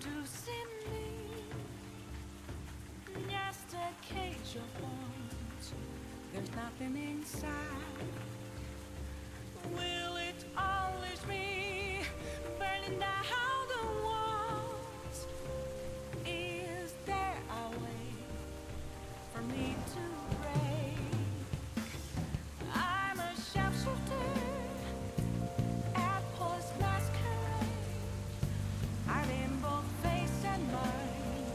To send me just a cage of bones. There's nothing inside. Will it always be burning down the walls? Is there a way for me to break? I'm a sharpshooter at post masquerade. I'm in both face and mind,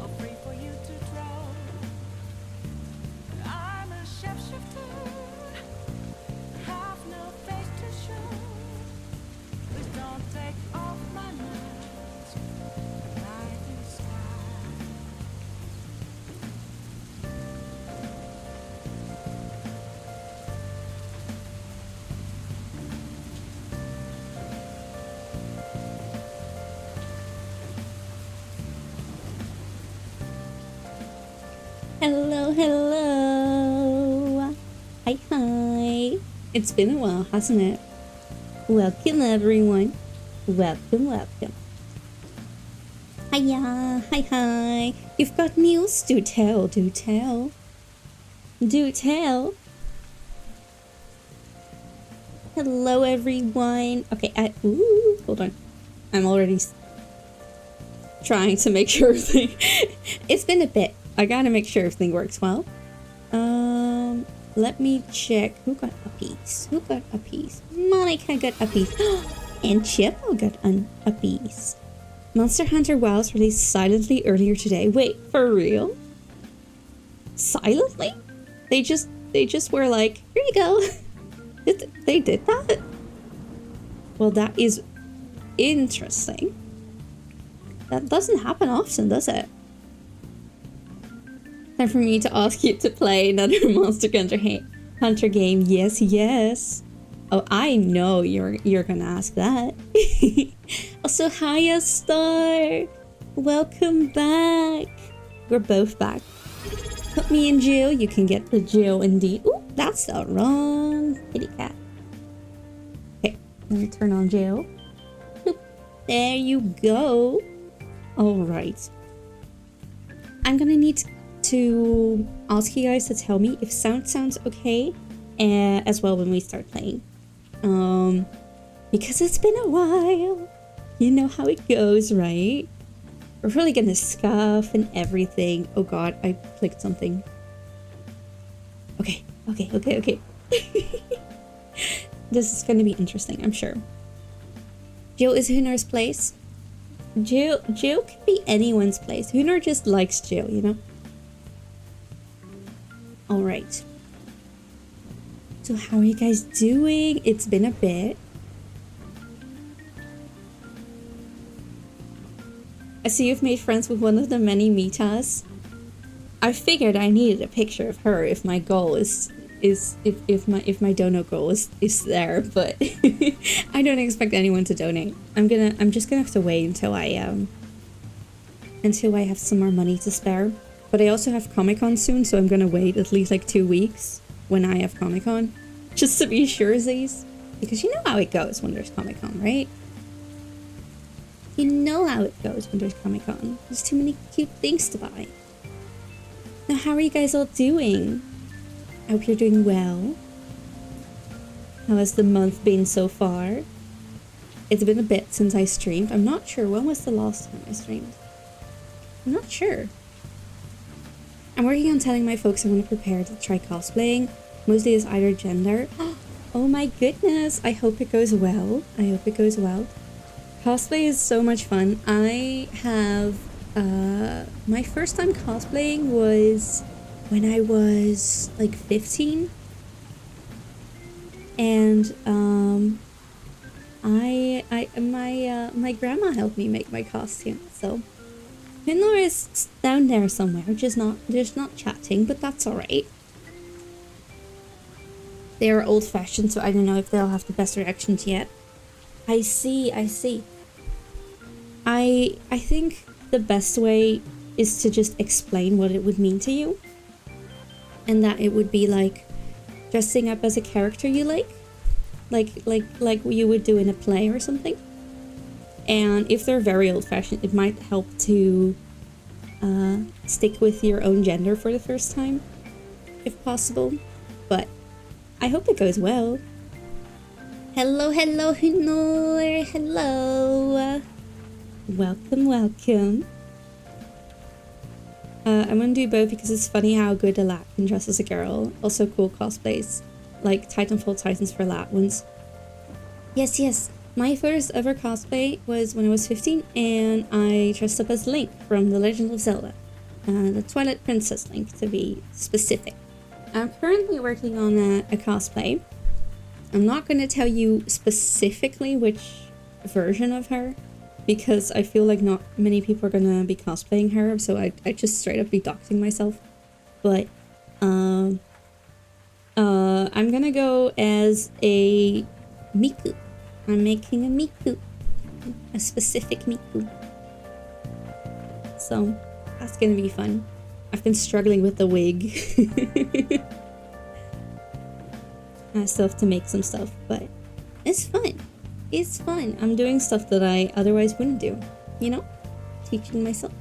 all free for you to draw. I'm a shapeshifter, have no face to show. Please don't take off my mask, night and sky. Hello, hello. Hi, hi. It's been a while, hasn't it? Welcome, everyone. Welcome, welcome. Hiya, hi, hi. You've got news? Do tell, do tell. Do tell. Hello, everyone. Okay, hold on. I'm already trying to make sure everything... It's been a bit. I gotta make sure everything works well. Let me check. Who got a piece? Who got a piece? Monica got a piece. And Chippo got a piece. Monster Hunter Wilds released silently earlier today. Wait, for real? Silently? They just were like, here you go. They did that? Well, that is interesting. That doesn't happen often, does it? Time for me to ask you to play another Monster Hunter game. Yes, yes. Oh, I know you're gonna ask that. Also, hiya, Star. Welcome back. We're both back. Put me in jail. You can get the jail indeed. Ooh, that's the wrong kitty cat. Okay, let me turn on jail. Boop. There you go. Alright. I'm gonna need to ask you guys to tell me if sound sounds okay as well when we start playing. Because it's been a while. You know how it goes, right? We're really gonna scuff and everything. Oh god, I clicked something. Okay. This is gonna be interesting, I'm sure. Jill is Hunar's place. Jill can be anyone's place. Hunar just likes Jill, you know? Alright. So how are you guys doing? It's been a bit. I see you've made friends with one of the many Mitas. I figured I needed a picture of her if my goal is if my dono goal is there, but I don't expect anyone to donate. I'm just gonna have to wait until I have some more money to spare. But I also have Comic-Con soon, so I'm gonna wait at least like 2 weeks when I have Comic-Con, just to be surezies. Because you know how it goes when there's Comic-Con, right? You know how it goes when there's Comic-Con. There's too many cute things to buy. Now, how are you guys all doing? I hope you're doing well. How has the month been so far? It's been a bit since I streamed. I'm not sure. When was the last time I streamed? I'm not sure. I'm working on telling my folks I want to prepare to try cosplaying. Mostly as either gender. Oh my goodness. I hope it goes well. I hope it goes well. Cosplay is so much fun. I have my first time cosplaying was when I was like 15, and my grandma helped me make my costume. So Finlor is down there somewhere, just not chatting, but that's all right. They are old-fashioned, so I don't know if they'll have the best reactions yet. I see. I think the best way is to just explain what it would mean to you. And that it would be like dressing up as a character you like you would do in a play or something. And if they're very old-fashioned, it might help to stick with your own gender for the first time, if possible. But I hope it goes well. Hello, Hunor. Hello. Welcome. I'm gonna do both because it's funny how good a lat can dress as a girl. Also cool cosplays, like Titanfall Titans for lat ones. Yes. My first ever cosplay was when I was 15, and I dressed up as Link from The Legend of Zelda. The Twilight Princess Link, to be specific. I'm currently working on a cosplay. I'm not gonna tell you specifically which version of her, because I feel like not many people are gonna be cosplaying her, so I just straight up be doxing myself. But I'm gonna go as a Miku. I'm making a Miku, a specific Miku. So that's gonna be fun. I've been struggling with the wig. I still have to make some stuff, but it's fun. It's fun. I'm doing stuff that I otherwise wouldn't do, you know? Teaching myself.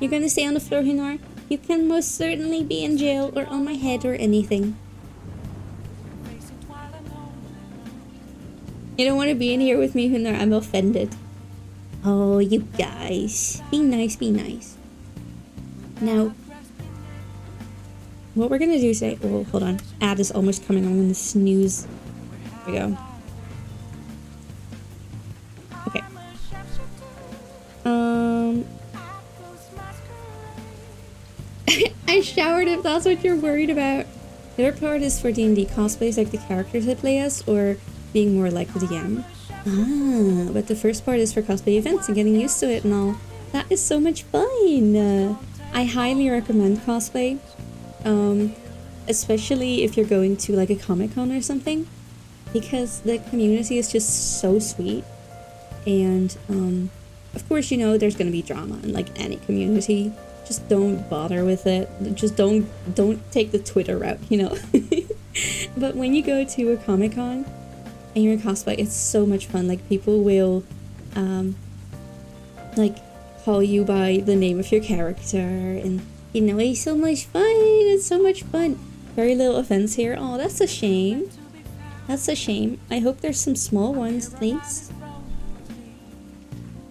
You're gonna stay on the floor, Hunor? You can most certainly be in jail or on my head or anything. You don't want to be in here with me, Hunor. I'm offended. Oh, you guys. Be nice. Now, what we're gonna do today... Oh, hold on. Ad is almost coming. I'm gonna snooze. There we go. Okay. I showered if that's what you're worried about. The other part is for D&D cosplays, like the characters I play as, or being more like the DM. Ah, but the first part is for cosplay events and getting used to it and all. That is so much fun! I highly recommend cosplay. Especially if you're going to like a Comic-Con or something, because the community is just so sweet. And of course, you know, there's gonna be drama in like any community. Just don't bother with it. Just don't take the Twitter route, you know. But when you go to a Comic-Con and you're in cosplay, it's so much fun. Like, people will like call you by the name of your character, and you know, it's so much fun. It's so much fun. Very little events here. Oh, that's a shame. That's a shame. I hope there's some small ones at least.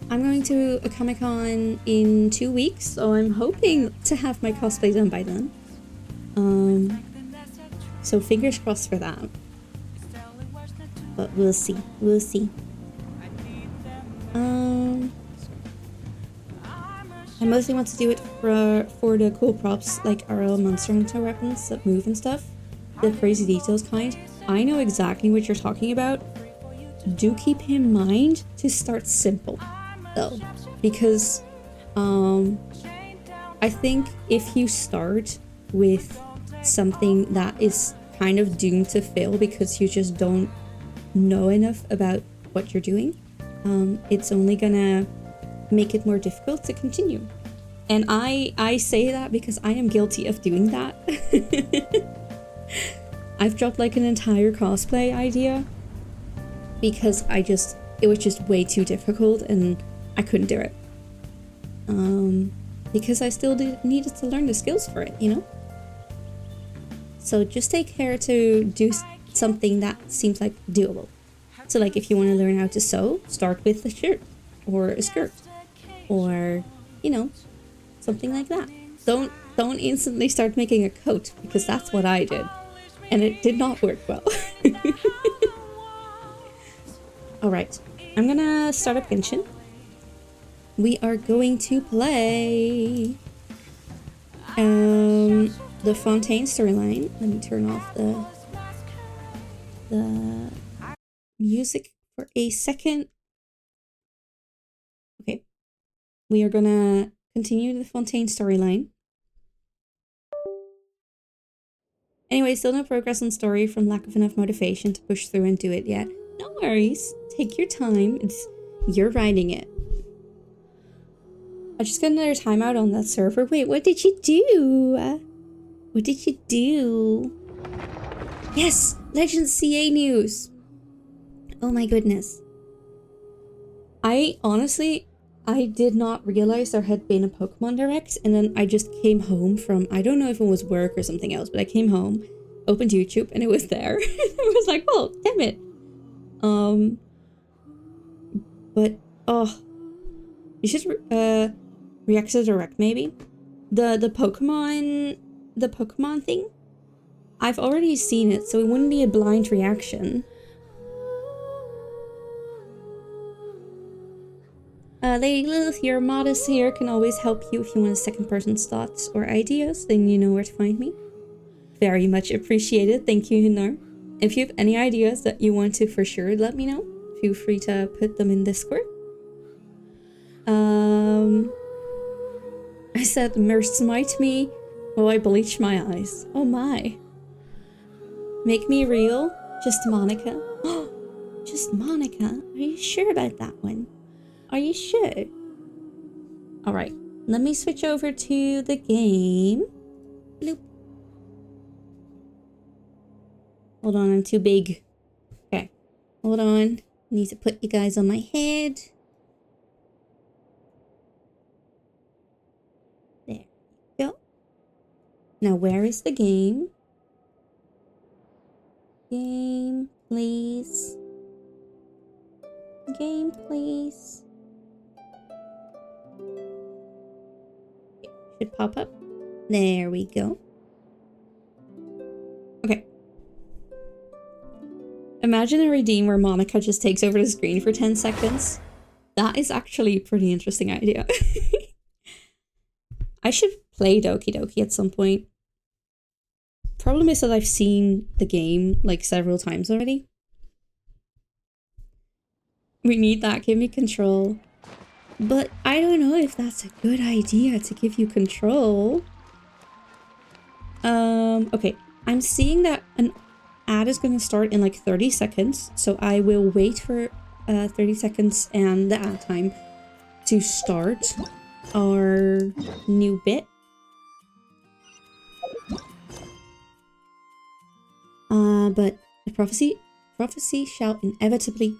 I'm going to a Comic-Con in 2 weeks, so I'm hoping to have my cosplay done by then. So fingers crossed for that. But we'll see. We'll see. I mostly want to do it for the cool props, like RL Monster Hunter weapons that move and stuff. The crazy details kind. I know exactly what you're talking about. Do keep in mind to start simple, though. Because, I think if you start with something that is kind of doomed to fail because you just don't know enough about what you're doing, it's only gonna make it more difficult to continue. And I say that because I am guilty of doing that. I've dropped like an entire cosplay idea because it was just way too difficult and I couldn't do it. Because I still needed to learn the skills for it, you know? So just take care to do something that seems like doable. So like if you want to learn how to sew, start with a shirt or a skirt or, you know, something like that. Don't instantly start making a coat because that's what I did and it did not work well. Alright, I'm gonna start up Genshin. We are going to play the Fontaine storyline. Let me turn off the music for a second. Okay. We are gonna continue the Fontaine storyline. Anyway, still no progress on story from lack of enough motivation to push through and do it yet. No worries. Take your time. You're writing it. I just got another timeout on that server. Wait, what did you do? What did you do? Yes! Legends CA news! Oh my goodness. I did not realize there had been a Pokemon Direct, and then I just came home from, I don't know if it was work or something else, but I came home, opened YouTube, and it was there. I was like, oh, damn it. But, oh. You should, react to Direct, maybe? The Pokemon thing? I've already seen it, so it wouldn't be a blind reaction. Lady Lilith, your modest here can always help you if you want a second person's thoughts or ideas, then you know where to find me. Very much appreciated, thank you, Hinar. If you have any ideas that you want to for sure let me know, feel free to put them in Discord. I said, Merce smite me while I bleach my eyes. Oh my. Make me real? Just Monica? Just Monica? Are you sure about that one? Are you sure? Alright, let me switch over to the game. Bloop. Hold on, I'm too big. Okay, hold on. Need to put you guys on my head. There we go. Now, where is the game? Game, please. Game, please. Should pop up. There we go. Okay. Imagine a redeem where Monica just takes over the screen for 10 seconds. That is actually a pretty interesting idea. I should play Doki Doki at some point. Problem is that I've seen the game like several times already. We need that, give me control. But I don't know if that's a good idea to give you control. Okay. I'm seeing that an ad is going to start in like 30 seconds. So I will wait for 30 seconds and the ad time to start our new bit. But the prophecy shall inevitably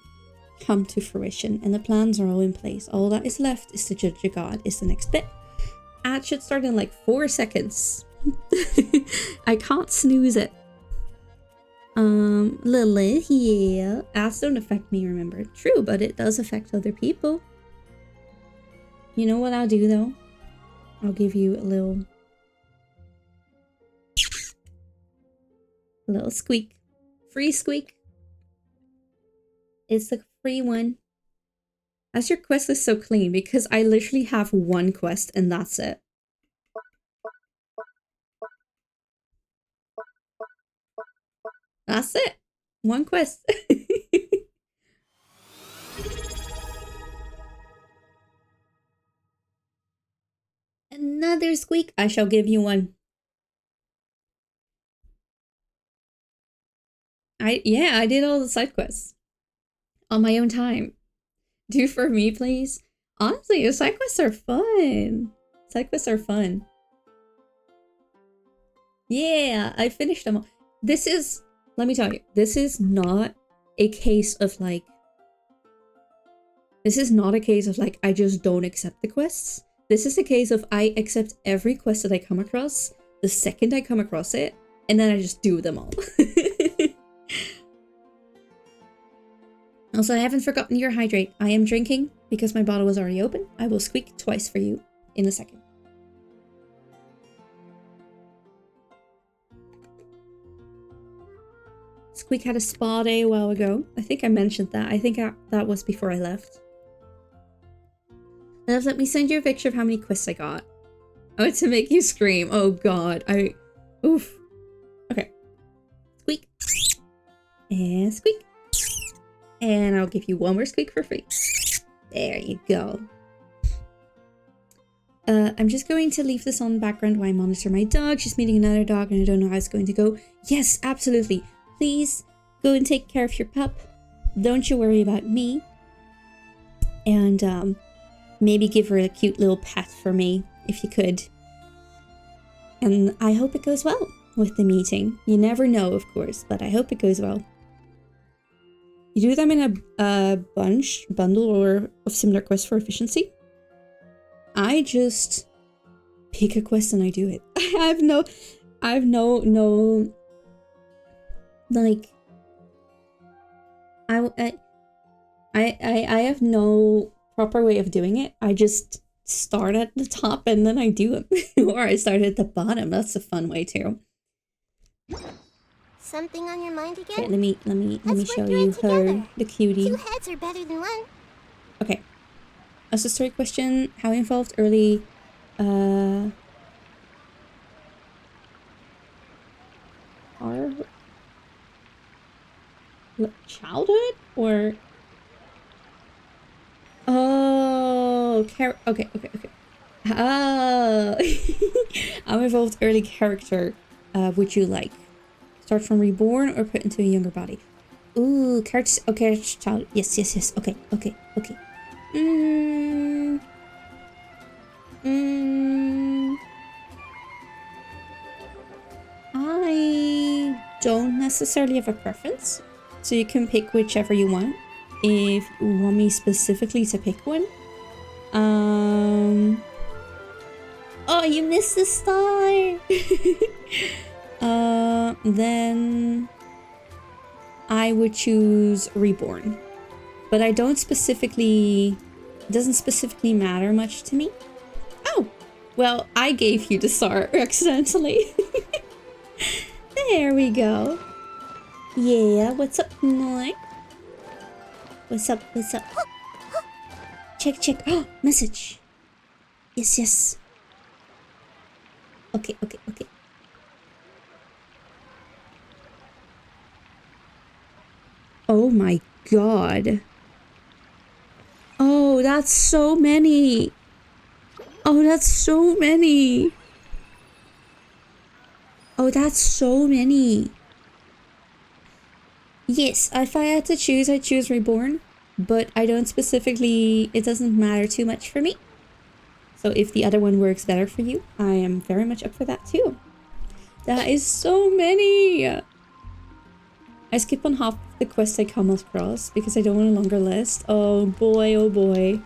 come to fruition and the plans are all in place. All that is left is to judge a god is the next bit. Ad should start in like 4 seconds. I can't snooze it. Lilith, yeah. Ads don't affect me, remember. True, but it does affect other people. You know what I'll do though? I'll give you a little squeak. Free squeak. It's the free one. As your quest is so clean because I literally have 1 quest and that's it. That's it. 1 quest. Another squeak. I shall give you one. I did all the side quests. On my own time. Do for me, please. Honestly, side quests are fun. Side quests are fun. Yeah, I finished them all. This is, let me tell you, this is not a case of like, I just don't accept the quests. This is a case of I accept every quest that I come across the second I come across it, and then I just do them all. Also, I haven't forgotten your hydrate. I am drinking because my bottle was already open. I will squeak twice for you in a second. Squeak had a spa day a while ago. I think I mentioned that. I think that was before I left. Let me send you a picture of how many quests I got. Oh, to make you scream. Oh god. Oof. Okay. Squeak. And squeak. And I'll give you 1 more squeak for free. There you go. I'm just going to leave this on the background while I monitor my dog. She's meeting another dog and I don't know how it's going to go. Yes, absolutely. Please go and take care of your pup. Don't you worry about me. And maybe give her a cute little pet for me, if you could. And I hope it goes well with the meeting. You never know, of course, but I hope it goes well. You do them in a bundle or of similar quests for efficiency. I just pick a quest and I do it. I have no like I have no proper way of doing it. I just start at the top and then I do them. Or I start at the bottom. That's a fun way too. Something on your mind again? Okay, let me show you together. the cutie. 2 heads are better than 1. Okay. As a story question, how involved early our childhood or okay. Oh, how involved early character would you like? Start from reborn or put into a younger body? Ooh, character. Okay, child. Yes. Okay. I don't necessarily have a preference, so you can pick whichever you want. If you want me specifically to pick one, oh, you missed the star. Then I would choose reborn, but I don't specifically. It doesn't specifically matter much to me. Oh, well, I gave you the star accidentally. There we go. Yeah, what's up, Noi? What's up? Check. Oh, message. Yes. Okay. Oh my god. Oh, that's so many. Oh, that's so many. Yes, if I had to choose, I'd choose reborn. But I don't specifically, it doesn't matter too much for me. So if the other one works better for you, I am very much up for that too. That is so many. I skip on half the quests I come across because I don't want a longer list. Oh boy, oh boy.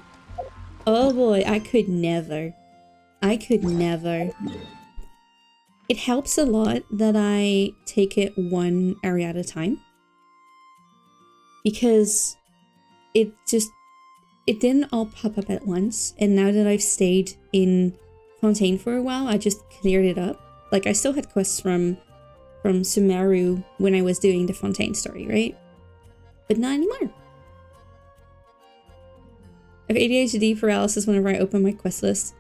Oh boy, I could never. I could never. It helps a lot that I take it one area at a time. Because it didn't all pop up at once. And now that I've stayed in Fontaine for a while, I just cleared it up. Like, I still had quests from Sumeru when I was doing the Fontaine story, right? But not anymore. I have ADHD paralysis whenever I open my quest list.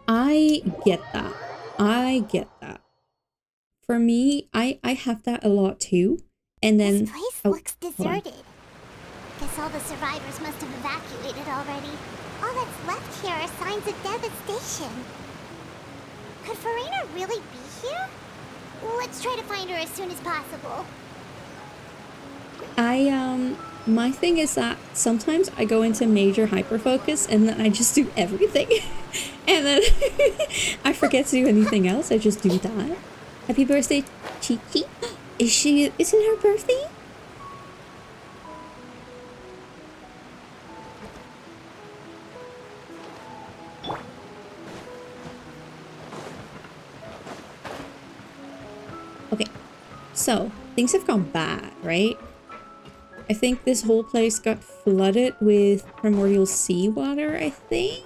I get that. I get that. For me, I have that a lot too. And then... This place looks deserted. Guess all the survivors must have evacuated already. All that's left here are signs of devastation. Could Farina really be here? Let's try to find her as soon as possible. My thing is that sometimes I go into major hyperfocus and then I just do everything. And then I forget to do anything else. I just do that. Happy birthday, Chichi. Is it her birthday? Okay, so things have gone bad, right? I think this whole place got flooded with primordial seawater, I think?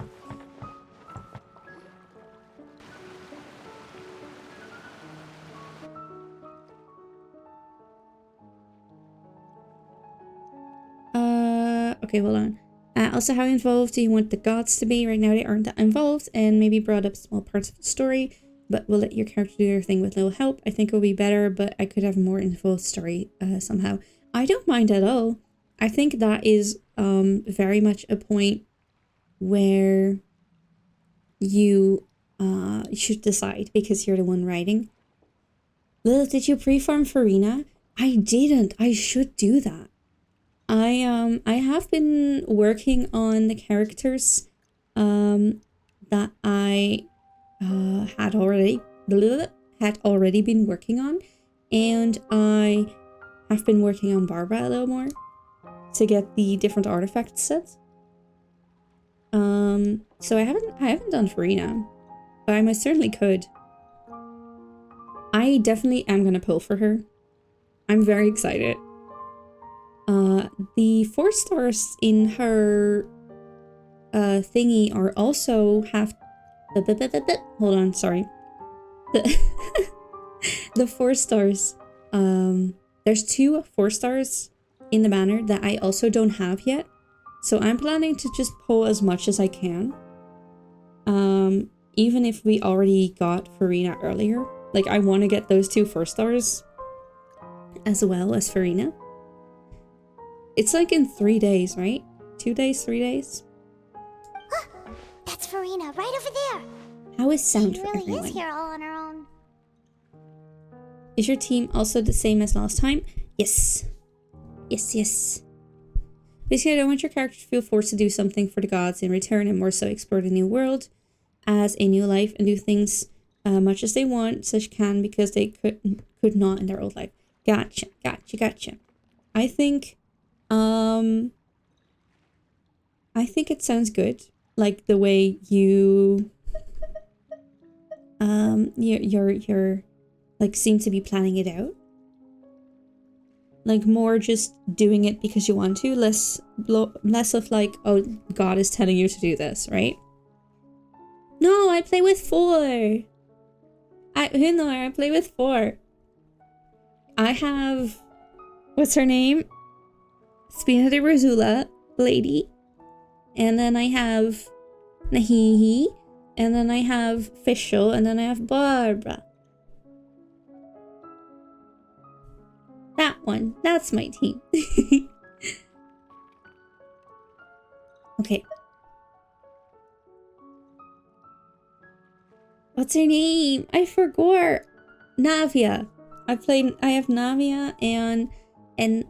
Okay, hold on. Also, how involved do you want the gods to be? Right now they aren't that involved and maybe brought up small parts of the story, but we'll let your character do their thing with little help. I think it'll be better, but I could have more involved story somehow. I don't mind at all. I think that is very much a point where you should decide because you're the one writing. Lilith, did you pre-farm Farina? I didn't. I should do that. I have been working on the characters that I had already been working on, and I have been working on Barbara a little more to get the different artifact sets. So I haven't done Farina, but I most certainly could. I definitely am gonna pull for her. I'm very excited. The 4 stars in her thingy are also half. Hold on, sorry. The 4 stars. There's 2 4 stars in the banner that I also don't have yet. So I'm planning to just pull as much as I can. Even if we already got Farina earlier. Like, I want to get those 2 4 stars as well as Farina. It's like in 3 days, right? 2 days, 3 days? That's Farina, right over there. How is sound She for really everyone? is here all on her own. Is your team also the same as last time? Yes. Yes, yes. Basically, I don't want your character to feel forced to do something for the gods in return and more so explore the new world as a new life and do things much as they want, such can because they could not in their old life. Gotcha, gotcha, gotcha. I think it sounds good. Like the way you're like seem to be planning it out. Like more just doing it because you want to, less of like, oh, God is telling you to do this, right? No, I play with 4. I play with 4. I have, what's her name? Spina de Rosula, lady. And then I have Nahihi. And then I have Fischl. And then I have Barbara. That one. That's my team. Okay. What's her name? I forgot. Navia. I have Navia and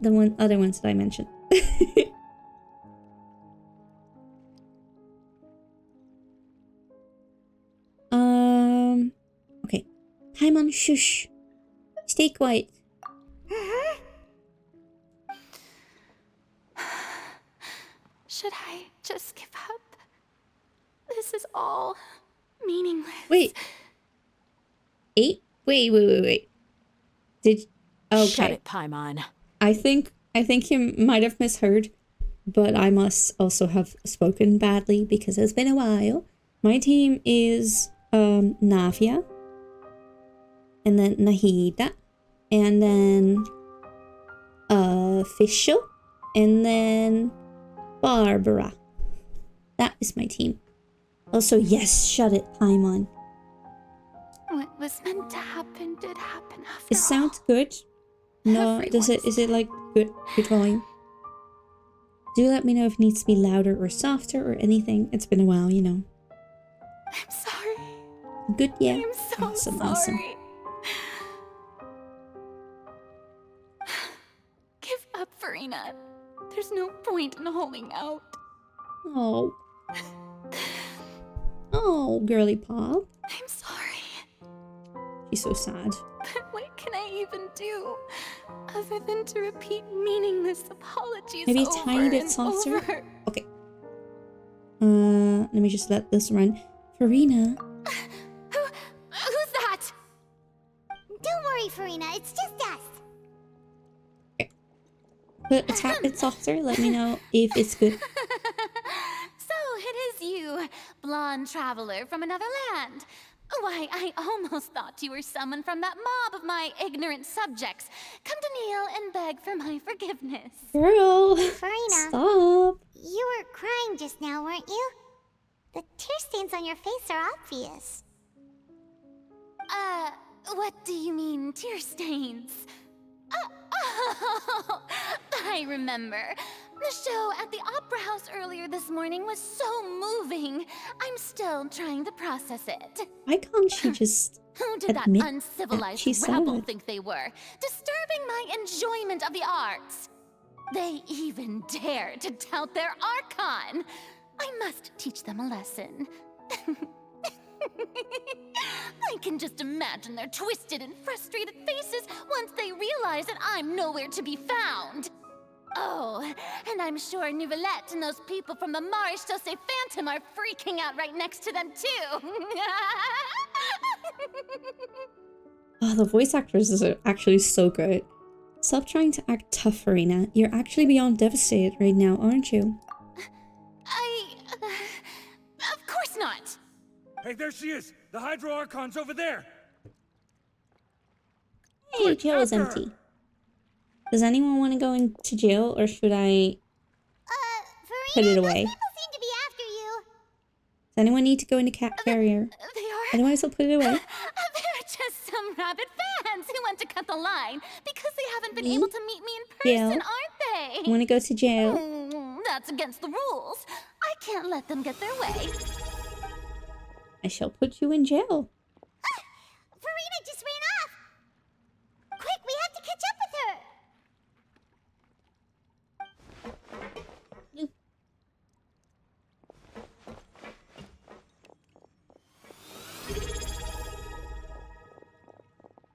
the other ones that I mentioned. Okay. Paimon, shush. Stay quiet. Should I just give up? This is all meaningless. Wait. 8? Wait. Did... Okay. Shut it, Paimon. I think you might have misheard, but I must also have spoken badly because it's been a while. My team is Navia, and then Nahida, and then Fischl, and then Barbara. That is my team. Also, yes, shut it, Paimon. What was meant to happen did happen after It sounds good. No, is it like good volume? Do let me know if it needs to be louder or softer or anything. It's been a while, you know. I'm sorry. Good, yeah. I'm so sorry. Give up, Farina. There's no point in holding out. Oh. Oh, girly pop. I'm sorry. She's so sad. But what can I even do other than to repeat meaningless apologies Maybe a over tiny bit and softer? over? Okay. Let me just let this run. Farina. Who's that? Don't worry, Farina. It's just us. But a tad bit softer. Let me know if it's good. So it is you, blonde traveler from another land. Why, I almost thought you were someone from that mob of my ignorant subjects. Come to kneel and beg for my forgiveness. Girl. Farina. Stop. You were crying just now, weren't you? The tear stains on your face are obvious. What do you mean, tear stains? Oh, I remember. The show at the Opera House earlier this morning was so moving. I'm still trying to process it. Why can't she just Who did that admit that uncivilized she's rebel sad? think they were? Disturbing my enjoyment of the arts. They even dare to tout their Archon. I must teach them a lesson. I can just imagine their twisted and frustrated faces once they realize that I'm nowhere to be found. Oh, and I'm sure Nouvellette and those people from the Marche Chaussee Phantom are freaking out right next to them too. Oh, the voice actors are actually so good. Stop trying to act tough, Farina. You're actually beyond devastated right now, aren't you? Of course not. Hey, there she is! The Hydro Archon's over there! Hey, jail is after her. empty. Does anyone want to go into jail, or should I Farina, put it those away? people seem to be after you. Does anyone need to go into cat carrier? They are... Otherwise, I'll put it away. They're just some rabid fans who want to cut the line because they haven't been Me? able to meet me in Jail. person, aren't they? Want to go to jail? That's against the rules. I can't let them get their way. I shall put you in jail. Farina just ran off. Quick, we have to catch up with her.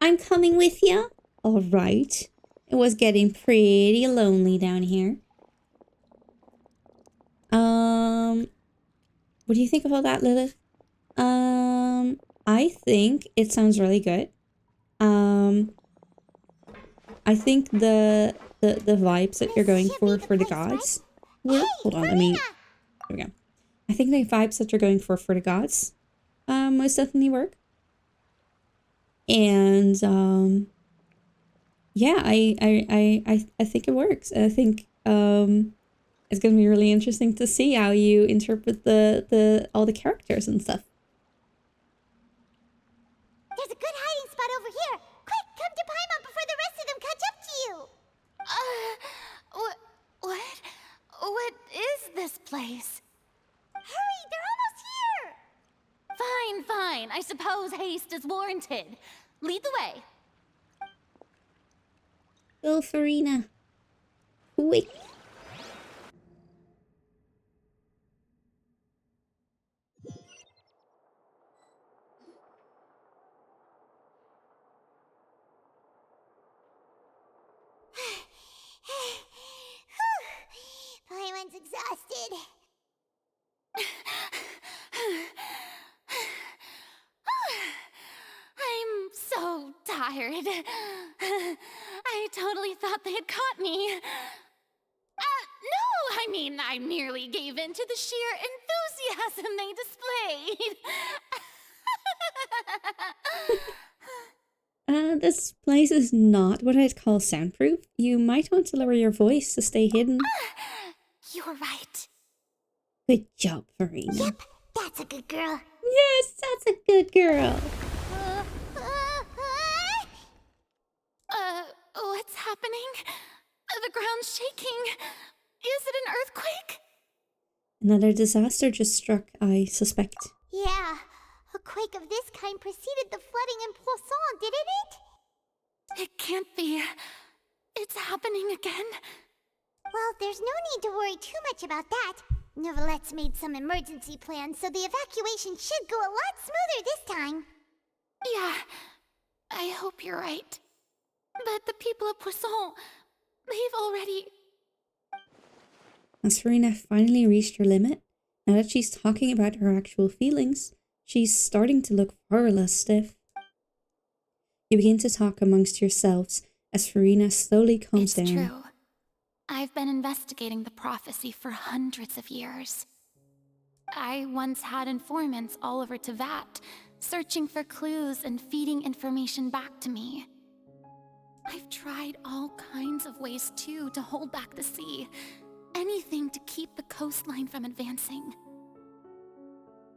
I'm coming with you. All right. It was getting pretty lonely down here. What do you think of all that, Lilith? I think it sounds really good. I think the vibes that you're going for the gods. Hold on, let me. There we go. I think the vibes that you're going for the gods, most definitely work. And yeah, I think it works. I think it's gonna be really interesting to see how you interpret the all the characters and stuff. There's a good hiding spot over here. Quick, come to Paimon before the rest of them catch up to you. What is this place? Hurry, they're almost here. Fine. I suppose haste is warranted. Lead the way. Go, Farina. Quick. Paimon's exhausted. I'm so tired. I totally thought they had caught me. No, I mean, I merely gave in to the sheer enthusiasm they displayed. This place is not what I'd call soundproof. You might want to lower your voice to stay hidden. You're right. Good job, Farina. Yep, that's a good girl. Yes, that's a good girl. What's happening? The ground's shaking. Is it an earthquake? Another disaster just struck, I suspect. Yeah, a quake of this kind preceded the flooding in Poisson, didn't it? It can't be. It's happening again. Well, there's no need to worry too much about that. Novelette's made some emergency plans, so the evacuation should go a lot smoother this time. Yeah, I hope you're right. But the people of Poisson, they've already... Has Farina finally reached her limit? Now that she's talking about her actual feelings, she's starting to look far less stiff. You begin to talk amongst yourselves as Farina slowly calms down. It's true. I've been investigating the prophecy for hundreds of years. I once had informants all over Tevat, searching for clues and feeding information back to me. I've tried all kinds of ways, too, to hold back the sea. Anything to keep the coastline from advancing.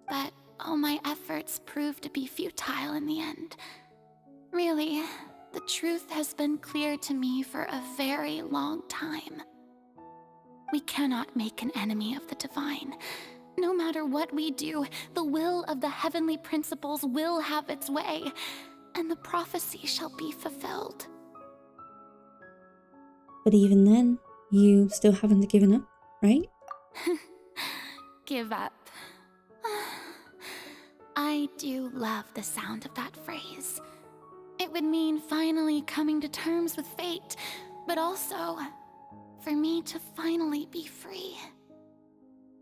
But all my efforts proved to be futile in the end. Really, the truth has been clear to me for a very long time. We cannot make an enemy of the divine. No matter what we do, the will of the heavenly principles will have its way, and the prophecy shall be fulfilled. But even then, you still haven't given up, right? Give up. I do love the sound of that phrase. It would mean finally coming to terms with fate, but also for me to finally be free.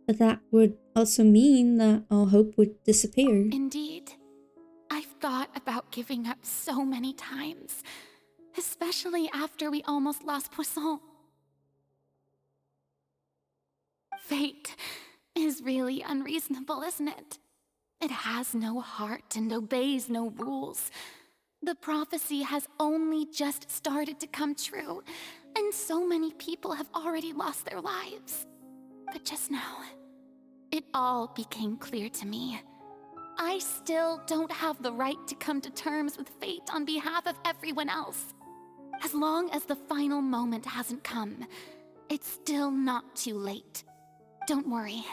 But that would also mean that all hope would disappear. Indeed. I've thought about giving up so many times, especially after we almost lost Poisson. Fate is really unreasonable, isn't it? It has no heart and obeys no rules. The prophecy has only just started to come true, and so many people have already lost their lives. But just now, it all became clear to me. I still don't have the right to come to terms with fate on behalf of everyone else. As long as the final moment hasn't come, it's still not too late. Don't worry.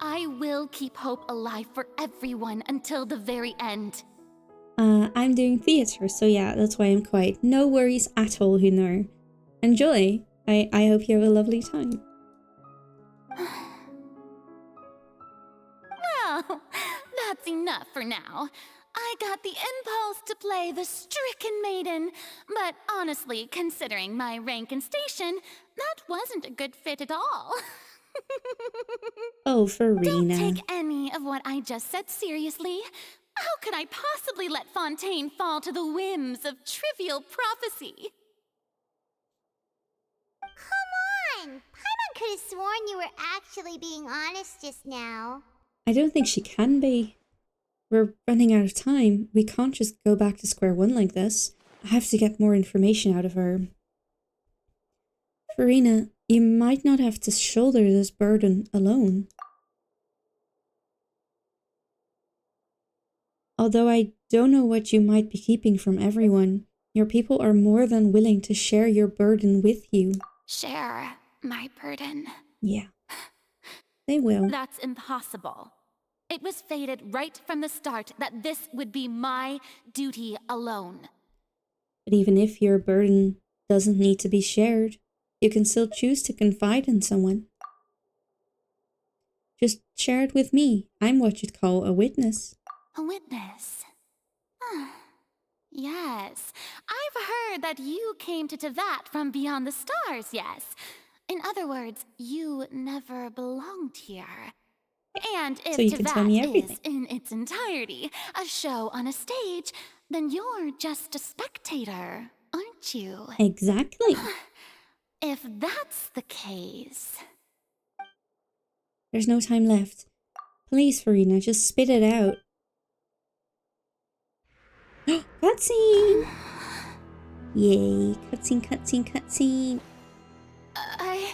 I will keep hope alive for everyone until the very end. I'm doing theatre, so yeah, that's why I'm quiet. No worries at all, Hunor. Enjoy. I hope you have a lovely time. Well, that's enough for now. I got the impulse to play the stricken maiden, but honestly, considering my rank and station, that wasn't a good fit at all. Oh, Farina. Don't take any of what I just said seriously. How could I possibly let Fontaine fall to the whims of trivial prophecy? Come on! Paimon could have sworn you were actually being honest just now. I don't think she can be. We're running out of time. We can't just go back to square one like this. I have to get more information out of her. Farina, you might not have to shoulder this burden alone. Although I don't know what you might be keeping from everyone, your people are more than willing to share your burden with you. Share my burden. Yeah, they will. That's impossible. It was fated right from the start that this would be my duty alone. But even if your burden doesn't need to be shared, you can still choose to confide in someone. Just share it with me. I'm what you'd call a witness. A witness? Yes, I've heard that you came to Tevat from beyond the stars, yes. In other words, you never belonged here. And if So you can tell me Teyvat everything. is in its entirety a show on a stage, then you're just a spectator, aren't you? Exactly. If that's the case... There's no time left. Please, Farina, just spit it out. Cutscene! Yay, cutscene, cutscene, cutscene. I...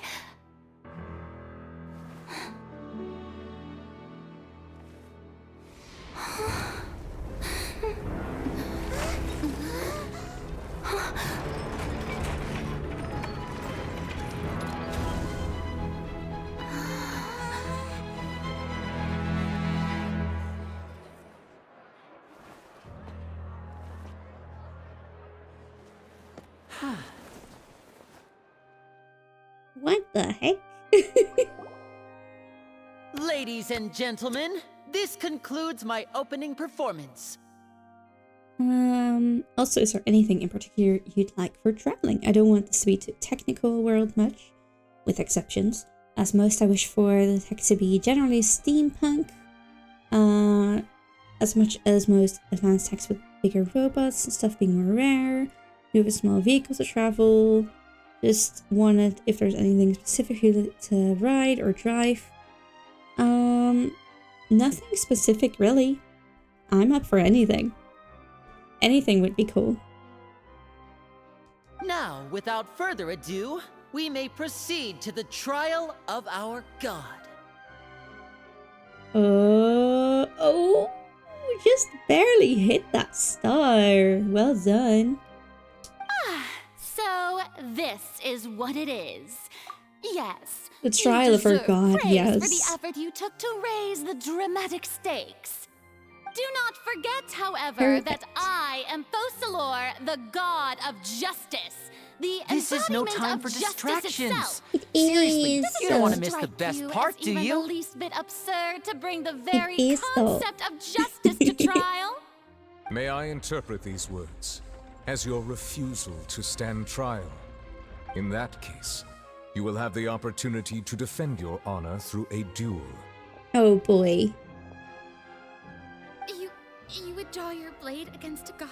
What the heck? Ladies and gentlemen, this concludes my opening performance. Also, is there anything in particular you'd like for traveling? I don't want this to be too technical world much, with exceptions. As most, I wish for the tech to be generally steampunk, as much as most advanced techs with bigger robots and stuff being more rare, newer small vehicles to travel. Just wanted if there's anything specific to ride or drive. Nothing specific really. I'm up for anything. Anything would be cool. Now, without further ado, we may proceed to the trial of our god. Oh, just barely hit that star. Well done. So, this is what it is. Yes. The trial you of our deserve god, praise yes. for the effort you took to raise the dramatic stakes. Do not forget, however, Perfect. that I am Fosalor, the god of justice. The This is no embodiment time of for justice distractions. itself. It Seriously, is. you don't want to miss the Strike best you part, as do even you? the least bit absurd to bring the very is, though. concept of justice to trial? May I interpret these words as your refusal to stand trial? In that case, you will have the opportunity to defend your honor through a duel. Oh boy. You would draw your blade against a god?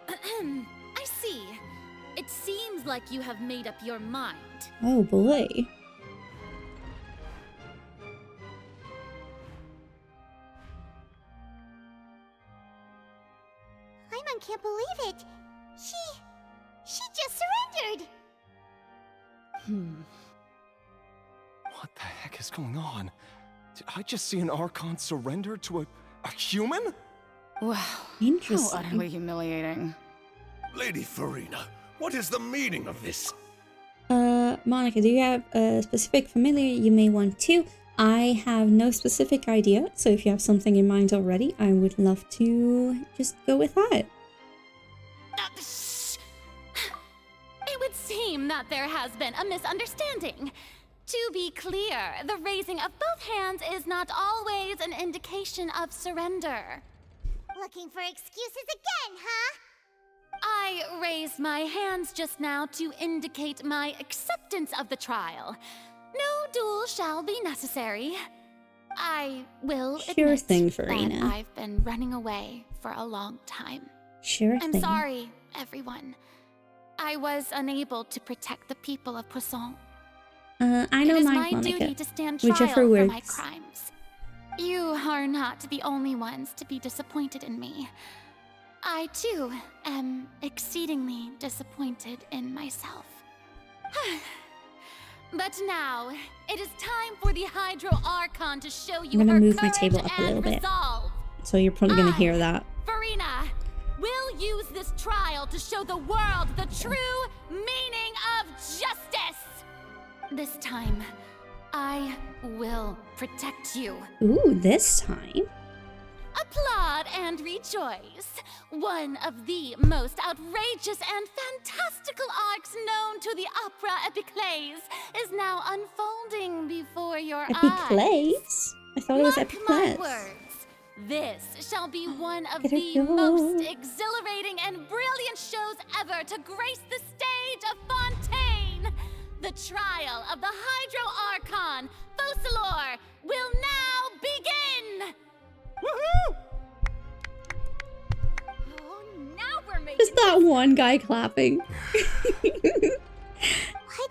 I see. It seems like you have made up your mind. Oh boy. Paimon can't believe it. She just surrendered. What the heck is going on? Did I just see an Archon surrender to a human? Wow. How Interesting. utterly humiliating. Lady Farina, what is the meaning of this? Monica, do you have a specific familiar you may want to? I have no specific idea, so if you have something in mind already, I would love to just go with that. It would seem that there has been a misunderstanding. To be clear, the raising of both hands is not always an indication of surrender. Looking for excuses again, huh? I raised my hands just now to indicate my acceptance of the trial. No duel shall be necessary. I will Sure admit thing, that Farina. I've been running away for a long time. Sure I'm thing. sorry, everyone. I was unable to protect the people of Poisson. I It know is mine, my Monica. duty to stand trial Whichever for my works. crimes. You are not the only ones to be disappointed in me. I, too, am exceedingly disappointed in myself. But now, it is time for the Hydro Archon to show you I'm gonna her move my courage table up a little and bit. resolve. So you're probably gonna hear that. Farina, will use this trial to show the world the true meaning of justice. This time, I will protect you. Ooh, this time. Applaud and rejoice. One of the most outrageous and fantastical arcs known to the opera Epiclese is now unfolding before your eyes. Epiclese? I thought it was Mark my Epiclese. words. This shall be one of Get it the go. most exhilarating and brilliant shows ever to grace the stage of Fontaine! The trial of the Hydro Archon, Focalor, will now begin! Woohoo! Oh, now we're making Just that one guy clapping. Why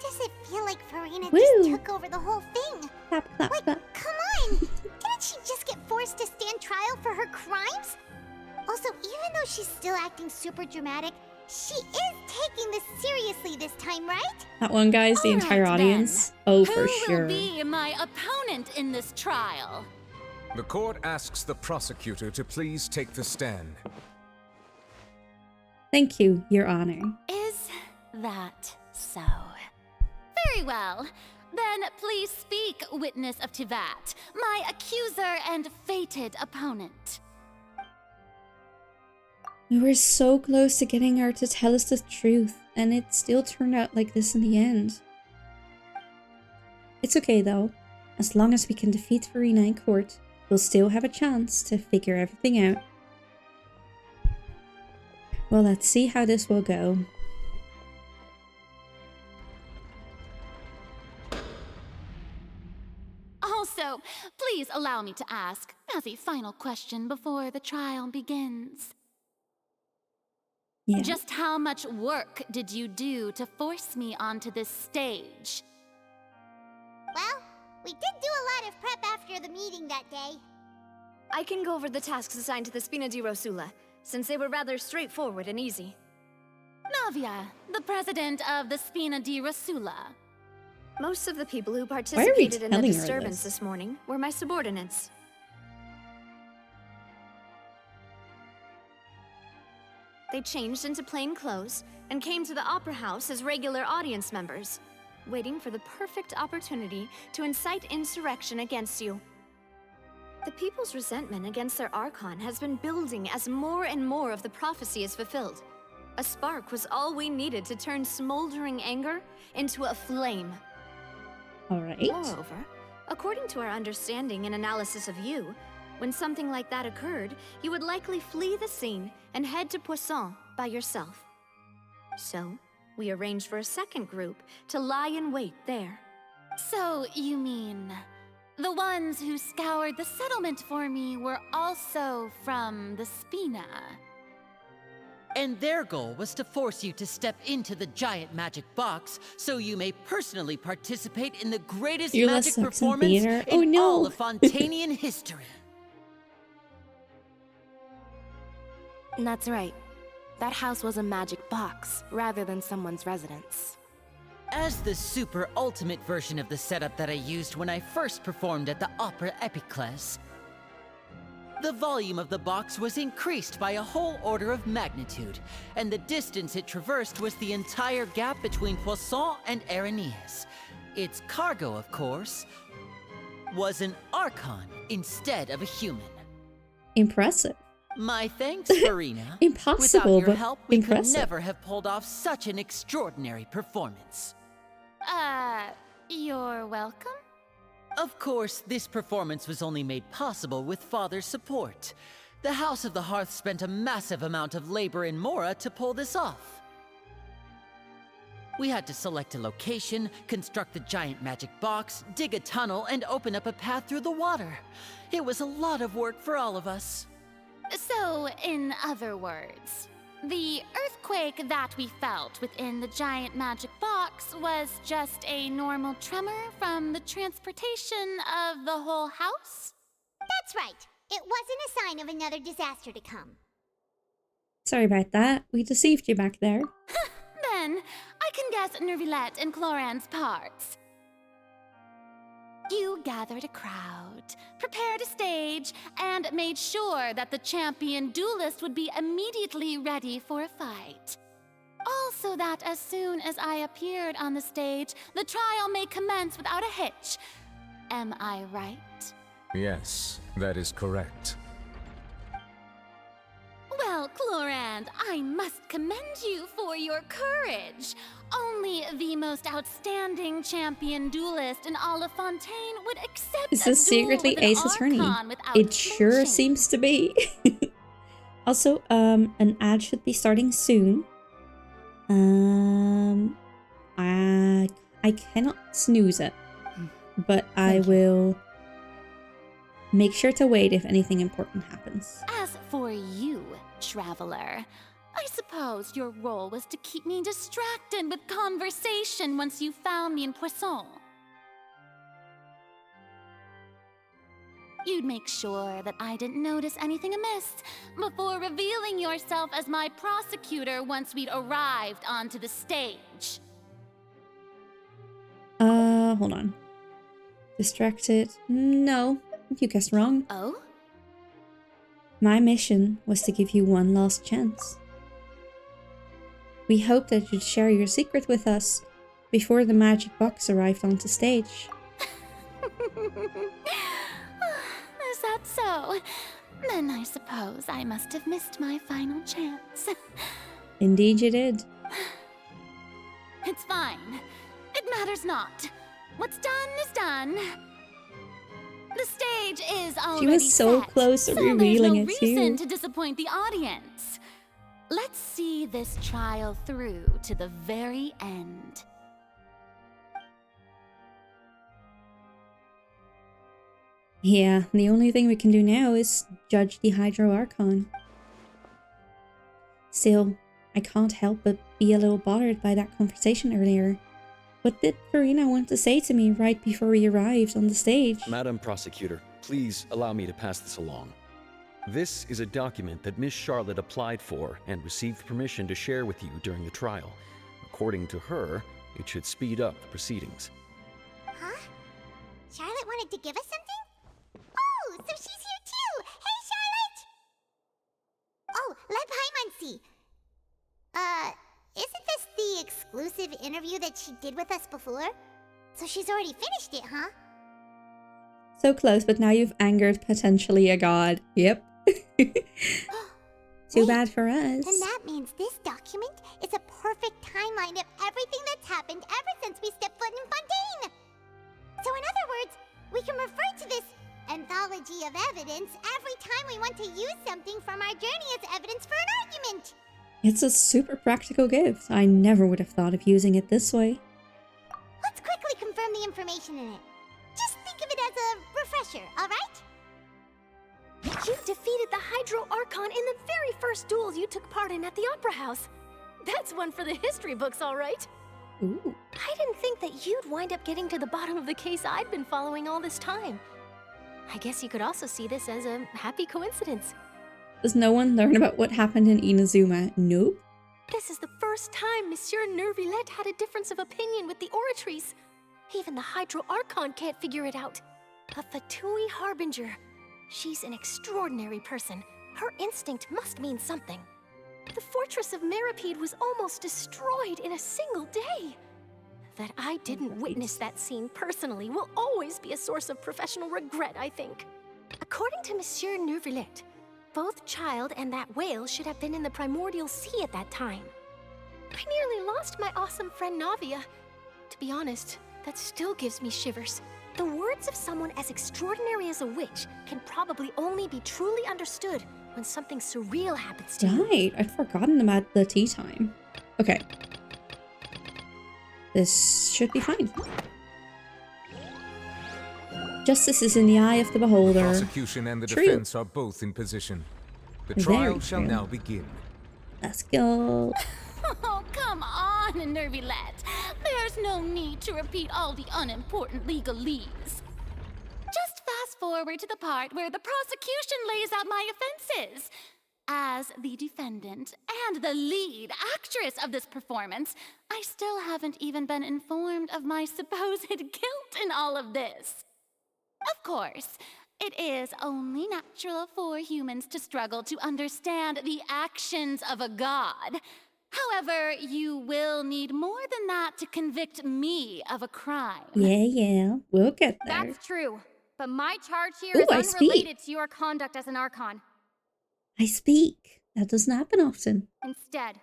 does it feel like Farina Woo. just took over the whole thing? Clap, clap, Like, clap. come on! Didn't she just get forced to stand trial for her crimes? Also, even though she's still acting super dramatic, she is taking this seriously this time, right? That one guy is the All right, entire then. audience. Oh, for Who sure. will be my opponent in this trial? The court asks the prosecutor to please take the stand. Thank you, Your Honor. Is that so? Very well. Then please speak, witness of Tivat, my accuser and fated opponent. We were so close to getting her to tell us the truth, and it still turned out like this in the end. It's okay though. As long as we can defeat Farina in court, we'll still have a chance to figure everything out. Well, let's see how this will go. Also, please allow me to ask, as a final question before the trial begins. Yeah. Just how much work did you do to force me onto this stage? Well, we did do a lot of prep after the meeting that day. I can go over the tasks assigned to the Spina di Rosula, since they were rather straightforward and easy. Navia, the president of the Spina di Rosula. Most of the people who we participated in the telling her disturbance this? this morning were my subordinates. They changed into plain clothes and came to the Opera House as regular audience members, waiting for the perfect opportunity to incite insurrection against you. The people's resentment against their Archon has been building as more and more of the prophecy is fulfilled. A spark was all we needed to turn smoldering anger into a flame. Alright. Moreover, according to our understanding and analysis of you, when something like that occurred, you would likely flee the scene and head to Poisson by yourself. So, we arranged for a second group to lie in wait there. So, you mean, the ones who scoured the settlement for me were also from the Spina? And their goal was to force you to step into the giant magic box so you may personally participate in the greatest You're magic less sex and performance theater? in Oh, no. all of Fontainian history. That's right. That house was a magic box, rather than someone's residence. As the super ultimate version of the setup that I used when I first performed at the Opera Epiclese, the volume of the box was increased by a whole order of magnitude, and the distance it traversed was the entire gap between Poisson and Aranias. Its cargo, of course, was an Archon instead of a human. Impressive. My thanks, Farina. Impossible, Without your but help, we impressive. could never have pulled off such an extraordinary performance. You're welcome? Of course, this performance was only made possible with Father's support. The House of the Hearth spent a massive amount of labor in Mora to pull this off. We had to select a location, construct the giant magic box, dig a tunnel, and open up a path through the water. It was a lot of work for all of us. So, in other words, the earthquake that we felt within the giant magic box was just a normal tremor from the transportation of the whole house? That's right. It wasn't a sign of another disaster to come. Sorry about that. We deceived you back there. Then, I can guess Nervilette and Cloran's parts. You gathered a crowd, prepared a stage, and made sure that the champion duelist would be immediately ready for a fight. Also that as soon as I appeared on the stage, the trial may commence without a hitch. Am I right? Yes, that is correct. Well, Clorand, I must commend you for your courage. Only the most outstanding champion duelist in all of Fontaine would accept Is a this duel secretly with an Ace Attorney? Archon without It sure flinching. seems to be. Also, an ad should be starting soon. I cannot snooze it, but I will make sure to wait if anything important happens. As for you, traveler, I suppose your role was to keep me distracted with conversation once you found me in Poisson. You'd make sure that I didn't notice anything amiss before revealing yourself as my prosecutor once we'd arrived onto the stage. Hold on. Distracted? No, you guessed wrong. Oh? My mission was to give you one last chance. We hoped that you'd share your secret with us before the magic box arrived onto stage. Is that so? Then I suppose I must have missed my final chance. Indeed you did. It's fine. It matters not. What's done is done. The stage is already She was so set, close to so revealing there's no it reason too. to disappoint the audience. Let's see this trial through to the very end. Yeah, the only thing we can do now is judge the Hydro Archon. Still, I can't help but be a little bothered by that conversation earlier. What did Farina want to say to me right before we arrived on the stage? Madam Prosecutor, please allow me to pass this along. This is a document that Miss Charlotte applied for and received permission to share with you during the trial. According to her, it should speed up the proceedings. Huh? Charlotte wanted to give us something? Oh, so she's here too! Hey, Charlotte! Oh, let Paimon see. Isn't this the exclusive interview that she did with us before? So she's already finished it, huh? So close, but now you've angered potentially a god. Yep. Too bad for us. Then that means this document is a perfect timeline of everything that's happened ever since we stepped foot in Fontaine. So in other words, we can refer to this anthology of evidence every time we want to use something from our journey as evidence for an argument. It's a super practical gift. I never would have thought of using it this way. Let's quickly confirm the information in it. Just think of it as a refresher, alright? You defeated the Hydro Archon in the very first duels you took part in at the Opera House. That's one for the history books, all right. Ooh. I didn't think that you'd wind up getting to the bottom of the case I'd been following all this time. I guess you could also see this as a happy coincidence. Does no one learn about what happened in Inazuma? Nope. This is the first time Monsieur Neuvillette had a difference of opinion with the Oratrice. Even the Hydro Archon can't figure it out. A Fatui Harbinger. She's an extraordinary person. Her instinct must mean something. The fortress of Meripede was almost destroyed in a single day. That I didn't witness that scene personally will always be a source of professional regret, I think. According to Monsieur Neuvillette, both Child and that whale should have been in the primordial sea at that time. I nearly lost my awesome friend Navia. To be honest, that still gives me shivers. The words of someone as extraordinary as a witch can probably only be truly understood when something surreal happens to you. Right, I'd forgotten about the tea time. Okay. This should be fine. Justice is in the eye of the beholder. The prosecution and the True. defense are both in position. The Very trial shall true. now begin. Let's go. Oh, come on, Neuvillette. There's no need to repeat all the unimportant legalese. Just fast forward to the part where the prosecution lays out my offenses. As the defendant and the lead actress of this performance, I still haven't even been informed of my supposed guilt in all of this. Of course, it is only natural for humans to struggle to understand the actions of a god. However, you will need more than that to convict me of a crime. Yeah, we'll get there. That's true. But my charge here Ooh, is I unrelated to your conduct as an Archon. I speak. That doesn't happen often. Instead,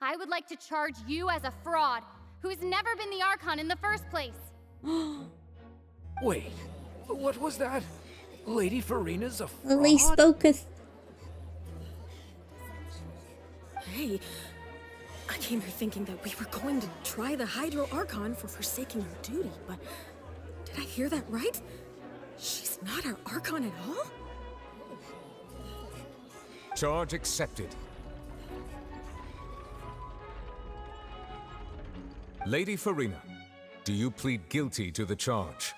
I would like to charge you as a fraud who's never been the Archon in the first place. Wait, what was that? Lady Farina's a fraud? Lily spoketh. Hey, I came here thinking that we were going to try the Hydro Archon for forsaking her duty, but did I hear that right? She's not our Archon at all? Charge accepted. Lady Farina, do you plead guilty to the charge?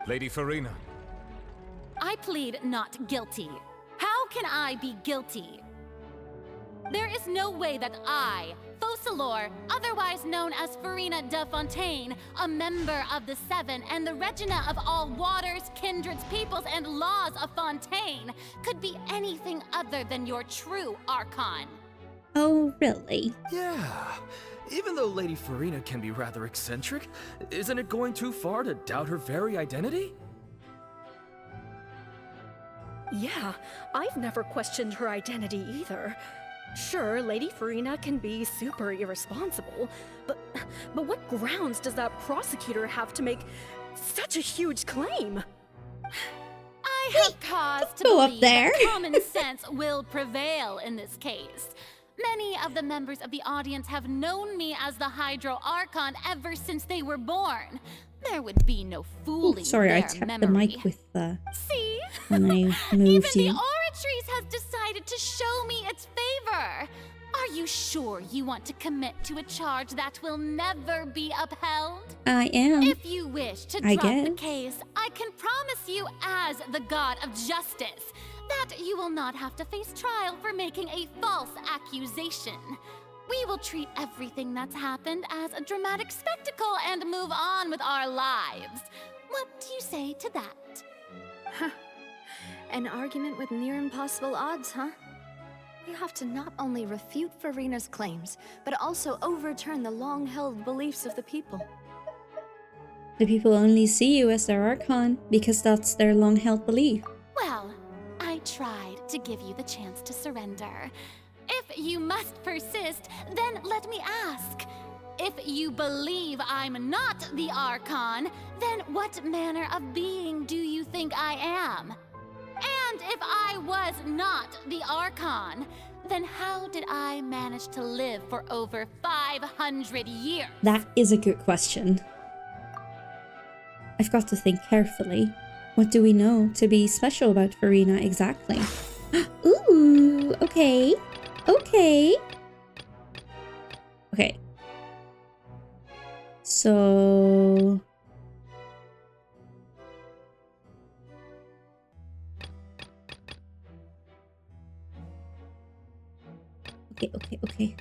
Lady Farina. I plead not guilty. How can I be guilty? There is no way that I, Focalor, otherwise known as Farina de Fontaine, a member of the Seven and the Regina of all waters, kindreds, peoples, and laws of Fontaine, could be anything other than your true Archon. Oh, really? Yeah. Even though Lady Farina can be rather eccentric, isn't it going too far to doubt her very identity? Yeah, I've never questioned her identity either. Sure, Lady Farina can be super irresponsible, but what grounds does that prosecutor have to make such a huge claim? I have cause to Go up believe there. that common sense will prevail in this case. Many of the members of the audience have known me as the Hydro Archon ever since they were born. There would be no fooling Sorry, I their tapped memory. the mic with See? when I Even moved the you. Oratrice has decided to show me its favor. Are you sure you want to commit to a charge that will never be upheld? I am. If you wish to I drop the guess. case, I can promise you as the god of justice that you will not have to face trial for making a false accusation. We will treat everything that's happened as a dramatic spectacle and move on with our lives. What do you say to that? Huh. An argument with near impossible odds, huh? We have to not only refute Farina's claims, but also overturn the long-held beliefs of the people. The people only see you as their Archon because that's their long-held belief. Well, I tried to give you the chance to surrender. If you must persist, then let me ask. If you believe I'm not the Archon, then what manner of being do you think I am? And if I was not the Archon, then how did I manage to live for over 500 years? That is a good question. I've got to think carefully. What do we know to be special about Farina exactly? Ooh, okay. Okay. Okay. So... Okay.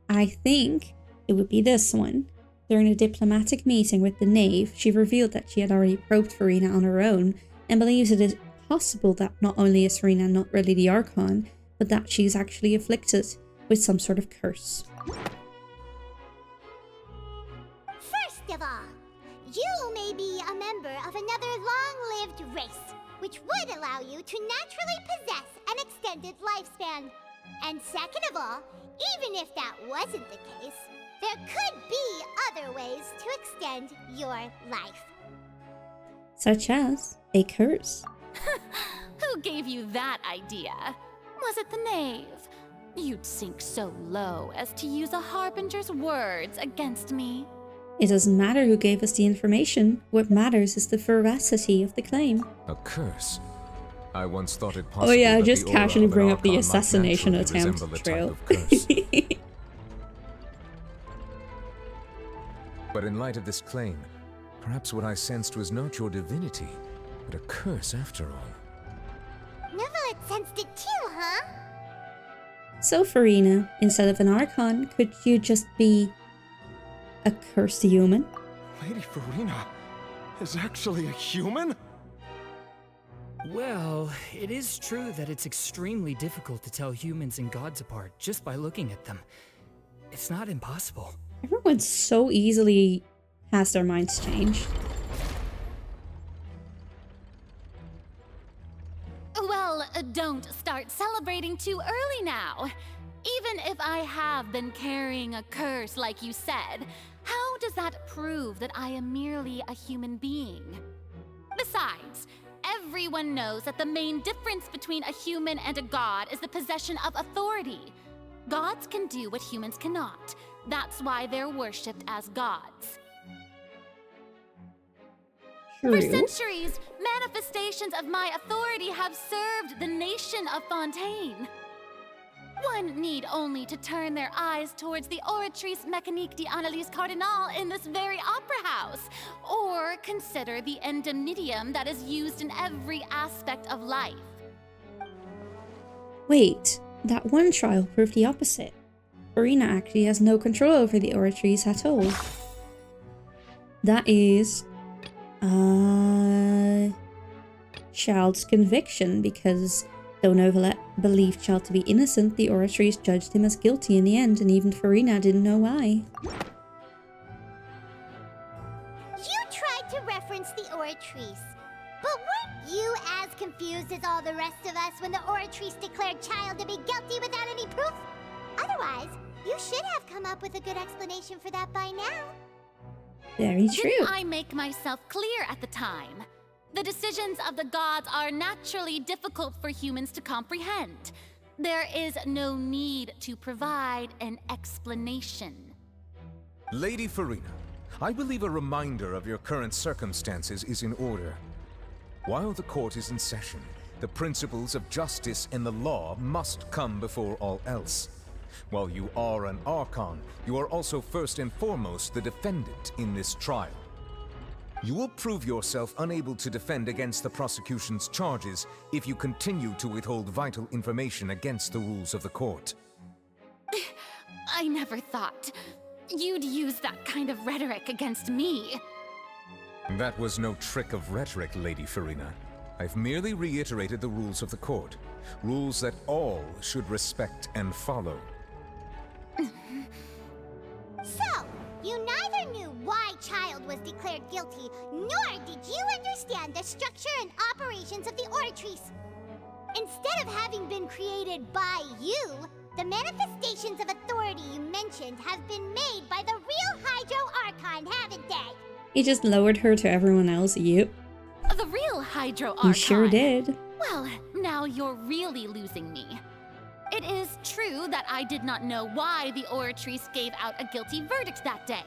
I think it would be this one. During a diplomatic meeting with the Knave, she revealed that she had already probed Farina on her own and believes it is possible that not only is Farina not really the Archon, but that she's actually afflicted with some sort of curse. First of all, you may be a member of another long-lived race, which would allow you to naturally possess an extended lifespan. And second of all, even if that wasn't the case, there could be other ways to extend your life. Such as a curse. Who gave you that idea? Was it the Knave? You'd sink so low as to use a Harbinger's words against me. It doesn't matter who gave us the information. What matters is the veracity of the claim. A curse? I once thought it possible. Oh yeah, that just the aura casually of an bring up the Archon might assassination naturally attempt resemble a type trail. of curse. But in light of this claim, perhaps what I sensed was not your divinity, but a curse after all. Neverlet sensed it too, huh? So Farina, instead of an Archon, could you just be a cursed human? Lady Farina is actually a human? Well, it is true that it's extremely difficult to tell humans and gods apart just by looking at them. It's not impossible. Everyone so easily has their minds changed. don't start celebrating too early now. Even if I have been carrying a curse like you said, how does that prove that I am merely a human being? Besides, everyone knows that the main difference between a human and a god is the possession of authority. Gods can do what humans cannot. That's why they're worshipped as gods. True. For centuries, manifestations of my authority have served the nation of Fontaine. One need only to turn their eyes towards the Oratrice Mécanique d'Analyse Cardinal in this very opera house, or consider the indemnitium that is used in every aspect of life. Wait, that one trial proved the opposite. Farina actually has no control over the Oratrice at all. That is... Child's conviction, because though Novelet believed Child to be innocent, the Oratrice judged him as guilty in the end, and even Farina didn't know why. You tried to reference the Oratrice, but weren't you as confused as all the rest of us when the Oratrice declared Child to be guilty without any proof? Otherwise, you should have come up with a good explanation for that by now. Very true. Didn't I make myself clear at the time? The decisions of the gods are naturally difficult for humans to comprehend. There is no need to provide an explanation. Lady Farina, I believe a reminder of your current circumstances is in order. While the court is in session, the principles of justice and the law must come before all else. While you are an Archon, you are also first and foremost the defendant in this trial. You will prove yourself unable to defend against the prosecution's charges if you continue to withhold vital information against the rules of the court. I never thought you'd use that kind of rhetoric against me. That was no trick of rhetoric, Lady Farina. I've merely reiterated the rules of the court. Rules that all should respect and follow. So, you neither knew why Child was declared guilty, nor did you understand the structure and operations of the Oratrice. Instead of having been created by you, the manifestations of authority you mentioned have been made by the real Hydro Archon, haven't they? He just lowered her to everyone else, yep. The real Hydro Archon. You sure did. Well, now you're really losing me. It is true that I did not know why the Oratrice gave out a guilty verdict that day.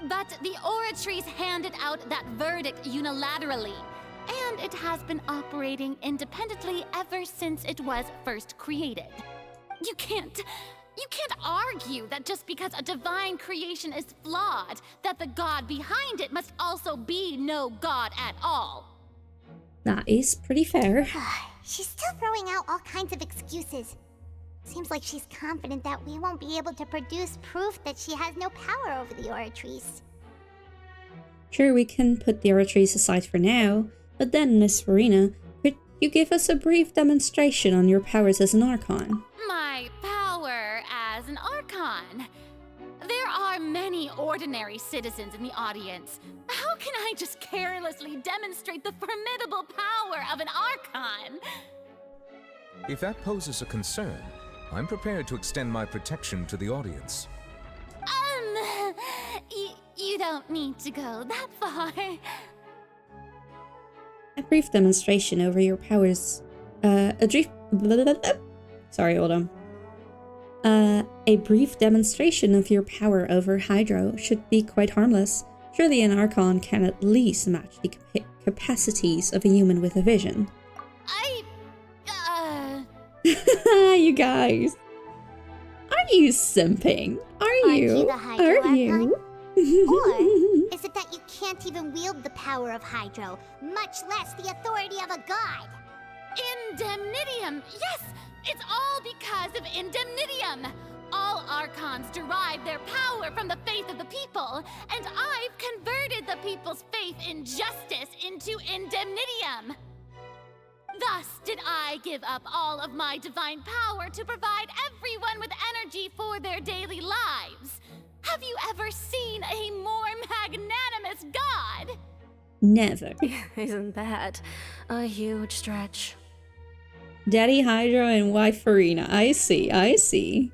But the Oratrice handed out that verdict unilaterally, and it has been operating independently ever since it was first created. You can't argue that just because a divine creation is flawed, that the god behind it must also be no god at all. That is pretty fair. She's still throwing out all kinds of excuses. Seems like she's confident that we won't be able to produce proof that she has no power over the Oratrice. Sure, we can put the Oratrice aside for now, but then, Miss Farina, could you give us a brief demonstration on your powers as an Archon? My power as an Archon? There are many ordinary citizens in the audience. How can I just carelessly demonstrate the formidable power of an Archon? If that poses a concern, I'm prepared to extend my protection to the audience. You don't need to go that far. A brief demonstration over your powers. Sorry, hold on. A brief demonstration of your power over Hydro should be quite harmless. Surely an Archon can at least match the capacities of a human with a vision. You guys. Are you simping? Are you? Are you? Or is it that you can't even wield the power of Hydro, much less the authority of a god? Indemnitium! Yes! It's all because of Indemnitium! All Archons derive their power from the faith of the people, and I've converted the people's faith in justice into Indemnitium! Thus did I give up all of my divine power to provide everyone with energy for their daily lives. Have you ever seen a more magnanimous god? Never. Isn't that a huge stretch? Daddy Hydro and wife Farina. I see, I see.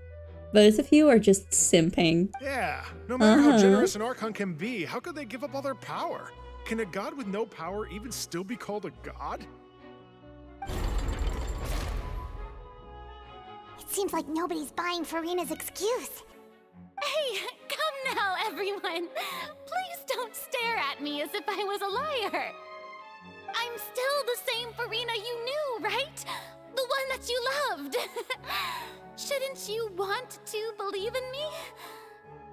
Both of you are just simping. Yeah, no matter how generous an Archon can be, how could they give up all their power? Can a god with no power even still be called a god? It seems like nobody's buying Farina's excuse. Hey, come now, everyone. Please don't stare at me as if I was a liar. I'm still the same Farina you knew, right? The one that you loved. Shouldn't you want to believe in me?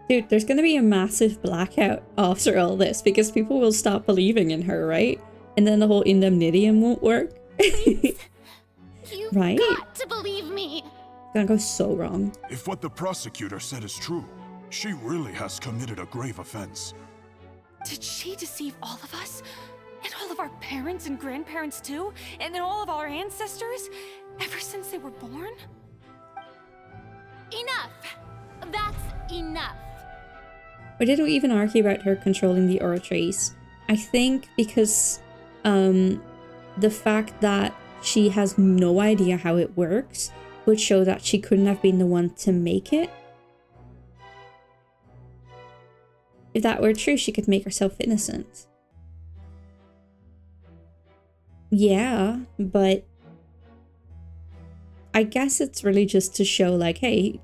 Dude, there's gonna be a massive blackout after all this because people will stop believing in her, right? And then the whole indemnitium won't work. You've right? got to believe me. It's gonna go so wrong. If what the prosecutor said is true, she really has committed a grave offense. Did she deceive all of us? And all of our parents and grandparents too? And then all of our ancestors? Ever since they were born? Enough. That's enough. Why did we even argue about her controlling the Oratrice? I think because the fact that she has no idea how it works would show that she couldn't have been the one to make it. If that were true, she could make herself innocent. Yeah, but I guess it's really just to show like, hey,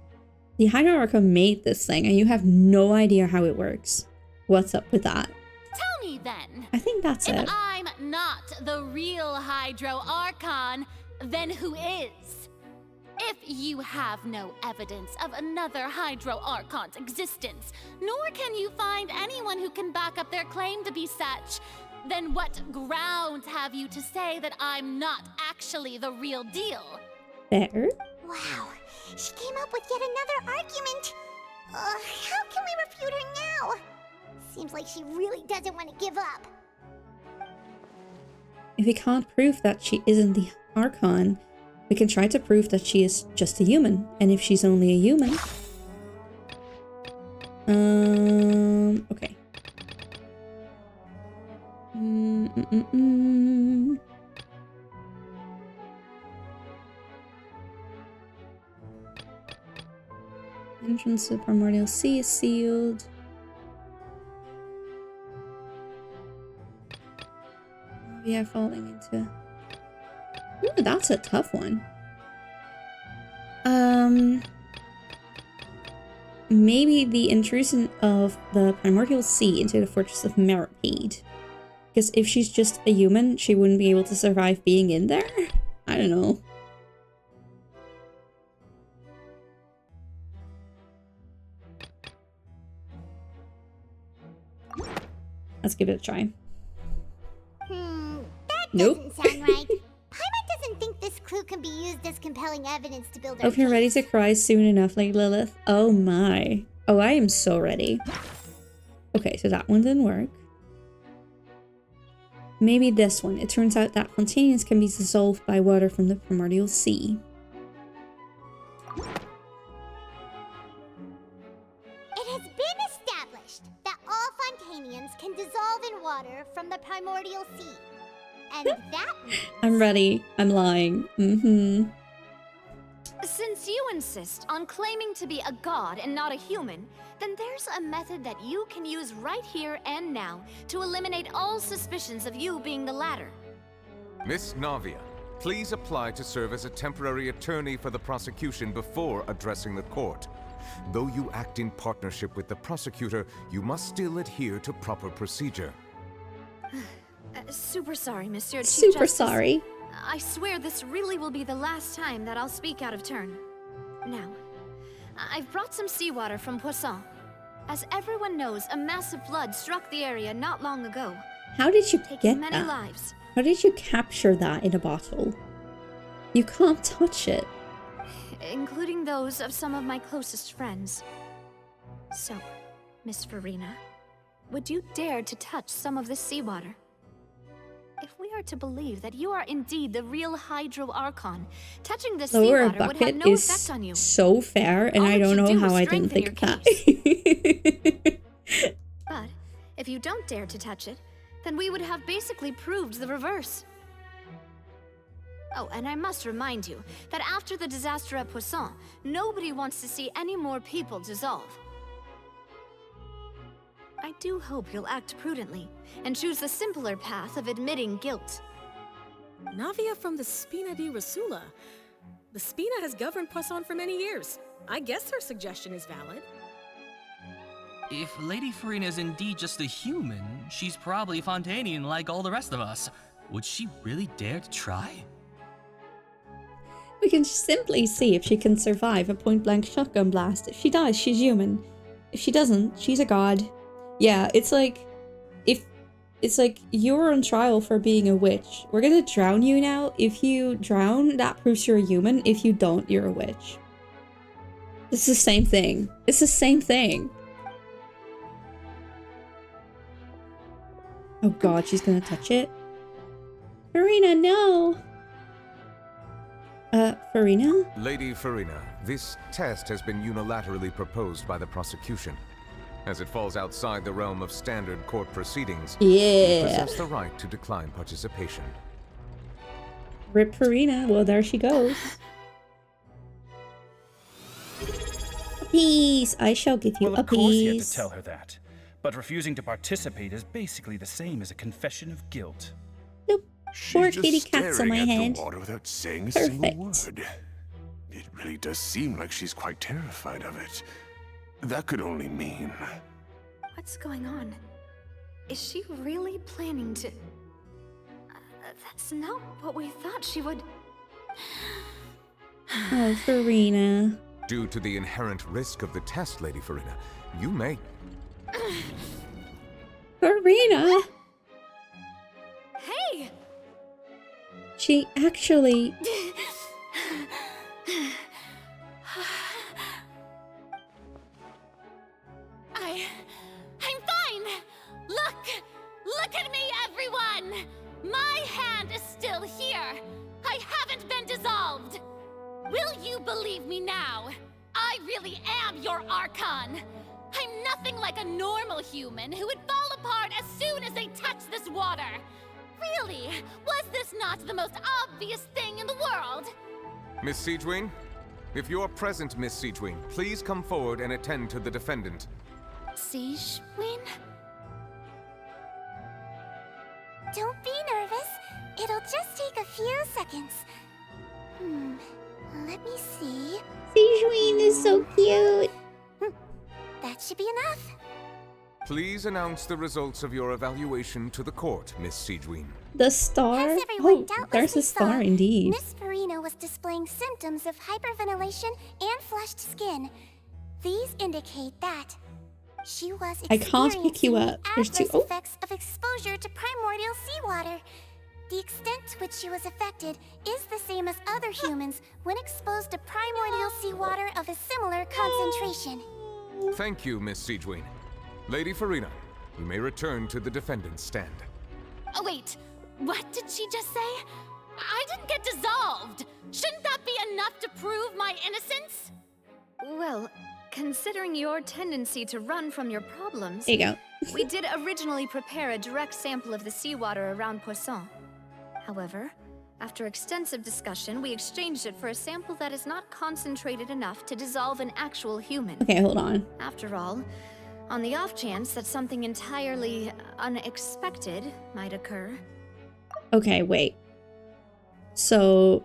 the Hydro Archon made this thing and you have no idea how it works. What's up with that? Tell me then. I think that's it. If I'm not the real Hydro Archon, then who is? If you have no evidence of another Hydro Archon's existence, nor can you find anyone who can back up their claim to be such, then what grounds have you to say that I'm not actually the real deal? Fair. Wow, she came up with yet another argument. How can we refute her now? Seems like she really doesn't want to give up. If we can't prove that she isn't the Archon, we can try to prove that she is just a human. And if she's only a human... okay. Entrance to the Primordial Sea is sealed. We are falling into... Ooh, that's a tough one. Maybe the intrusion of the Primordial Sea into the Fortress of Meripede. Because if she's just a human, she wouldn't be able to survive being in there? I don't know. Let's give it a try. That Nope. doesn't sound right. Paimon doesn't think this clue can be used as compelling evidence to build our Hope you're ready to cry soon enough, like Lilith. Oh my. Oh, I am so ready. Okay, so that one didn't work. Maybe this one. It turns out that Fontainians can be dissolved by water from the Primordial Sea. It has been established that all Fontainians can dissolve in water from the Primordial Sea. And that means... I'm ready. I'm lying. Since you insist on claiming to be a god and not a human, then there's a method that you can use right here and now to eliminate all suspicions of you being the latter. Miss Navia, please apply to serve as a temporary attorney for the prosecution before addressing the court. Though you act in partnership with the prosecutor, you must still adhere to proper procedure. Super sorry, Monsieur Chief Super Justice. sorry. I swear this really will be the last time that I'll speak out of turn. Now, I've brought some seawater from Poisson. As everyone knows, a massive flood struck the area not long ago. How did you taking get many that? lives. How did you capture that in a bottle? You can't touch it. Including those of some of my closest friends. So, Miss Farina, would you dare to touch some of this seawater? If we are to believe that you are indeed the real Hydro Archon, touching the Lower seawater would have bucket no is effect on you. so fair, and All I that don't you know do how is I didn't strengthen think of your that. But if you don't dare to touch it, then we would have basically proved the reverse. Oh, and I must remind you that after the disaster at Poisson, nobody wants to see any more people dissolve. I do hope you'll act prudently and choose the simpler path of admitting guilt. Navia from the Spina di Rasula. The Spina has governed Poisson for many years. I guess her suggestion is valid. If Lady Farina is indeed just a human, she's probably Fontainian like all the rest of us. Would she really dare to try? We can simply see if she can survive a point-blank shotgun blast. If she dies, she's human. If she doesn't, she's a god. Yeah, it's like you're on trial for being a witch. We're gonna drown you now. If you drown, that proves you're a human. If you don't, you're a witch. It's the same thing. It's the same thing. Oh god, she's gonna touch it. Farina, no! Farina? Lady Farina, this test has been unilaterally proposed by the prosecution. As it falls outside the realm of standard court proceedings, you possess the right to decline participation. Rip Farina. Well, there she goes. A piece. I shall give you well, a of course you had piece. to tell her that. But refusing to participate is basically the same as a confession of guilt. Nope. Four She's kitty just cats on my staring at head. the water without saying a Perfect. single word. It really does seem like she's quite terrified of it. That could only mean... What's going on? Is she really planning to... that's not what we thought she would... Oh, Farina. Due to the inherent risk of the test, Lady Farina, you may... Farina! Hey! She actually... I'm fine! Look at me, everyone! My hand is still here! I haven't been dissolved! Will you believe me now? I really am your Archon! I'm nothing like a normal human who would fall apart as soon as they touch this water! Really, was this not the most obvious thing in the world? Miss Siegewin? If you're present, Miss Siegewin, please come forward and attend to the defendant. Siegewin? Don't be nervous. It'll just take a few seconds. Let me see. Siegewin is so cute. That should be enough. Please announce the results of your evaluation to the court, Miss Siegewin. The star? As everyone Oh, there's a doubtlessly star saw, indeed. Miss Farina was displaying symptoms of hyperventilation and flushed skin. These indicate that she was I can't pick you experiencing up. There's two. adverse Oh, effects of exposure to primordial seawater. The extent to which she was affected is the same as other humans when exposed to primordial seawater of a similar concentration. Thank you, Miss Siegewin. Lady Farina, you may return to the defendant's stand. Oh, wait. What did she just say? I didn't get dissolved. Shouldn't that be enough to prove my innocence? Well, considering your tendency to run from your problems... There you go. We did originally prepare a direct sample of the seawater around Poisson. However, after extensive discussion, we exchanged it for a sample that is not concentrated enough to dissolve an actual human. Okay, hold on. After all, on the off chance that something entirely unexpected might occur. Okay, wait. So...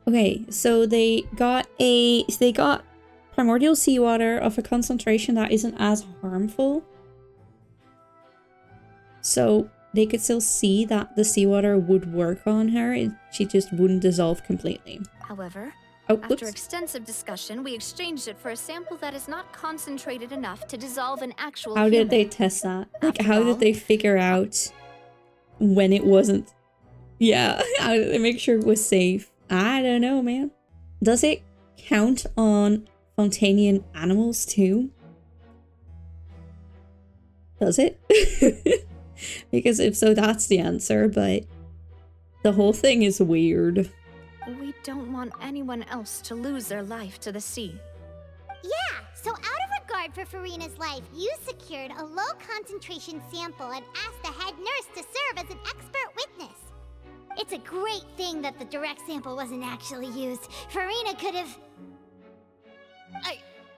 Okay, so they got primordial seawater of a concentration that isn't as harmful. So they could still see that the seawater would work on her, she just wouldn't dissolve completely. However, Oh, after oops. extensive discussion, we exchanged it for a sample that is not concentrated enough to dissolve an actual How human. did they test that? Like, After how all- did they figure out when it wasn't? Yeah, how did they make sure it was safe? I don't know, man. Does it count on Fontainian animals too? Does it? Because if so, that's the answer, but the whole thing is weird. We don't want anyone else to lose their life to the sea. Yeah, so out of regard for Farina's life, you secured a low-concentration sample and asked the head nurse to serve as an expert witness. It's a great thing that the direct sample wasn't actually used. Farina could have...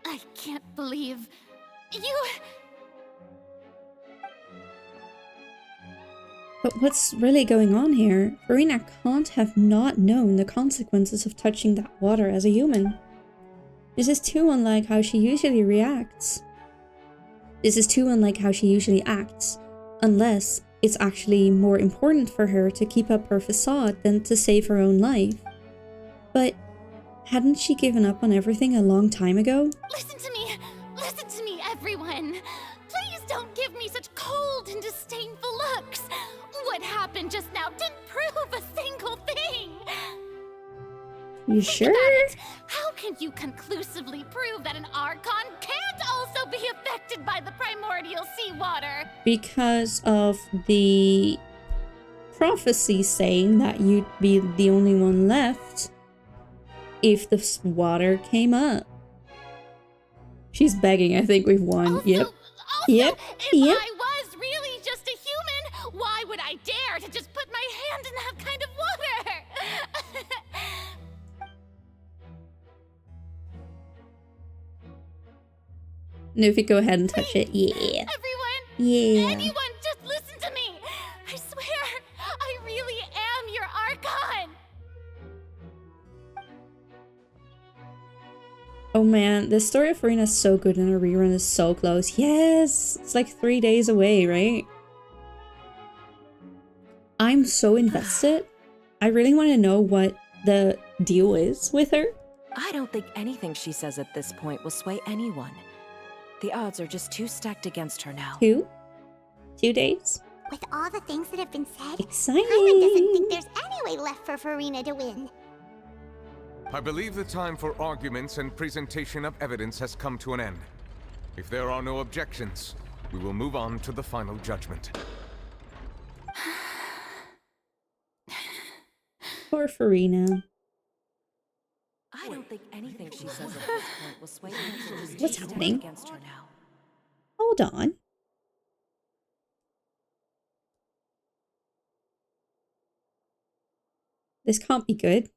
I can't believe... you... But what's really going on here? Farina can't have not known the consequences of touching that water as a human. This is too unlike how she usually reacts. This is too unlike how she usually acts, unless it's actually more important for her to keep up her facade than to save her own life. But hadn't she given up on everything a long time ago? Listen to me, everyone. Please don't give me such cold and disdainful looks. What happened just now didn't prove a single thing. You sure? How can you conclusively prove that an Archon can't also be affected by the primordial seawater? Because of the prophecy saying that you'd be the only one left if the water came up. She's begging. I think we've won. Yep. If I was really just a human, why would I dare to just put my hand in that kind of water? Nufi, go ahead and touch it. Yeah. Everyone, anyone, just listen to me. I swear, I really am your Archon. Oh man, the story of Farina is so good and her rerun is so close. Yes! It's like 3 days away, right? I'm so invested. I really want to know what the deal is with her. I don't think anything she says at this point will sway anyone. The odds are just too stacked against her now. 2 days? With all the things that have been said, exciting. Hyman doesn't think there's any way left for Farina to win. I believe the time for arguments and presentation of evidence has come to an end. If there are no objections, we will move on to the final judgment. Poor Farina. I don't think anything she says at this point will sway anyone. What's happening? Against her now. Hold on. This can't be good.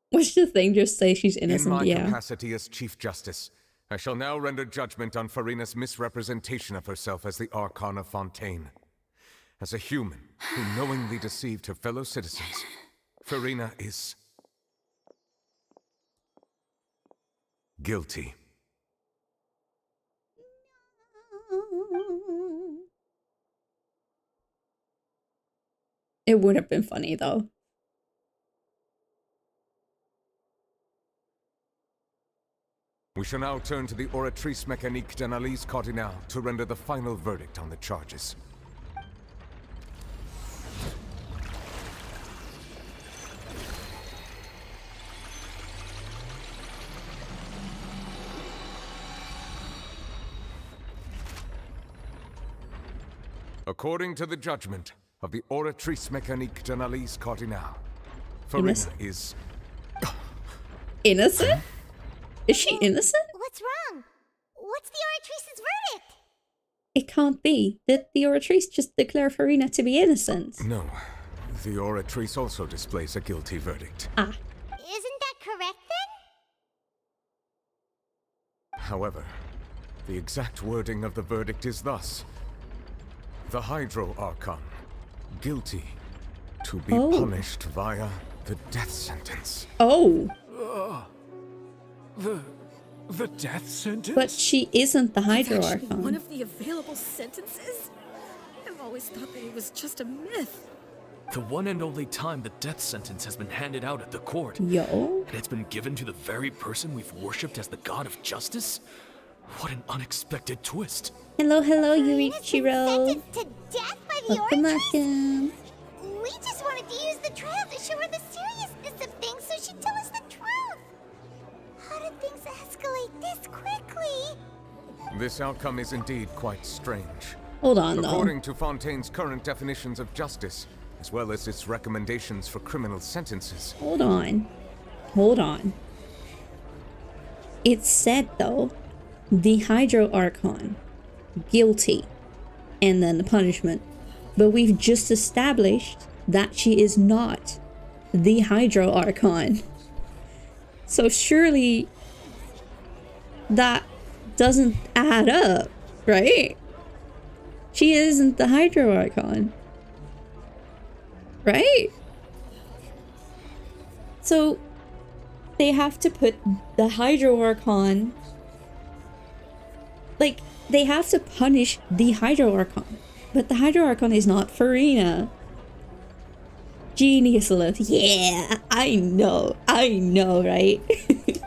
What's the thing? Just say she's innocent, In my capacity as Chief Justice, I shall now render judgment on Farina's misrepresentation of herself as the Archon of Fontaine. As a human who knowingly deceived her fellow citizens, Farina is... guilty. It would have been funny though. We shall now turn to the Oratrice Mécanique d'Analyse Cardinale to render the final verdict on the charges. According to the judgment of the Oratrice Mécanique d'Analyse Cardinale, Farina is... innocent? Is she innocent? What's wrong? What's the Oratrice's verdict? It can't be. Did the Oratrice just declare Farina to be innocent? No. The Oratrice also displays a guilty verdict. Ah. Isn't that correct then? However, the exact wording of the verdict is thus. The Hydro Archon, guilty to be punished via the death sentence. Oh. The death sentence? But she isn't the Hydro It's actually Archon. one of the available sentences? I've always thought that it was just a myth. The one and only time the death sentence has been handed out at the court. Yo. And it's been given to the very person we've worshipped as the god of justice? What an unexpected twist. Hello, Yurichiro. Sentenced to death by the Welcome, Oratrice? welcome. We just wanted to use the trial to show her the seriousness of things so she'd tell us the truth. How did things escalate this quickly? This outcome is indeed quite strange. Hold on, though. According to Fontaine's current definitions of justice, as well as its recommendations for criminal sentences. Hold on. Hold on. It said though, the Hydro Archon, guilty, and then the punishment. But we've just established that she is not the Hydro Archon. So surely that doesn't add up, right? She isn't the Hydro Archon. Right? So they have to put the Hydro Archon, like, they have to punish the Hydro Archon. But the Hydro Archon is not Farina. Genius, Lilith. Yeah, I know, right?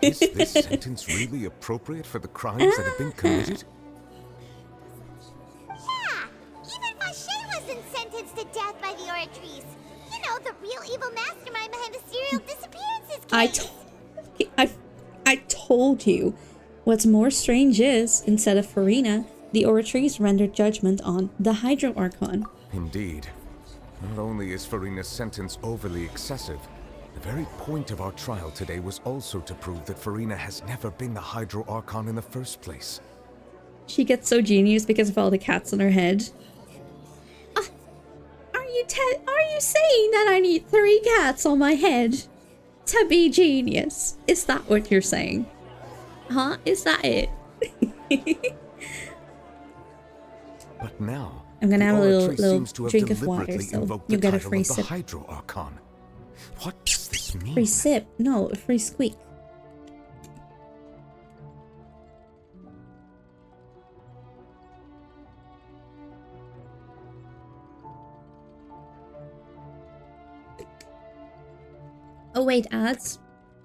Is this sentence really appropriate for the crimes that have been committed? Yeah, even Vache wasn't sentenced to death by the Oratrice. You know, the real evil mastermind behind the serial disappearances case. I told you. What's more strange is, instead of Farina, the Oratrice rendered judgment on the Hydro Archon. Indeed. Not only is Farina's sentence overly excessive, the very point of our trial today was also to prove that Farina has never been the Hydro Archon in the first place. She gets so genius because of all the cats on her head. Are you saying that I need 3 cats on my head to be genius? Is that what you're saying? Huh? Is that it? But now, I'm gonna have a little seems to have drink of water, deliberately so invoked you'll the get a title free of the sip. Hydro Archon. What does this mean? Free sip? No, a free squeak. Oh wait, ads?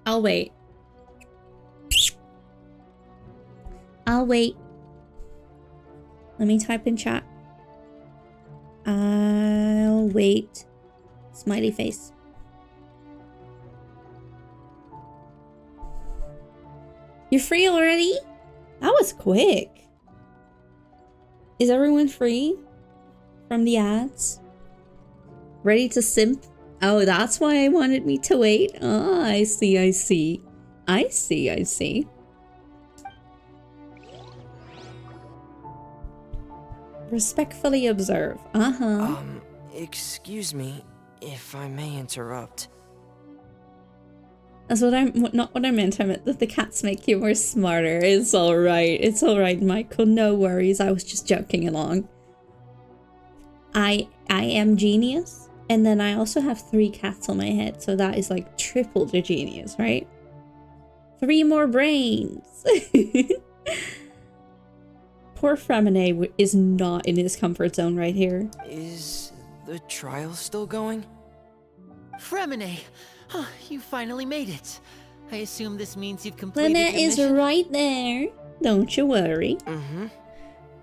I'll wait. I'll wait. Let me type in chat. I'll wait. Smiley face. You're free already? That was quick. Is everyone free from the ads? Ready to simp? Oh, that's why I wanted me to wait. Oh, I see. Respectfully observe. Excuse me if I may interrupt. That's not what I meant. I meant that the cats make you more smarter. It's alright, Michael. No worries. I was just joking along. I am genius, and then I also have 3 cats on my head, so that is like triple the genius, right? 3 more brains. Poor Fremine is not in his comfort zone right here. Is the trial still going? Fremine! Huh, you finally made it. I assume this means you've completed Lynette your is mission? right there. Don't you worry. Mm-hmm.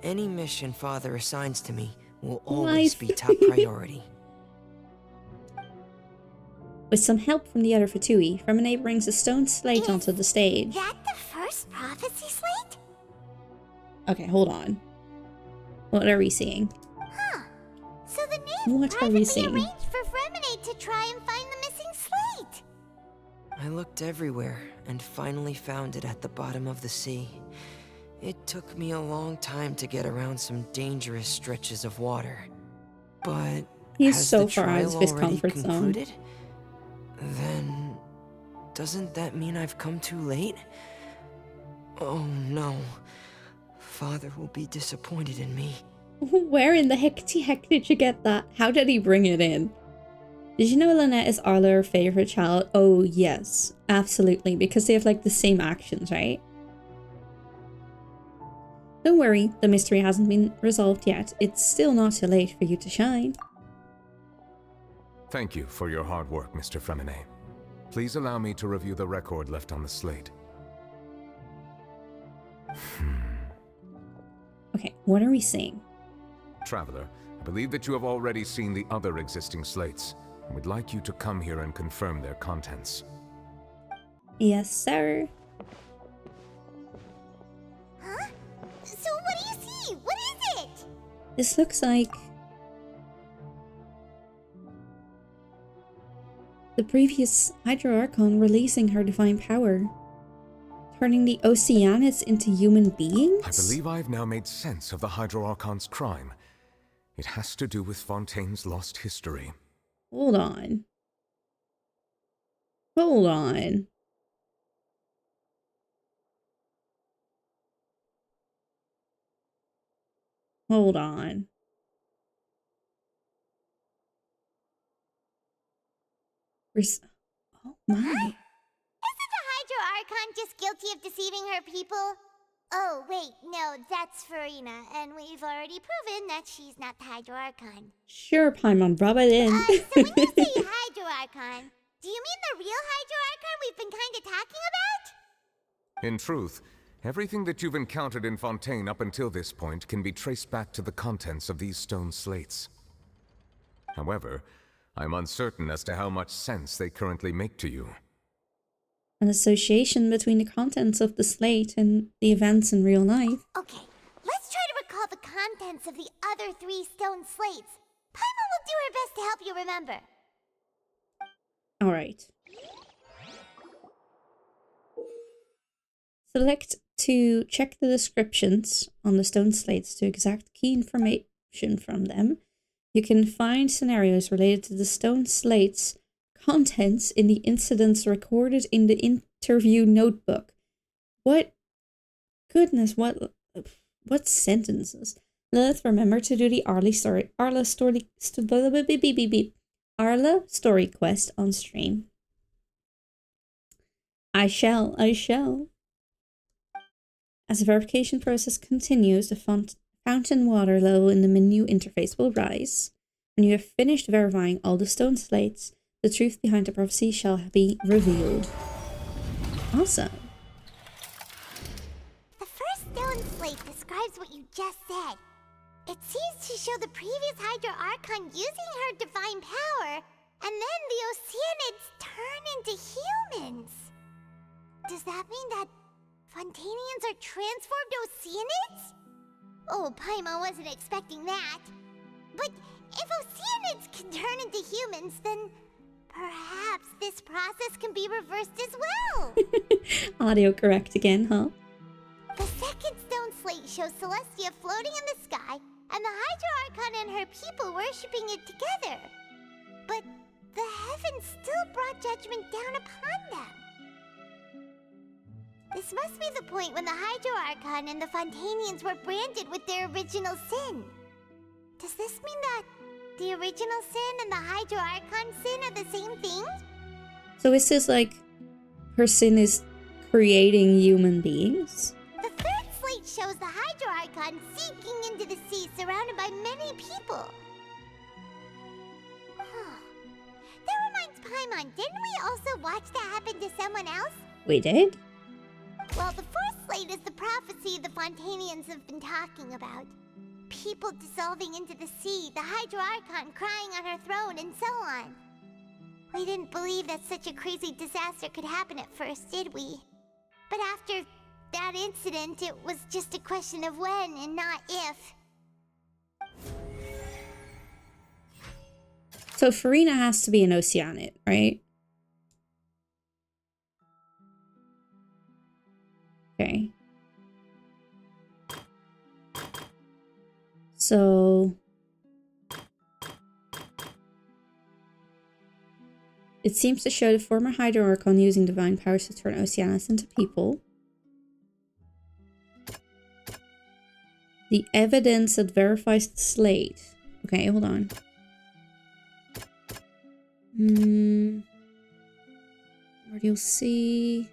Any mission Father assigns to me will always be top priority. With some help from the other Fatui, Fremine brings a stone slate onto the stage. That the first prophecy slate? Okay, hold on. What are we seeing? Huh. So the knave What are we privately seeing? arranged for Fremine to try and find the missing slate. I looked everywhere and finally found it at the bottom of the sea. It took me a long time to get around some dangerous stretches of water. But He's has so the far out trial of his already comfort zone. concluded? Then doesn't that mean I've come too late? Oh no. Father will be disappointed in me. Where in the heck did you get that? How did he bring it in? Did you know Lynette is Arla her favorite child? Oh yes, absolutely, because they have like the same actions, right? Don't worry, the mystery hasn't been resolved yet. It's still not too late for you to shine. Thank you for your hard work, Mr. Fremine. Please allow me to review the record left on the slate. Okay, what are we seeing? Traveler, I believe that you have already seen the other existing slates. I would like you to come here and confirm their contents. Yes, sir. Huh? So what do you see? What is it? This looks like the previous Hydro Archon releasing her divine power. turning the Oceanids into human beings? I believe I've now made sense of the Hydro Archon's crime. It has to do with Fontaine's lost history. Hold on. Hold on. Hold on. Oh my. Isn't the Hydro Archon just guilty of deceiving her people? Oh, wait, no, that's Farina, and we've already proven that she's not the Hydro Archon. Sure, Paimon, rub it in. So when you say Hydro Archon, do you mean the real Hydro Archon we've been kind of talking about? In truth, everything that you've encountered in Fontaine up until this point can be traced back to the contents of these stone slates. However, I'm uncertain as to how much sense they currently make to you. An association between the contents of the slate and the events in real life. Okay, let's try to recall the contents of the other 3 stone slates. Paimon will do her best to help you remember. Alright. Select to check the descriptions on the stone slates to extract key information from them. You can find scenarios related to the stone slates contents in the incidents recorded in the interview notebook. What? Goodness, what sentences? Let's remember to do the Arla story quest on stream. I shall. As the verification process continues, the fountain water level in the menu interface will rise. When you have finished verifying all the stone slates, the truth behind the prophecy shall be revealed. Awesome. The first stone slate describes what you just said. It seems to show the previous Hydro Archon using her divine power, and then the Oceanids turn into humans. Does that mean that Fontainians are transformed Oceanids? Oh, Paimon wasn't expecting that. But if Oceanids can turn into humans, then perhaps this process can be reversed as well. Audio correct again, huh? The second stone slate shows Celestia floating in the sky, and the Hydro Archon and her people worshipping it together. But the heavens still brought judgment down upon them. This must be the point when the Hydro Archon and the Fontainians were branded with their original sin. Does this mean that the original sin and the Hydro Archon sin are the same thing? So is this like her sin is creating human beings? The third slate shows the Hydro Archon sinking into the sea surrounded by many people. That reminds Paimon, didn't we also watch that happen to someone else? We did? Well, the fourth slate is the prophecy the Fontainians have been talking about. People dissolving into the sea, the Hydro Archon crying on her throne, and so on. We didn't believe that such a crazy disaster could happen at first, did we? But after that incident, it was just a question of when and not if. So Farina has to be an Oceanid, right? Okay. So it seems to show the former Hydro Archon using divine powers to turn Oceanids into people. The evidence that verifies the slate. Okay, hold on. Where do you see?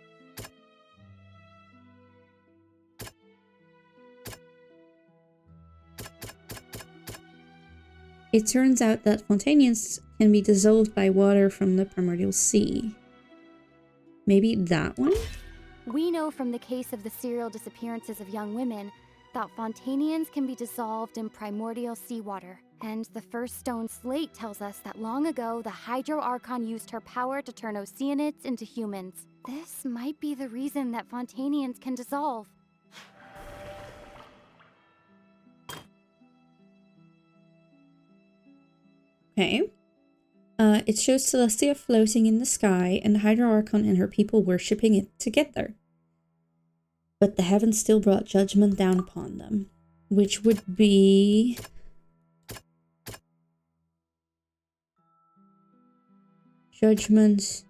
It turns out that Fontainians can be dissolved by water from the primordial sea. Maybe that one? We know from the case of the serial disappearances of young women that Fontainians can be dissolved in primordial seawater. And the first stone slate tells us that long ago, the Hydro Archon used her power to turn Oceanids into humans. This might be the reason that Fontainians can dissolve. Okay. It shows Celestia floating in the sky and the Hydro Archon and her people worshipping it together. But the heavens still brought judgment down upon them, which would be... judgments.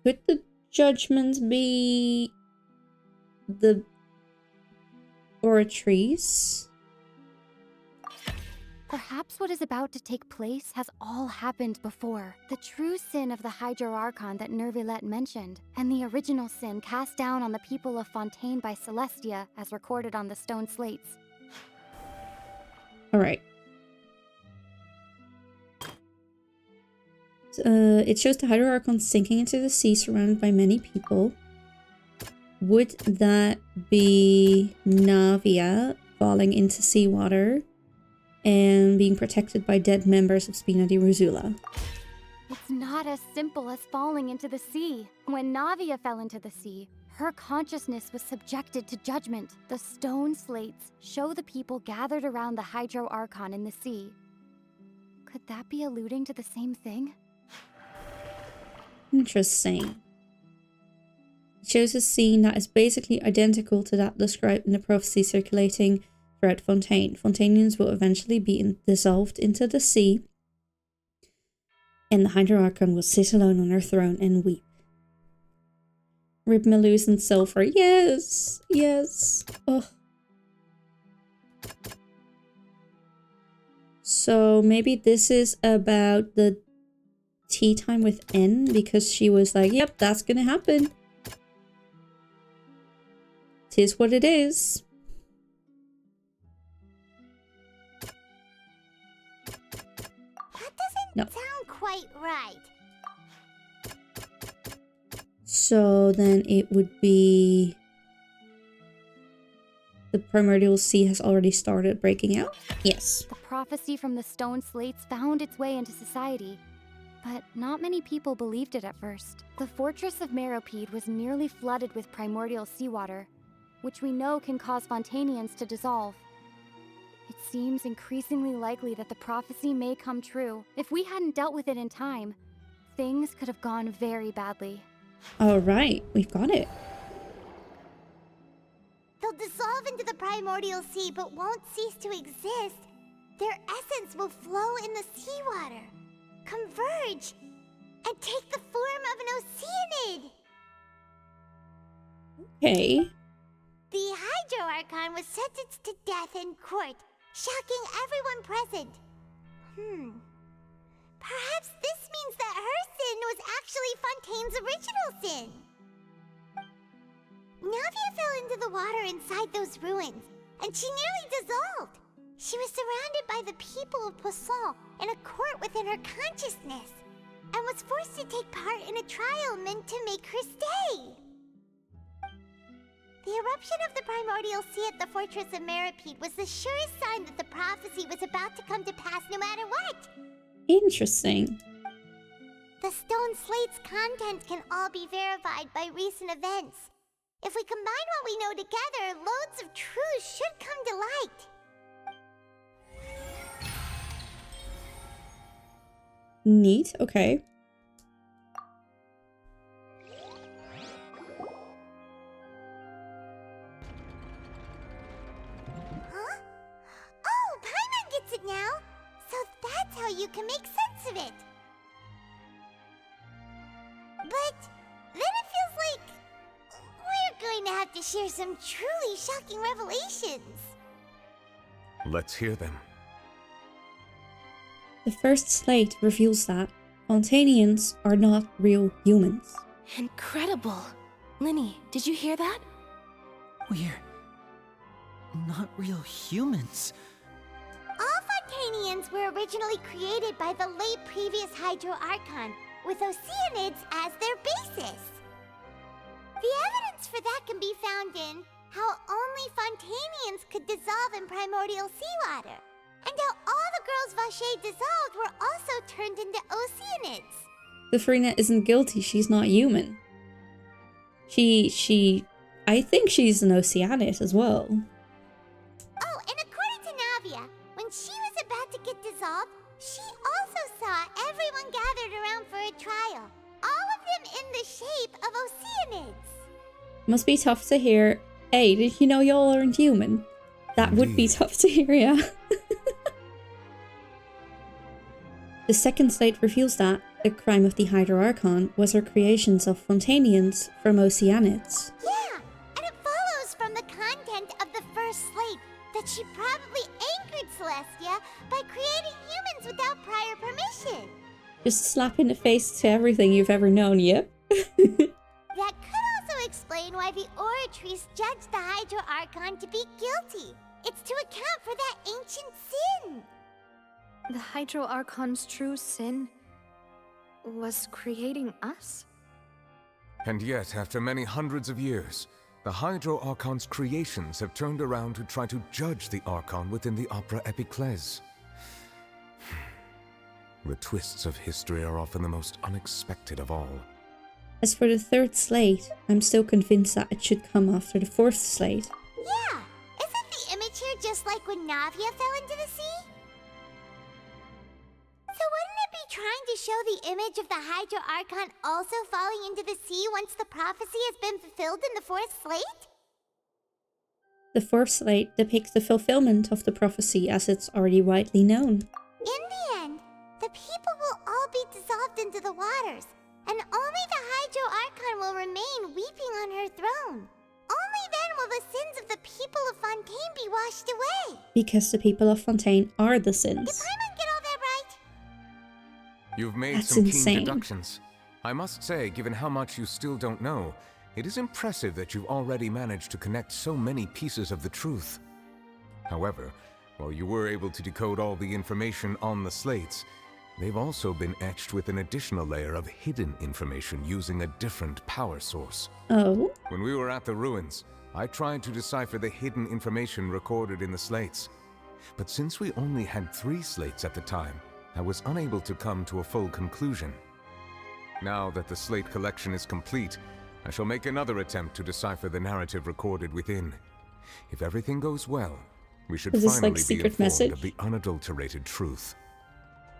Could the judgments be the oratories? Perhaps what is about to take place has all happened before. The true sin of the Hydro Archon that Nervilette mentioned, and the original sin cast down on the people of Fontaine by Celestia, as recorded on the stone slates. Alright. It shows the Hydro Archon sinking into the sea surrounded by many people. Would that be Navia falling into seawater and being protected by dead members of Spina di Rosula? It's not as simple as falling into the sea. When Navia fell into the sea, her consciousness was subjected to judgment. The stone slates show the people gathered around the Hydro Archon in the sea. Could that be alluding to the same thing? Interesting. It shows a scene that is basically identical to that described in the prophecy circulating throughout Fontaine. Fontainians will eventually be dissolved into the sea, and the Hydro Archon will sit alone on her throne and weep. Rip Melus and Sulfur. Yes! Yes! Oh. So maybe this is about the tea time with N, because she was like, yep, that's gonna happen. Tis what it is. That doesn't sound quite right. So then it would be... the primordial sea has already started breaking out? Yes. The prophecy from the stone slates found its way into society, but not many people believed it at first. The fortress of Meropide was nearly flooded with primordial seawater, which we know can cause Fontainians to dissolve. It seems increasingly likely that the prophecy may come true. If we hadn't dealt with it in time, things could have gone very badly. Alright, we've got it. They'll dissolve into the primordial sea but won't cease to exist. Their essence will flow in the seawater, converge, and take the form of an oceanid. Okay. The Hydro Archon was sentenced to death in court, shocking everyone present. Perhaps this means that her sin was actually Fontaine's original sin. Navia fell into the water inside those ruins, and she nearly dissolved. She was surrounded by the people of Poisson in a court within her consciousness, and was forced to take part in a trial meant to make her stay. The eruption of the primordial sea at the fortress of Meropide was the surest sign that the prophecy was about to come to pass no matter what. Interesting. The stone slate's content can all be verified by recent events. If we combine what we know together, loads of truths should come to light. Neat, okay. Huh? Oh, Paimon gets it now! So that's how you can make sense of it! But then it feels like we're going to have to share some truly shocking revelations. Let's hear them. The first slate reveals that Fontainians are not real humans. Incredible. Linny, did you hear that? We're not real humans. All Fontainians were originally created by the late previous Hydro Archon, with oceanids as their basis. The evidence for that can be found in how only Fontainians could dissolve in primordial seawater, and how all the girls Vacher dissolved were also turned into oceanids. The Farina isn't guilty, she's not human. I think she's an Oceanid as well. Oh, and according to Navia, when she was about to get dissolved, she also saw everyone gathered around for a trial. All of them in the shape of oceanids. Must be tough to hear. Hey, did you know y'all aren't human? That would be tough to hear, yeah. The second slate reveals that the crime of the Hydro Archon was her creations of Fontainians from oceanids. Yeah, and it follows from the content of the first slate that she probably anchored Celestia by creating humans without prior permission. Just a slap in the face to everything you've ever known, yep. That could also explain why the Oratrice judged the Hydro Archon to be guilty. It's to account for that ancient sin. The Hydro Archon's true sin was creating us? And yet, after many hundreds of years, the Hydro Archon's creations have turned around to try to judge the Archon within the Opera Epiclese. The twists of history are often the most unexpected of all. As for the third slate, I'm still convinced that it should come after the fourth slate. Yeah, isn't the image here just like when Navia fell into the sea? So wouldn't it be trying to show the image of the Hydro Archon also falling into the sea once the prophecy has been fulfilled in the fourth slate? The fourth slate depicts the fulfillment of the prophecy as it's already widely known. In the end, the people will all be dissolved into the waters, and only the Hydro Archon will remain weeping on her throne. Only then will the sins of the people of Fontaine be washed away. Because the people of Fontaine are the sins. Did Paimon get all that right? You've made That's some insane. keen deductions. I must say, given how much you still don't know, it is impressive that you've already managed to connect so many pieces of the truth. However, while you were able to decode all the information on the slates, they've also been etched with an additional layer of hidden information using a different power source. Oh? When we were at the ruins, I tried to decipher the hidden information recorded in the slates. But since we only had 3 slates at the time, I was unable to come to a full conclusion. Now that the slate collection is complete, I shall make another attempt to decipher the narrative recorded within. If everything goes well, we should Is this, finally like, be secret informed message? of the unadulterated truth.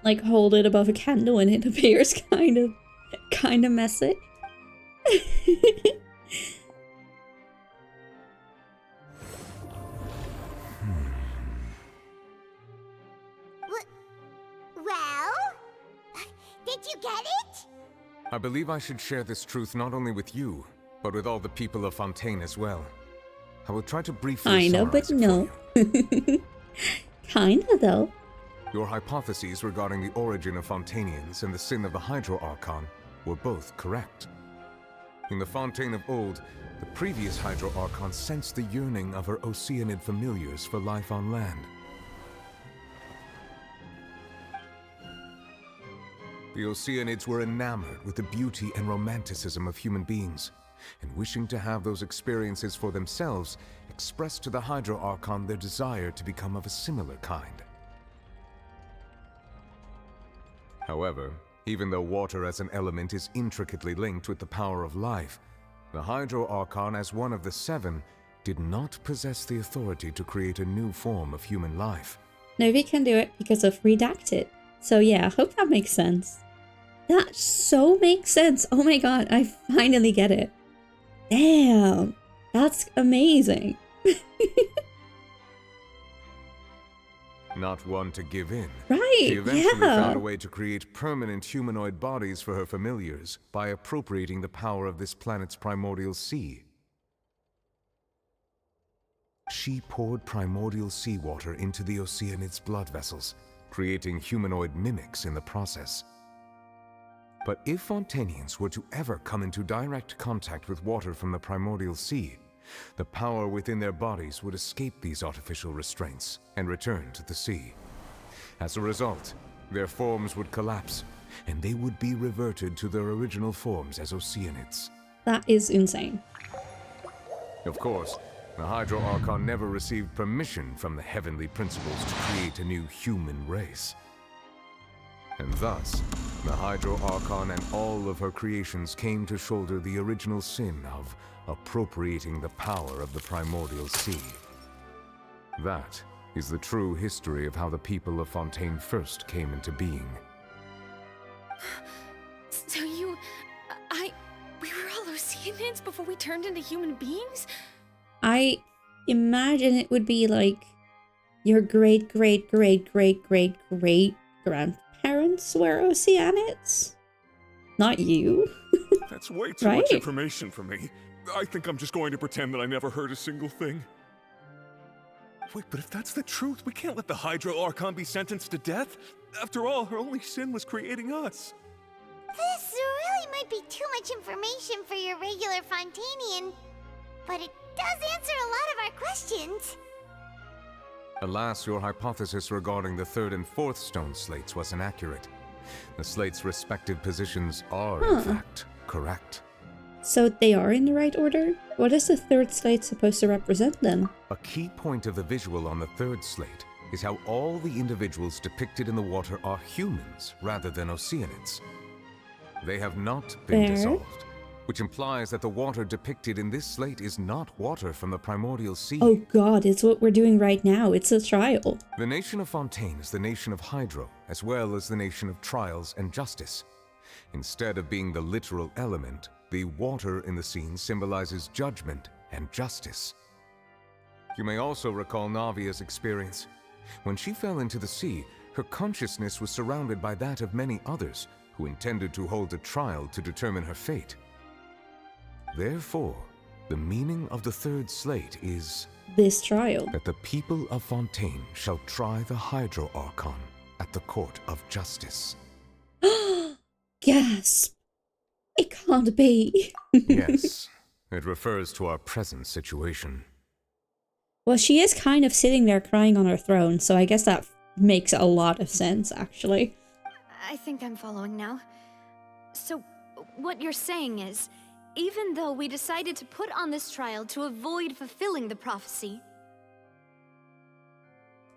Like hold it above a candle and it appears kind of messy. Well? Did you get it? I believe I should share this truth not only with you, but with all the people of Fontaine as well. I will try to briefly Kinda, summarize but it no. Kinda though. Your hypotheses regarding the origin of Fontainians and the sin of the Hydro Archon were both correct. In the Fontaine of old, the previous Hydro Archon sensed the yearning of her Oceanid familiars for life on land. The Oceanids were enamored with the beauty and romanticism of human beings, and wishing to have those experiences for themselves, expressed to the Hydro Archon their desire to become of a similar kind. However, even though water as an element is intricately linked with the power of life, the Hydro Archon, as one of the 7, did not possess the authority to create a new form of human life. Novi can do it because of Redacted. So yeah, I hope that makes sense. That so makes sense. Oh my god, I finally get it. Damn, that's amazing. Not one to give in. Right, She eventually yeah. found a way to create permanent humanoid bodies for her familiars by appropriating the power of this planet's primordial sea. She poured primordial seawater into the Oceanids' blood vessels, creating humanoid mimics in the process. But if Fontainians were to ever come into direct contact with water from the primordial sea, the power within their bodies would escape these artificial restraints and return to the sea. As a result, their forms would collapse, and they would be reverted to their original forms as Oceanids. That is insane. Of course, the Hydro Archon never received permission from the heavenly principles to create a new human race. And thus, the Hydro Archon and all of her creations came to shoulder the original sin of appropriating the power of the primordial sea. That is the true history of how the people of Fontaine first came into being. So humans before we turned into human beings? I imagine it would be like your great-great-great-great-great-great-grandparents were Oceanids. Not you. That's way too Right. much information for me. I think I'm just going to pretend that I never heard a single thing. Wait, but if that's the truth, we can't let the Hydro Archon be sentenced to death. After all, her only sin was creating us. This really might be too much information for your regular Fontainian, but it does answer a lot of our questions. Alas, your hypothesis regarding the third and fourth stone slates was inaccurate. The slates' respective positions are, in fact, correct. So they are in the right order? What is the third slate supposed to represent then? A key point of the visual on the third slate is how all the individuals depicted in the water are humans rather than Oceanids. They have not been Fair. dissolved, which implies that the water depicted in this slate is not water from the primordial sea. Oh god, it's what we're doing right now. It's a trial. The nation of Fontaine is the nation of Hydro, as well as the nation of trials and justice. Instead of being the literal element, the water in the scene symbolizes judgment and justice. You may also recall Navia's experience. When she fell into the sea, her consciousness was surrounded by that of many others who intended to hold a trial to determine her fate. Therefore, the meaning of the third slate is this trial. That the people of Fontaine shall try the Hydro Archon at the court of justice. Gasp! It can't be. Yes, it refers to our present situation. Well, she is kind of sitting there crying on her throne, so I guess that makes a lot of sense, actually. I think I'm following now. So, what you're saying is, even though we decided to put on this trial to avoid fulfilling the prophecy,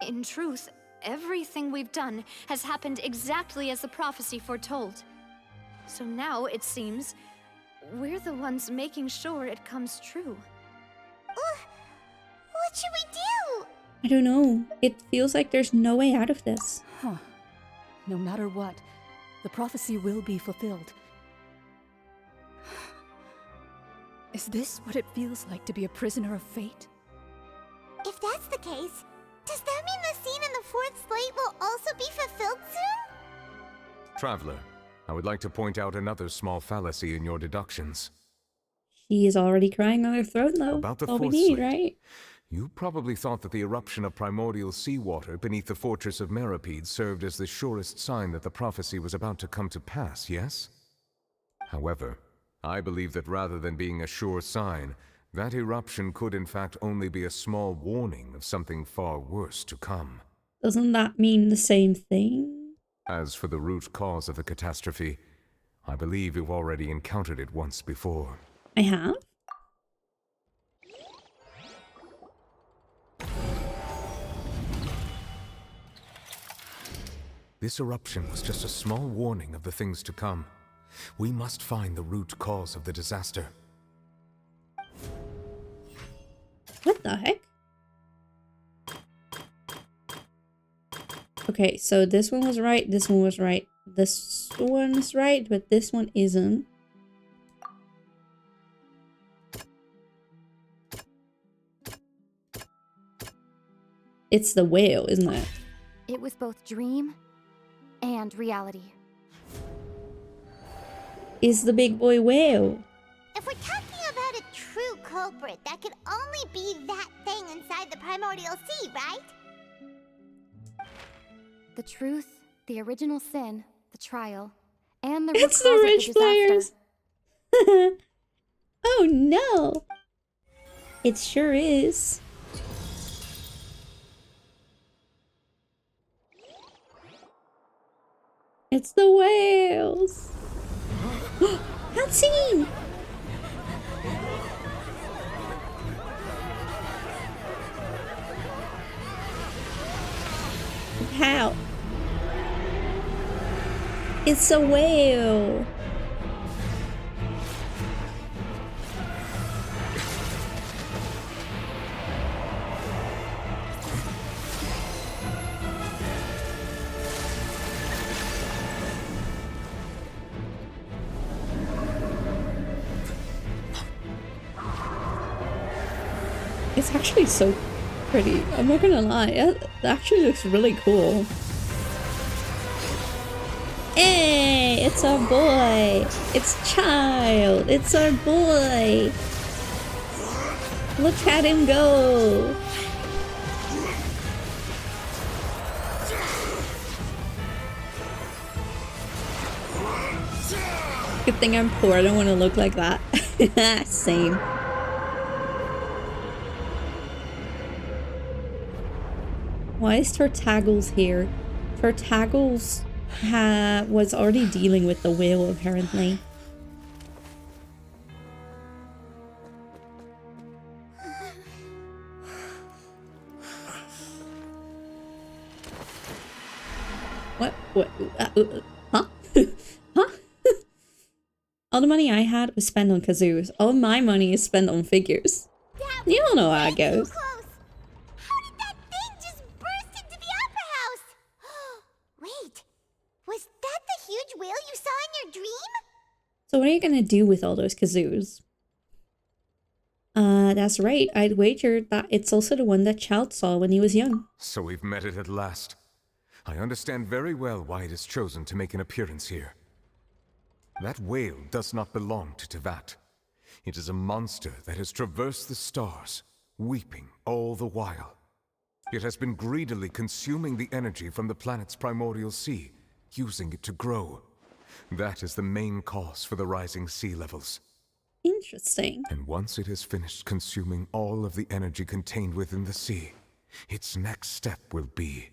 in truth, everything we've done has happened exactly as the prophecy foretold. So now, it seems, we're the ones making sure it comes true. What should we do? I don't know. It feels like there's no way out of this. Huh. No matter what, the prophecy will be fulfilled. Is this what it feels like to be a prisoner of fate? If that's the case, does that mean the scene in the fourth slate will also be fulfilled soon? Traveler, I would like to point out another small fallacy in your deductions. She is already crying on her throne, though. About the All we fourth need, slate. right? You probably thought that the eruption of primordial seawater beneath the fortress of Meripede served as the surest sign that the prophecy was about to come to pass, yes? However, I believe that rather than being a sure sign, that eruption could in fact only be a small warning of something far worse to come. Doesn't that mean the same thing? As for the root cause of the catastrophe, I believe you've already encountered it once before. I have? This eruption was just a small warning of the things to come. We must find the root cause of the disaster. What the heck? Okay, so this one was right, this one was right. This one's right, but this one isn't. It's the whale, isn't it? It was both dream and reality. Is the big boy whale? If we're talking about a true culprit, that could only be that thing inside the primordial sea, right? The truth, the original sin, the trial, and the It's root the cause rich of the disaster. players. Oh no! It sure is. It's the whales. Cutscene. How? It's a whale. It's actually so pretty. I'm not gonna lie. It actually looks really cool. Hey, it's our boy. It's Child. It's our boy. Look at him go. Good thing I'm poor. I don't want to look like that. Same. Why is Turtaggles here? Turtaggles was already dealing with the whale, apparently. What? Huh? Huh? All the money I had was spent on kazoos. All my money is spent on figures. You don't know how it goes. Wait, was that the huge whale you saw in your dream? So what are you gonna do with all those kazoos? That's right. I'd wager that it's also the one that Child saw when he was young. So we've met it at last. I understand very well why it has chosen to make an appearance here. That whale does not belong to Tevat. It is a monster that has traversed the stars, weeping all the while. It has been greedily consuming the energy from the planet's primordial sea, using it to grow. That is the main cause for the rising sea levels. Interesting. And once it has finished consuming all of the energy contained within the sea, its next step will be...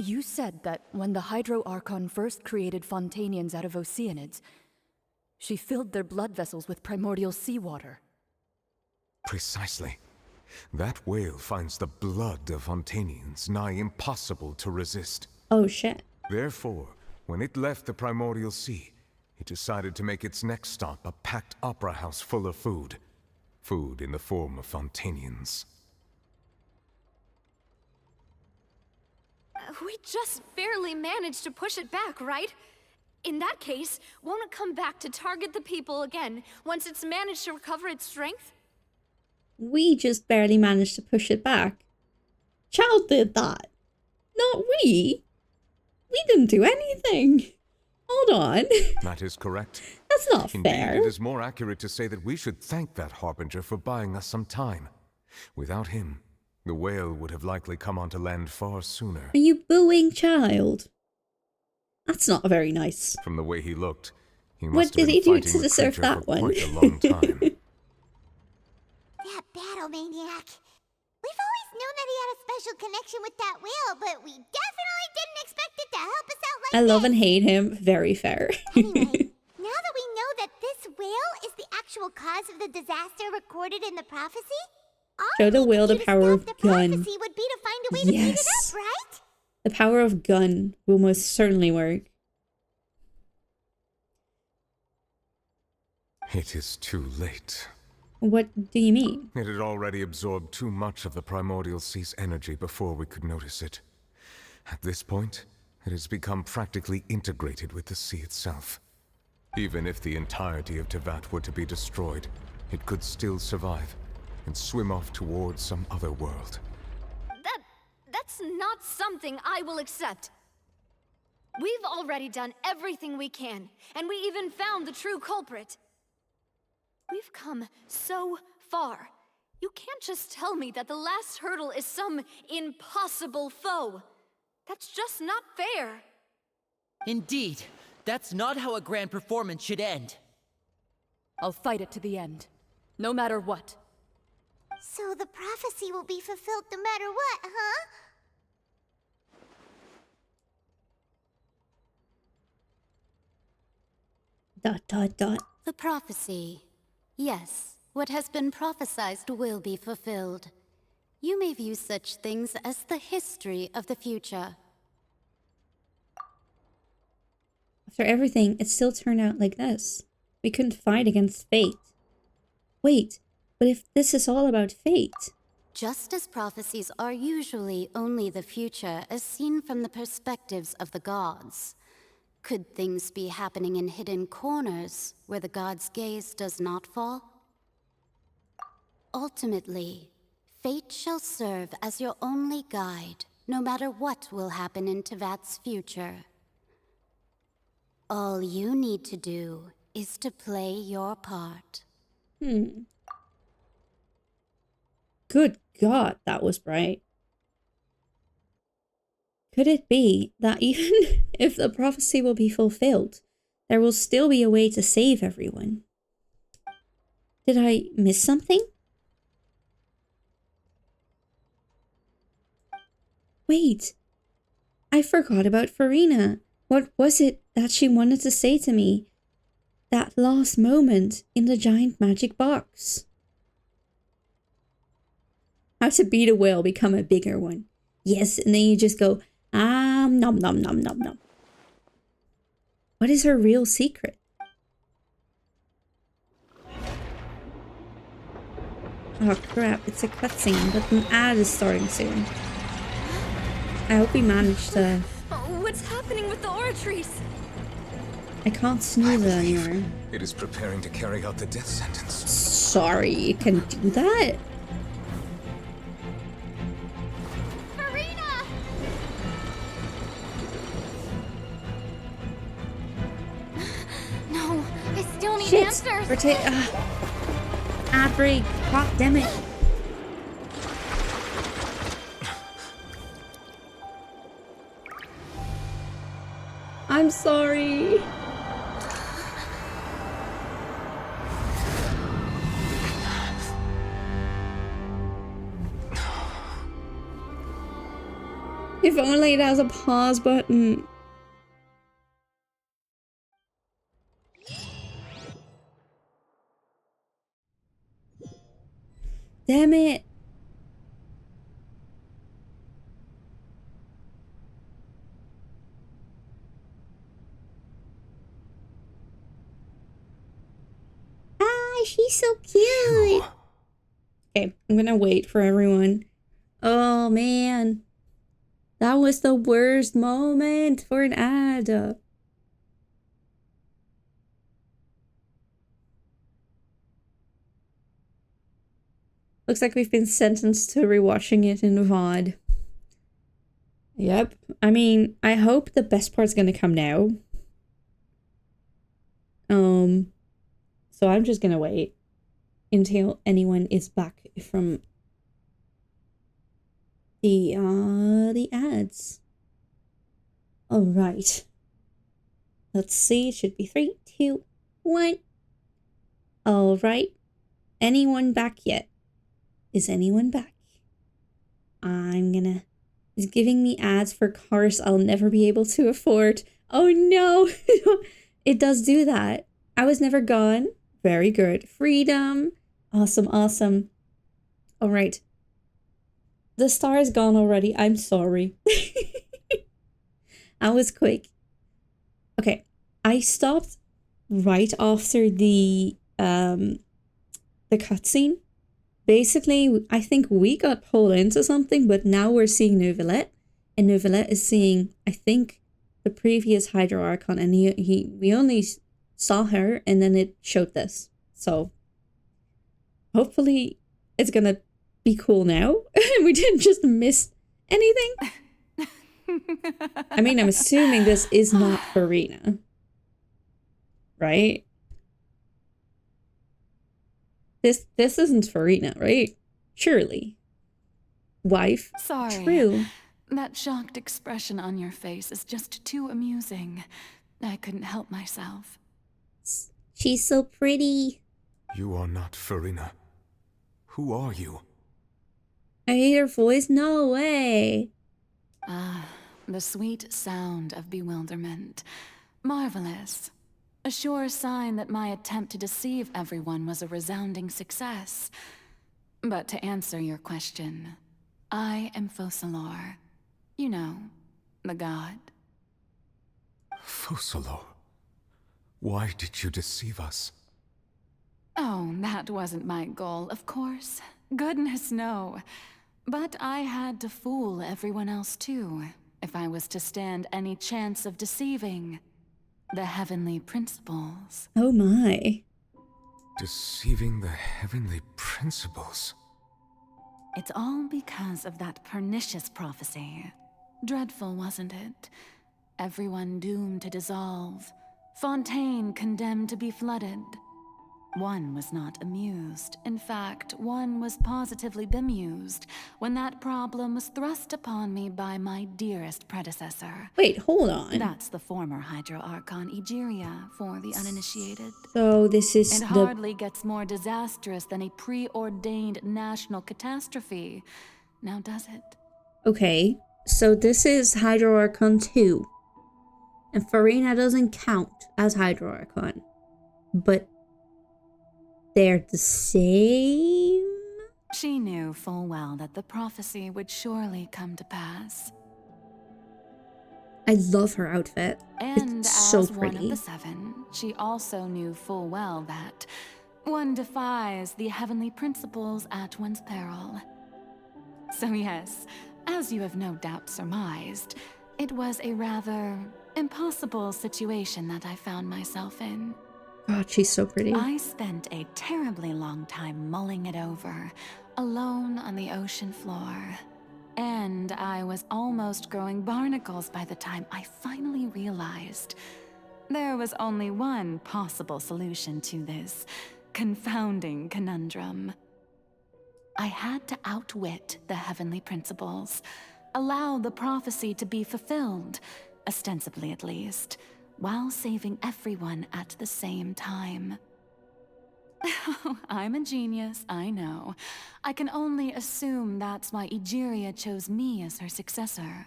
You said that when the Hydro Archon first created Fontainians out of Oceanids, she filled their blood vessels with primordial seawater. Precisely. That whale finds the blood of Fontainians nigh impossible to resist. Oh shit. Therefore, when it left the primordial sea, it decided to make its next stop a packed opera house full of food. Food in the form of Fontainians. We just barely managed to push it back, right? In that case, won't it come back to target the people again once it's managed to recover its strength? We just barely managed to push it back. Child did that. Not we. We didn't do anything. Hold on. That is correct. That's not Indeed, fair. it is more accurate to say that we should thank that Harbinger for buying us some time. Without him, the whale would have likely come onto land far sooner. Are you booing Child? That's not very nice. From the way he looked, he What must have did been he do fighting to the deserve creature that for one? quite a long time. That battle maniac. We've always known that he had a special connection with that whale, but we definitely didn't expect it to help us out like I love this. and hate him. Very fair. Anyway, now that we know that this whale is the actual cause of the disaster recorded in the prophecy, Show the whale the power of gun. prophecy would be to find a way to beat it Yes. up, right? The power of gun will most certainly work. It is too late. What do you mean? It had already absorbed too much of the primordial sea's energy before we could notice it. At this point, it has become practically integrated with the sea itself. Even if the entirety of Tevat were to be destroyed, it could still survive and swim off towards some other world. That's not something I will accept. We've already done everything we can, and we even found the true culprit. We've come so far. You can't just tell me that the last hurdle is some impossible foe. That's just not fair. Indeed, that's not how a grand performance should end. I'll fight it to the end, no matter what. So the prophecy will be fulfilled no matter what, huh? Dot, dot, dot. The prophecy. Yes, what has been prophesied will be fulfilled. You may view such things as the history of the future. After everything, it still turned out like this. We couldn't fight against fate. Wait, but if this is all about fate... Just as prophecies are usually only the future as seen from the perspectives of the gods, could things be happening in hidden corners where the gods' gaze does not fall? Ultimately, Fate shall serve as your only guide, no matter what will happen in Tevat's future. All you need to do is to play your part. Good God, that was bright. Could it be that even if the prophecy will be fulfilled, there will still be a way to save everyone? Did I miss something? Wait, I forgot about Farina. What was it that she wanted to say to me? That last moment in the giant magic box. How to beat a whale, become a bigger one. Yes, and then you just go, nom nom nom nom nom. What is her real secret? Oh crap, it's a cutscene, but an ad is starting soon. I hope we managed to... What's happening with the oratories? I can't snooze it anymore. It is preparing to carry out the death sentence. Sorry, you can do that? Farina! No, I still need Shit! answers. Ad break. God damn it. I'm sorry. If only it has a pause button. Damn it. She's so cute. Okay, I'm gonna wait for everyone. Oh man. That was the worst moment for an ad. Looks like we've been sentenced to rewatching it in VOD. Yep. I mean, I hope the best part's gonna come now. So I'm just gonna wait until anyone is back from the ads. All right. Let's see. It should be 3, 2, 1. All right. Anyone back yet? Is anyone back? It's giving me ads for cars I'll never be able to afford. Oh no! It does do that. I was never gone. Very good. Freedom. Awesome, awesome. All right. The star is gone already. I'm sorry. I was quick. Okay. I stopped right after the cutscene. Basically, I think we got pulled into something, but now we're seeing Neuvillette. And Neuvillette is seeing, I think, the previous Hydro Archon. And we only saw her, and then it showed this. So, hopefully, it's gonna be cool now. We didn't just miss anything. I mean, I'm assuming this is not Farina. Right? This isn't Farina, right? Surely. Wife? Sorry. True. That shocked expression on your face is just too amusing. I couldn't help myself. She's so pretty. You are not Farina. Who are you? I hate her voice. No way. Ah, the sweet sound of bewilderment. Marvelous. A sure sign that my attempt to deceive everyone was a resounding success. But to answer your question, I am Focalor. You know, the god. Focalor? Why did you deceive us? Oh, that wasn't my goal, of course. Goodness, no. But I had to fool everyone else too, if I was to stand any chance of deceiving the heavenly principles. Oh my. Deceiving the heavenly principles? It's all because of that pernicious prophecy. Dreadful, wasn't it? Everyone doomed to dissolve. Fontaine condemned to be flooded. One was not amused. In fact, one was positively bemused when that problem was thrust upon me by my dearest predecessor. Wait, hold on. That's the former Hydro Archon Egeria for the uninitiated. So this is It hardly gets more disastrous than a preordained national catastrophe. Now does it? Okay, so this is Hydro Archon 2. And Farina doesn't count as Hydro Archon. But they're the same? She knew full well that the prophecy would surely come to pass. I love her outfit. And it's so as one of pretty. the seven, she also knew full well that one defies the heavenly principles at one's peril. So yes, as you have no doubt surmised, it was a rather impossible situation that I found myself in. God, she's so pretty. I spent a terribly long time mulling it over, alone on the ocean floor. And I was almost growing barnacles by the time I finally realized there was only one possible solution to this confounding conundrum. I had to outwit the heavenly principles, allow the prophecy to be fulfilled, ostensibly at least, while saving everyone at the same time. I'm a genius, I know. I can only assume that's why Egeria chose me as her successor.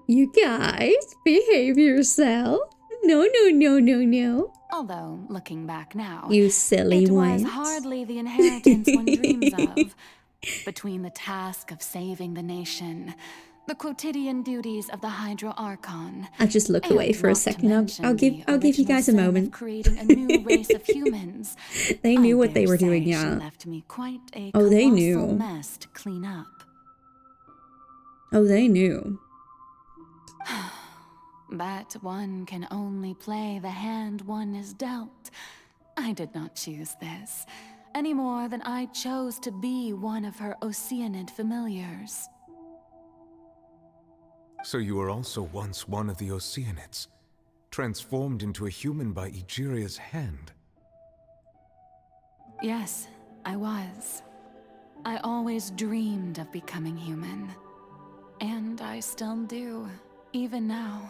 You guys, behave yourself. No. Although, looking back now, You silly it ones. was hardly the inheritance one dreams of. Between the task of saving the nation, the quotidian duties of the Hydro Archon, I'll just look away for a second. I'll give you guys a moment. creating a new race of humans. They knew I what they dare were doing, say she yeah. left me quite a Oh, they colossal knew. mess to clean up. Oh, they knew. But one can only play the hand one is dealt. I did not choose this, any more than I chose to be one of her Oceanid familiars. So you were also once one of the Oceanids, transformed into a human by Egeria's hand. Yes, I was. I always dreamed of becoming human. And I still do, even now.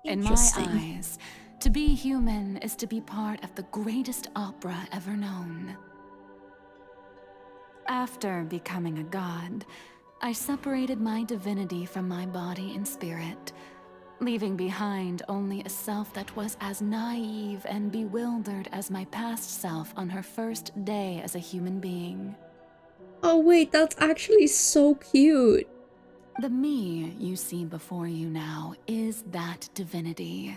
In my Interesting. eyes, to be human is to be part of the greatest opera ever known. After becoming a god, I separated my divinity from my body and spirit, leaving behind only a self that was as naive and bewildered as my past self on her first day as a human being. Oh wait, that's actually so cute. The me you see before you now is that divinity.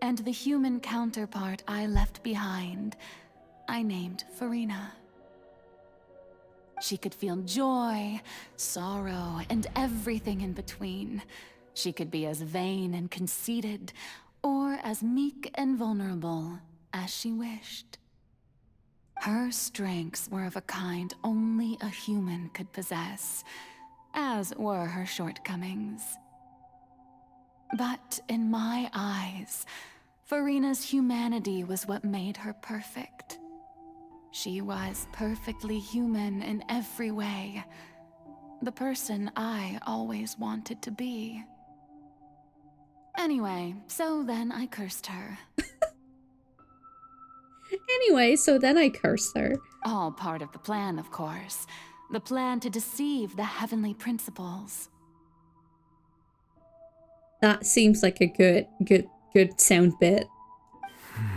And the human counterpart I left behind, I named Farina. She could feel joy, sorrow, and everything in between. She could be as vain and conceited, or as meek and vulnerable as she wished. Her strengths were of a kind only a human could possess, as were her shortcomings. But in my eyes, Farina's humanity was what made her perfect. She was perfectly human in every way. The person I always wanted to be. Anyway, so then I cursed her. All part of the plan, of course. The plan to deceive the heavenly principles. That seems like a good sound bit.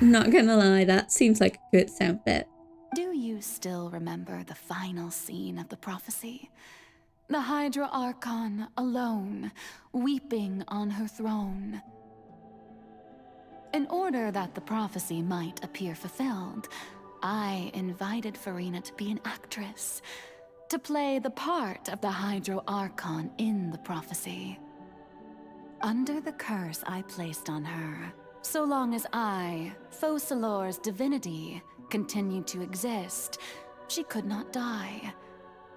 Not gonna lie, that seems like a good sound bit. Do you still remember the final scene of the prophecy? The Hydra Archon alone, weeping on her throne. In order that the prophecy might appear fulfilled, I invited Farina to be an actress, to play the part of the Hydro Archon in the prophecy. Under the curse I placed on her, so long as I, Focalor's divinity, continued to exist, she could not die.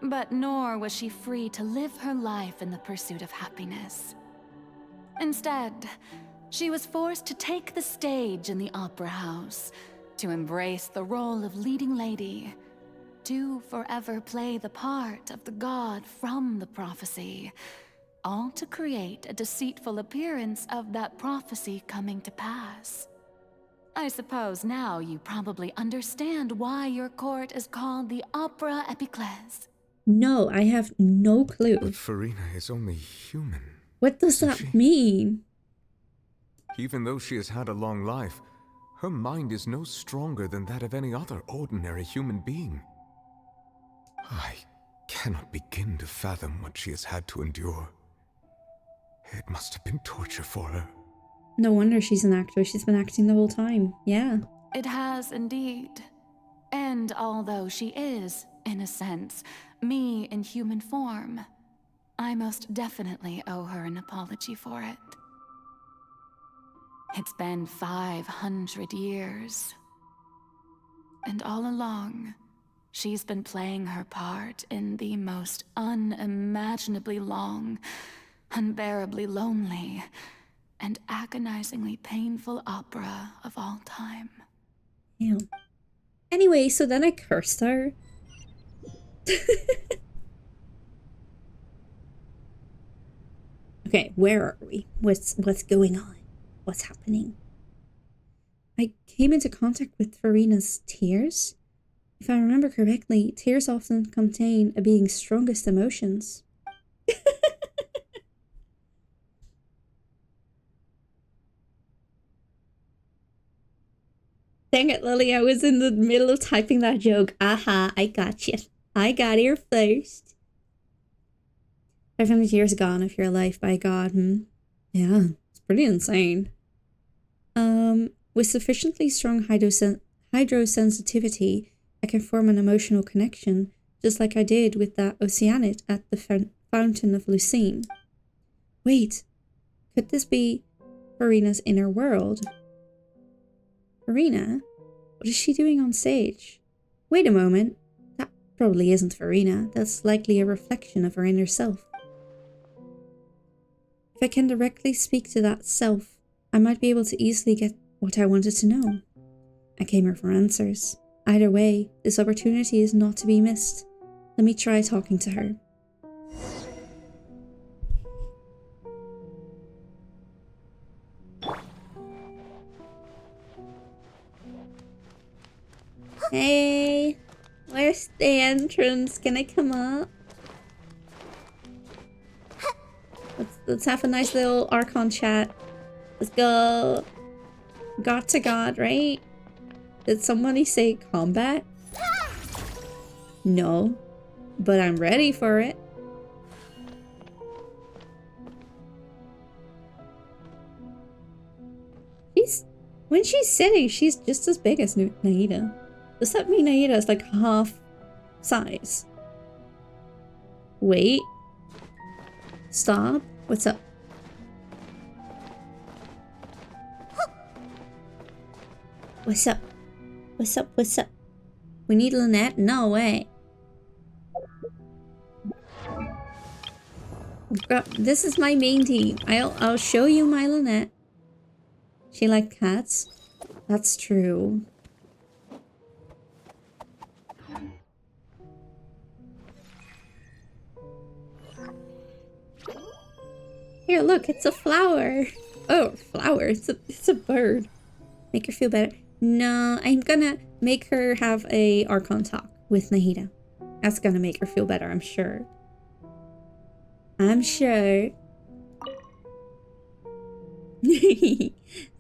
But nor was she free to live her life in the pursuit of happiness. Instead, she was forced to take the stage in the opera house, to embrace the role of leading lady, to forever play the part of the god from the prophecy, all to create a deceitful appearance of that prophecy coming to pass. I suppose now you probably understand why your court is called the Opera Epiclese. No, I have no clue. But Farina is only human. What does that mean? Even though she has had a long life, her mind is no stronger than that of any other ordinary human being. I cannot begin to fathom what she has had to endure. It must have been torture for her. No wonder she's an actor. She's been acting the whole time. Yeah. It has indeed. And although she is, in a sense, me in human form, I most definitely owe her an apology for it. It's been 500 years. And all along, she's been playing her part in the most unimaginably long, unbearably lonely, and agonizingly painful opera of all time. Yeah. Anyway, so then I cursed her. Okay, where are we? What's going on? What's happening? I came into contact with Farina's tears. If I remember correctly, tears often contain a being's strongest emotions. Dang it, Lily, I was in the middle of typing that joke. Aha, I got you. I got here first. 500 years gone of your life, by God. Yeah, it's pretty insane. With sufficiently strong hydrosensitivity, I can form an emotional connection, just like I did with that Oceanid at the Fountain of Lucine. Wait, could this be Farina's inner world? Farina? What is she doing on stage? Wait a moment. That probably isn't Farina. That's likely a reflection of her inner self. If I can directly speak to that self, I might be able to easily get what I wanted to know. I came here for answers. Either way, this opportunity is not to be missed. Let me try talking to her. Hey, where's the entrance? Can I come up? Let's have a nice little Archon chat. Let's go. God to God, right? Did somebody say combat? No, but I'm ready for it. When she's sitting, she's just as big as Nahida. Does that mean Nahida is like half size? Wait. Stop. What's up? What's up? What's up? What's up? We need Lynette? No way. This is my main team. I'll show you my Lynette. She liked cats? That's true. Here, look, it's a flower. Oh, flower. It's a bird. Make her feel better. No, I'm gonna make her have a Archon talk with Nahida. That's gonna make her feel better, I'm sure. I'm sure.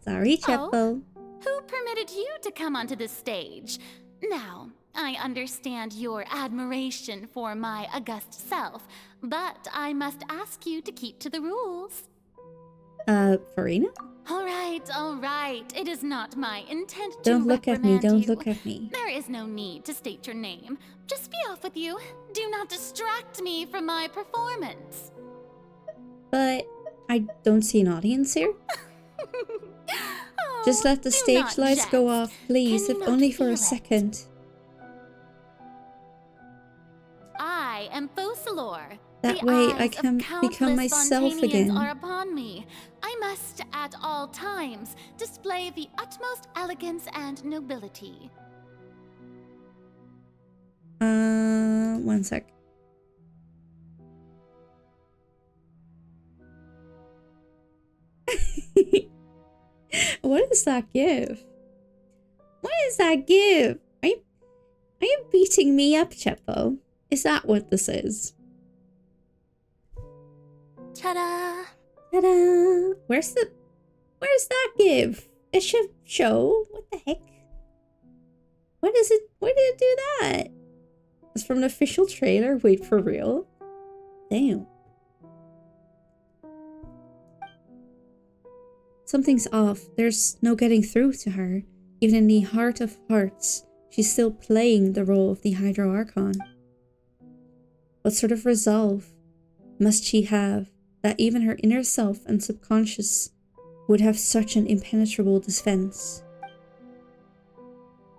Sorry, Chepo. Oh, who permitted you to come onto this stage? Now, I understand your admiration for my august self, but I must ask you to keep to the rules. Farina? All right. It is not my intent to Don't look at me, don't you. look at me. There is no need to state your name. Just be off with you. Do not distract me from my performance. But I don't see an audience here. Just let the stage lights go off, please, if only for a second. I I am Focalor. That The way I eyes can of countless become myself Fontanians again. are upon me. I must, at all times, display the utmost elegance and nobility. 1 sec. What does that give? What does that give? Are you beating me up, Chepo? Is that what this is? Ta-da! Ta-da! Where's that give? It should show. What the heck? What is it? Why did it do that? It's from an official trailer. Wait, for real? Damn. Something's off. There's no getting through to her. Even in the heart of hearts, she's still playing the role of the Hydro Archon. What sort of resolve must she have that even her inner self and subconscious would have such an impenetrable defense?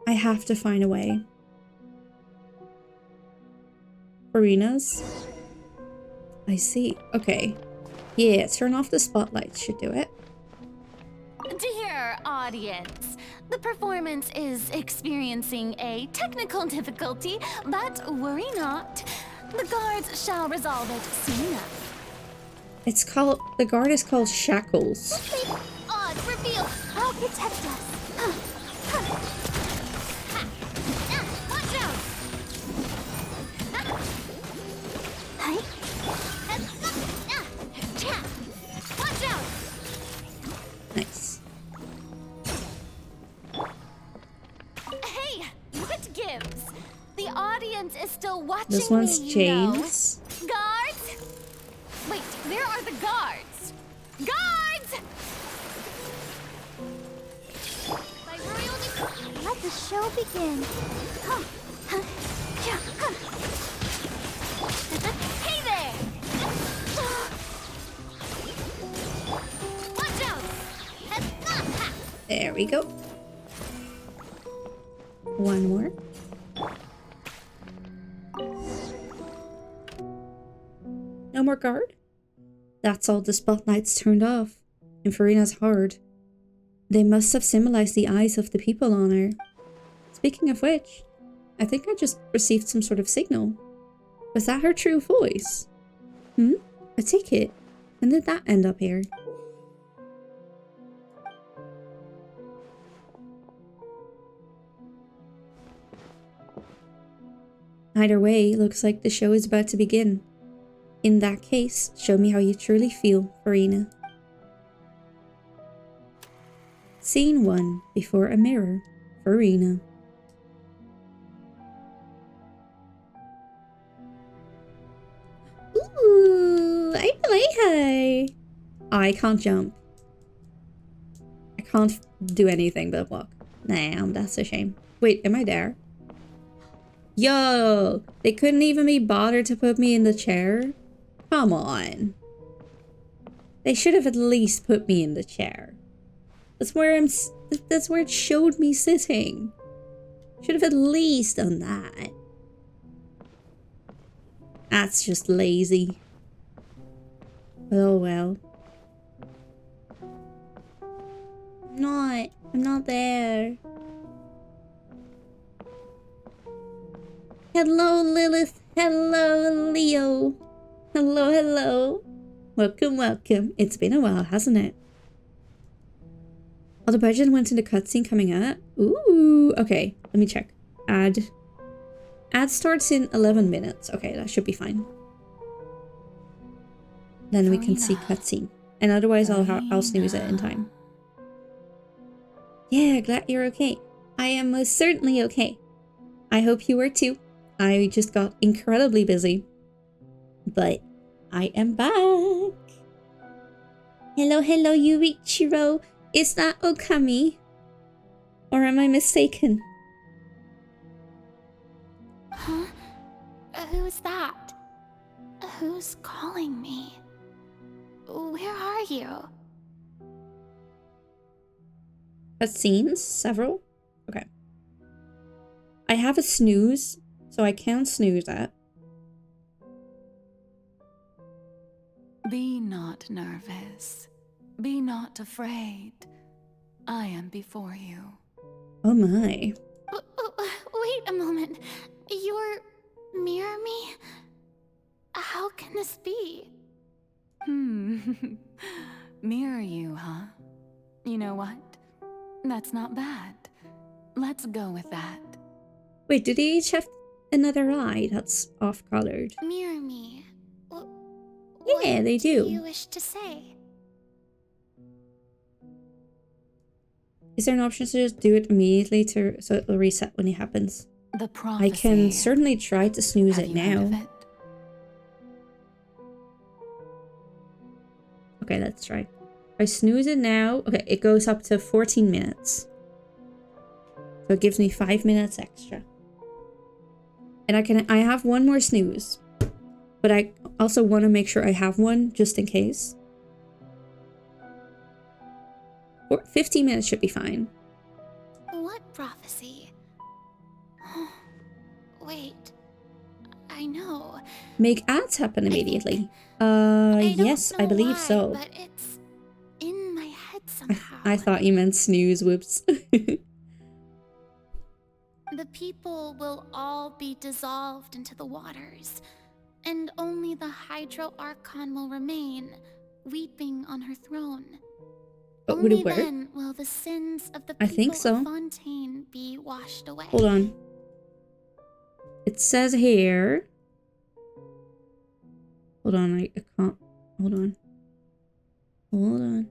I have to find a way. Arenas? I see. Okay. Yeah, turn off the spotlights should do it. Dear audience, the performance is experiencing a technical difficulty, but worry not. The guards shall resolve it soon enough. It's called, the guard is called Shackles. Odd reveal. I'll protect us. Watch out! Watch out! Nice. Hey, what gives? The audience is still watching This one's me, James. you know. Guards? Wait, where are the guards? Guards! Let the show begin. Hey there! Watch out! There we go. One more. No more guard? That's all the spotlights turned off. In Farina's heart. They must have symbolized the eyes of the people on her. Speaking of which, I think I just received some sort of signal. Was that her true voice? A ticket. When did that end up here? Either way, looks like the show is about to begin. In that case, show me how you truly feel, Farina. Scene 1. Before a mirror. Farina. Ooh, I play her. I can't jump. I can't do anything but walk. Damn, that's a shame. Wait, am I there? Yo, they couldn't even be bothered to put me in the chair? Come on. They should have at least put me in the chair. That's where that's where it showed me sitting. Should have at least done that. That's just lazy. Oh well. I'm not there. Hello, Lilith. Hello, Leo. Hello. Welcome. It's been a while, hasn't it? Oh, the budget went into cutscene coming up. Ooh, okay. Let me check. Ad starts in 11 minutes. Okay, that should be fine. Then we can see cutscene. And otherwise, I'll snooze it in time. Yeah, glad you're okay. I am most certainly okay. I hope you are too. I just got incredibly busy. But I am back. Hello, Yuichiro. Is that Okami? Or am I mistaken? Huh? Who's that? Who's calling me? Where are you? Scenes? Several? Okay. I have a snooze, so I can snooze that. not nervous. Be not afraid. I am before you. Oh my. Wait a moment. You're mirror me? How can this be? Mirror you, huh? You know what? That's not bad. Let's go with that. Wait, do they each have another eye that's off-colored? Mirror me. Yeah, they do. What do you wish to say? Is there an option to just do it immediately so it'll reset when it happens? The prophecy. I can certainly try to snooze Have it you heard now. of it? Okay, let's try. If I snooze it now, okay, it goes up to 14 minutes. So it gives me 5 minutes extra. And I have one more snooze. But I also want to make sure I have one just in case. 15 minutes should be fine. What prophecy? Wait. I know. Make ads happen immediately. Yes, I believe so. But it's in my head somehow. I thought you meant snooze, whoops. The people will all be dissolved into the waters, and only the Hydro Archon will remain, weeping on her throne. But would it Only work? then will the sins of the I people think so. of Fontaine be washed away. Hold on. It says here. Hold on, I can't. Hold on. Hold on.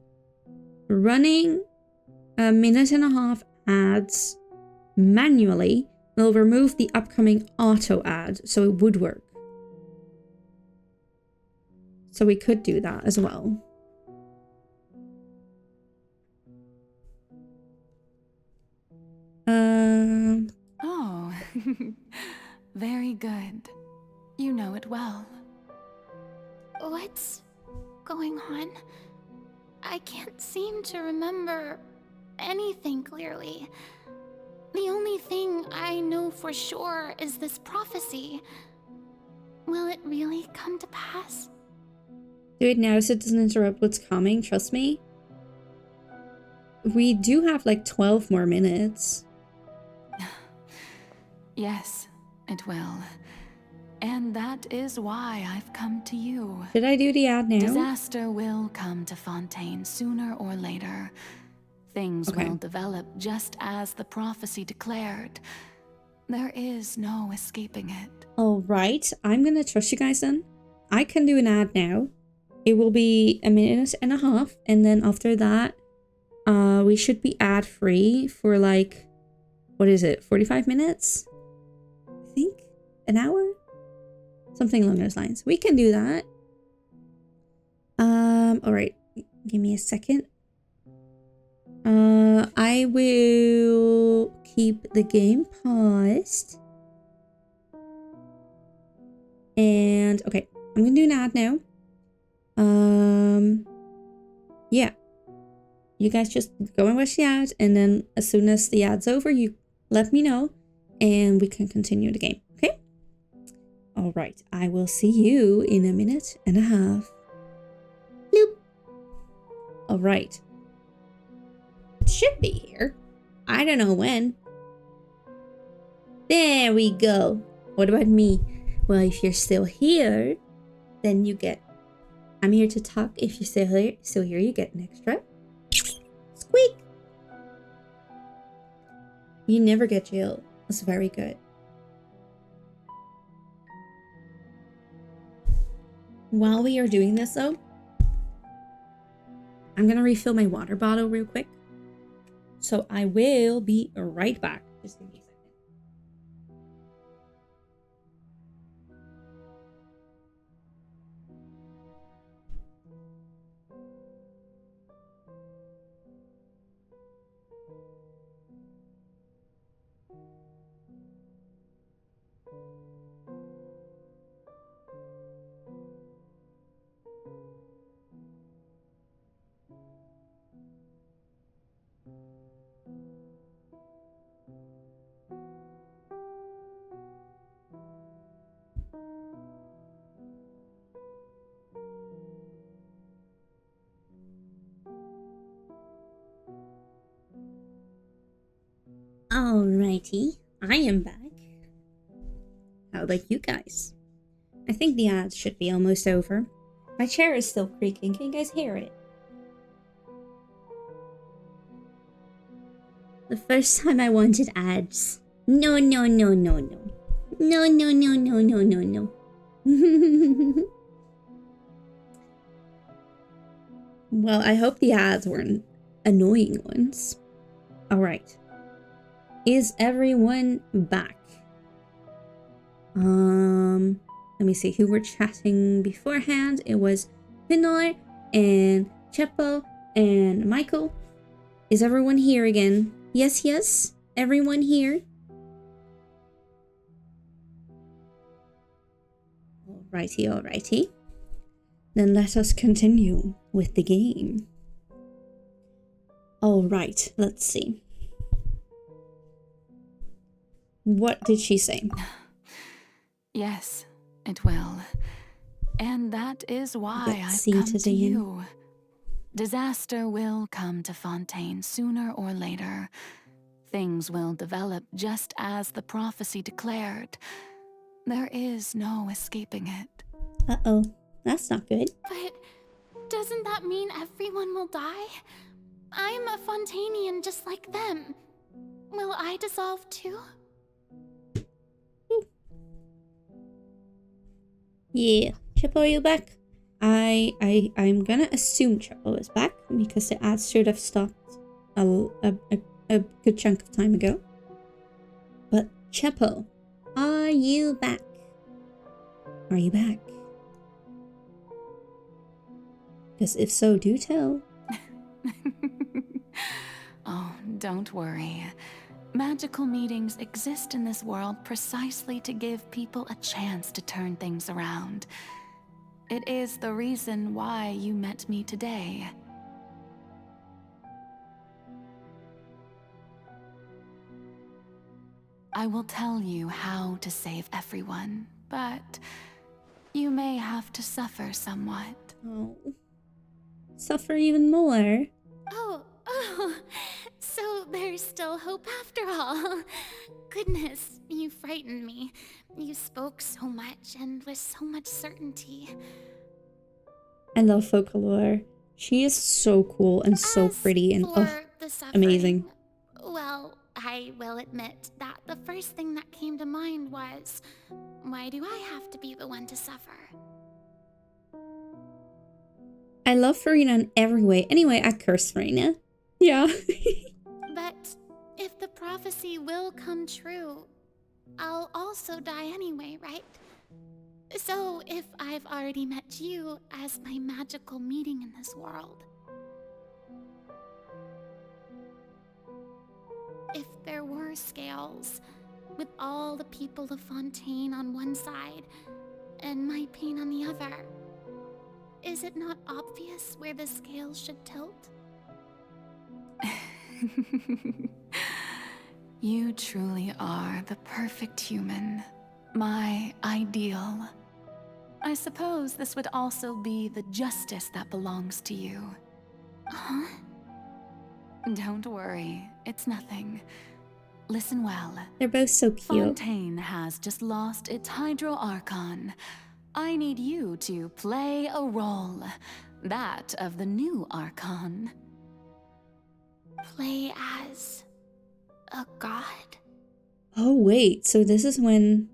Running a minute and a half ads manually will remove the upcoming auto ad, so it would work. So we could do that as well. Oh, very good. You know it well. What's going on? I can't seem to remember anything clearly. The only thing I know for sure is this prophecy. Will it really come to pass? Do it now so it doesn't interrupt what's coming, trust me. We do have like 12 more minutes. Yes, it will. And that is why I've come to you. Should I do the ad now? Disaster will come to Fontaine sooner or later. Things will develop just as the prophecy declared. There is no escaping it. Alright, I'm gonna trust you guys then. I can do an ad now. It will be a minute and a half, and then after that, we should be ad free for like, what is it, 45 minutes? I think? An hour? Something along those lines. We can do that. Alright, give me a second. I will keep the game paused. And okay, I'm gonna do an ad now. Yeah. You guys just go and watch the ad, and then as soon as the ad's over, you let me know, and we can continue the game, okay? Alright, I will see you in a minute and a half. Bloop. Alright. It should be here. I don't know when. There we go. What about me? Well, if you're still here, then you get... I'm here to talk. If you're still here, you get an extra. Squeak! You never get jail. That's very good. While we are doing this, though, I'm gonna refill my water bottle real quick. So I will be right back. Just give me a second. Alrighty, I am back. How about you guys? I think the ads should be almost over. My chair is still creaking. Can you guys hear it? The first time I wanted ads. No, no, no, no, no. No, no, no, no, no, no, no. Well, I hope the ads weren't annoying ones. Alright. Is everyone back? Let me see who were chatting beforehand. It was Pinor and Chepo and Michael. Is everyone here again? Yes, yes. Everyone here? Alrighty, alrighty. Then let us continue with the game. Alright, let's see. What did she say? Yes, it will. And that is why Let's I've come see to today. you. Disaster will come to Fontaine sooner or later. Things will develop just as the prophecy declared. There is no escaping it. Uh-oh, that's not good. But doesn't that mean everyone will die? I'm a Fontainian just like them. Will I dissolve too? Yeah, Chepo, are you back? I'm gonna assume Chepo is back because the ads should have stopped a good chunk of time ago. But Chepo, are you back? Are you back? Because if so, do tell. Oh, don't worry. Magical meetings exist in this world precisely to give people a chance to turn things around. It is the reason why you met me today. I will tell you how to save everyone, but you may have to suffer somewhat. Oh. Suffer even more. Oh, so there's still hope after all. Goodness, you frightened me. You spoke so much and with so much certainty. I love Folklore. She is so cool and so pretty and amazing. Well, I will admit that the first thing that came to mind was, why do I have to be the one to suffer? I love Farina in every way. Anyway, I curse Farina. Yeah. But if the prophecy will come true, I'll also die anyway, right? So if I've already met you as my magical meeting in this world, if there were scales, with all the people of Fontaine on one side and my pain on the other, is it not obvious where the scales should tilt? You truly are the perfect human, my ideal. I suppose this would also be the justice that belongs to you. Huh? Don't worry, it's nothing. Listen well. They're both so cute. Fontaine has just lost its Hydro Archon. I need you to play a role, that of the new Archon. Play as a god? Oh wait, so this is when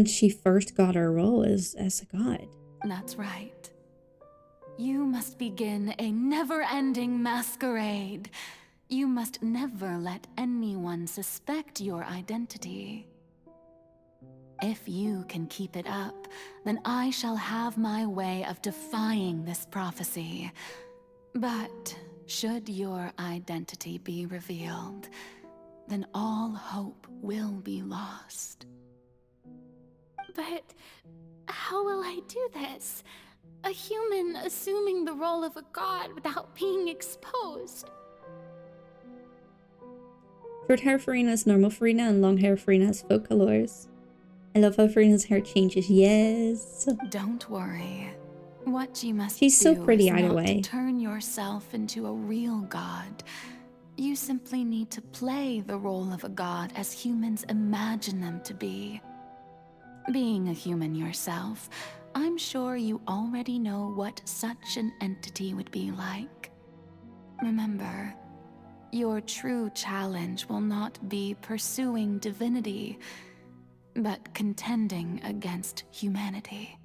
she first got her role as a god. That's right. You must begin a never-ending masquerade. You must never let anyone suspect your identity. If you can keep it up, then I shall have my way of defying this prophecy. But should your identity be revealed, then all hope will be lost. But how will I do this? A human assuming the role of a god without being exposed. Short hair Farina is normal Farina and long hair Farina has Folklores. I love how Farina's hair changes. Yes. Don't worry. What you must She's so do pretty is either not way. to turn yourself into a real god, You simply need to play the role of a god as humans imagine them to be. Being a human yourself, I'm sure you already know what such an entity would be like. Remember, your true challenge will not be pursuing divinity, but contending against humanity.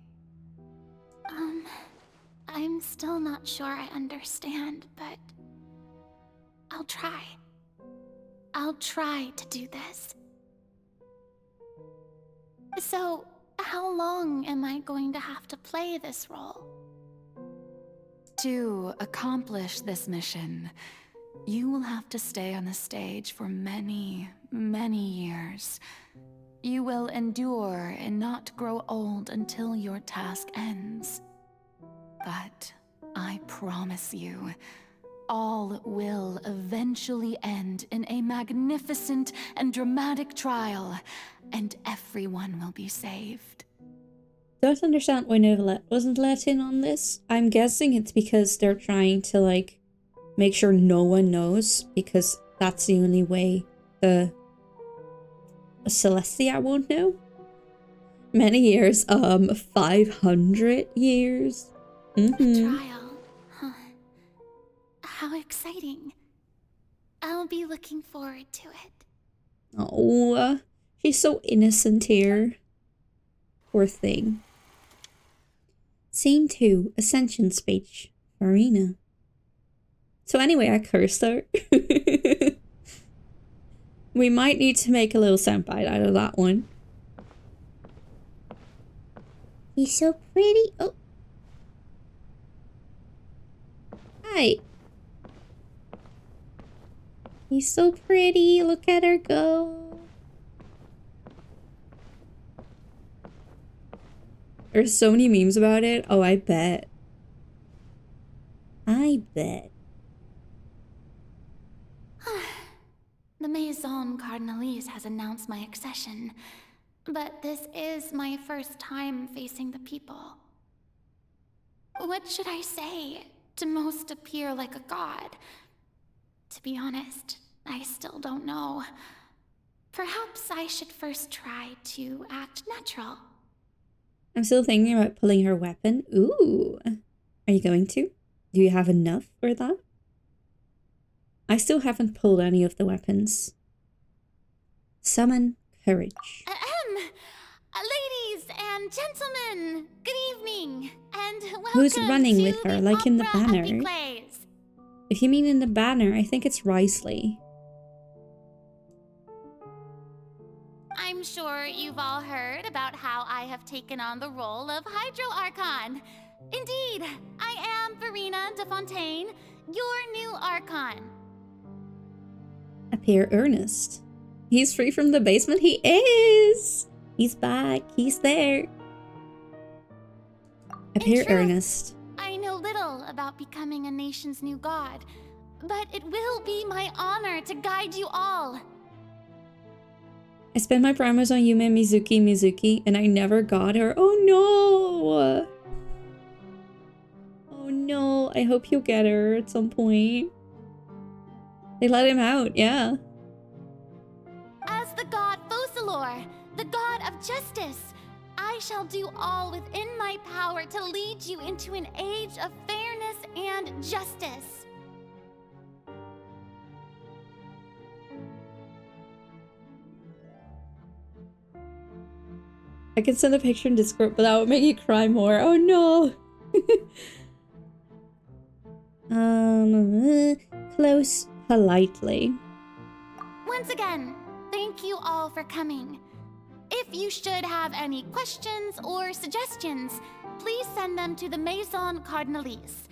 I'm still not sure I understand, but I'll try. I'll try to do this. So, how long am I going to have to play this role? To accomplish this mission, you will have to stay on the stage for many, many years. You will endure and not grow old until your task ends. But I promise you, all will eventually end in a magnificent and dramatic trial, and everyone will be saved. Don't understand why Novelet wasn't let in on this. I'm guessing it's because they're trying to, like, make sure no one knows, because that's the only way the Celestia won't know. Many years, 500 years. A trial, huh? How exciting. I'll be looking forward to it. Oh, she's so innocent here. Poor thing. Scene 2, Ascension Speech, Farina. So anyway, I cursed her. We might need to make a little soundbite out of that one. He's so pretty. Oh. Hi. He's so pretty. Look at her go. There's so many memes about it. Oh, I bet. I bet. The Maison Cardinalise has announced my accession, but this is my first time facing the people. What should I say to most appear like a god? To be honest, I still don't know. Perhaps I should first try to act natural. I'm still thinking about pulling her weapon. Ooh. Are you going to? Do you have enough for that? I still haven't pulled any of the weapons. Summon courage. Ladies and gentlemen, good evening, and welcome. Who's running with her, like in the banner? Plays. If you mean in the banner, I think it's Risley. I'm sure you've all heard about how I have taken on the role of Hydro Archon. Indeed, I am Farina de Fontaine, your new Archon. Appear earnest. He's free from the basement. He is. He's back. He's there. Appear earnest. I know little about becoming a nation's new god, but it will be my honor to guide you all. I spent my primers on Yume Mizuki, and I never got her. Oh no! Oh no, I hope you'll get her at some point. They let him out, yeah. As the god Focalor, the god of justice, I shall do all within my power to lead you into an age of fairness and justice. I can send a picture in Discord, but that would make you cry more. Oh no! Close politely. Once again, thank you all for coming. If you should have any questions or suggestions, please send them to the Maison Cardinalise.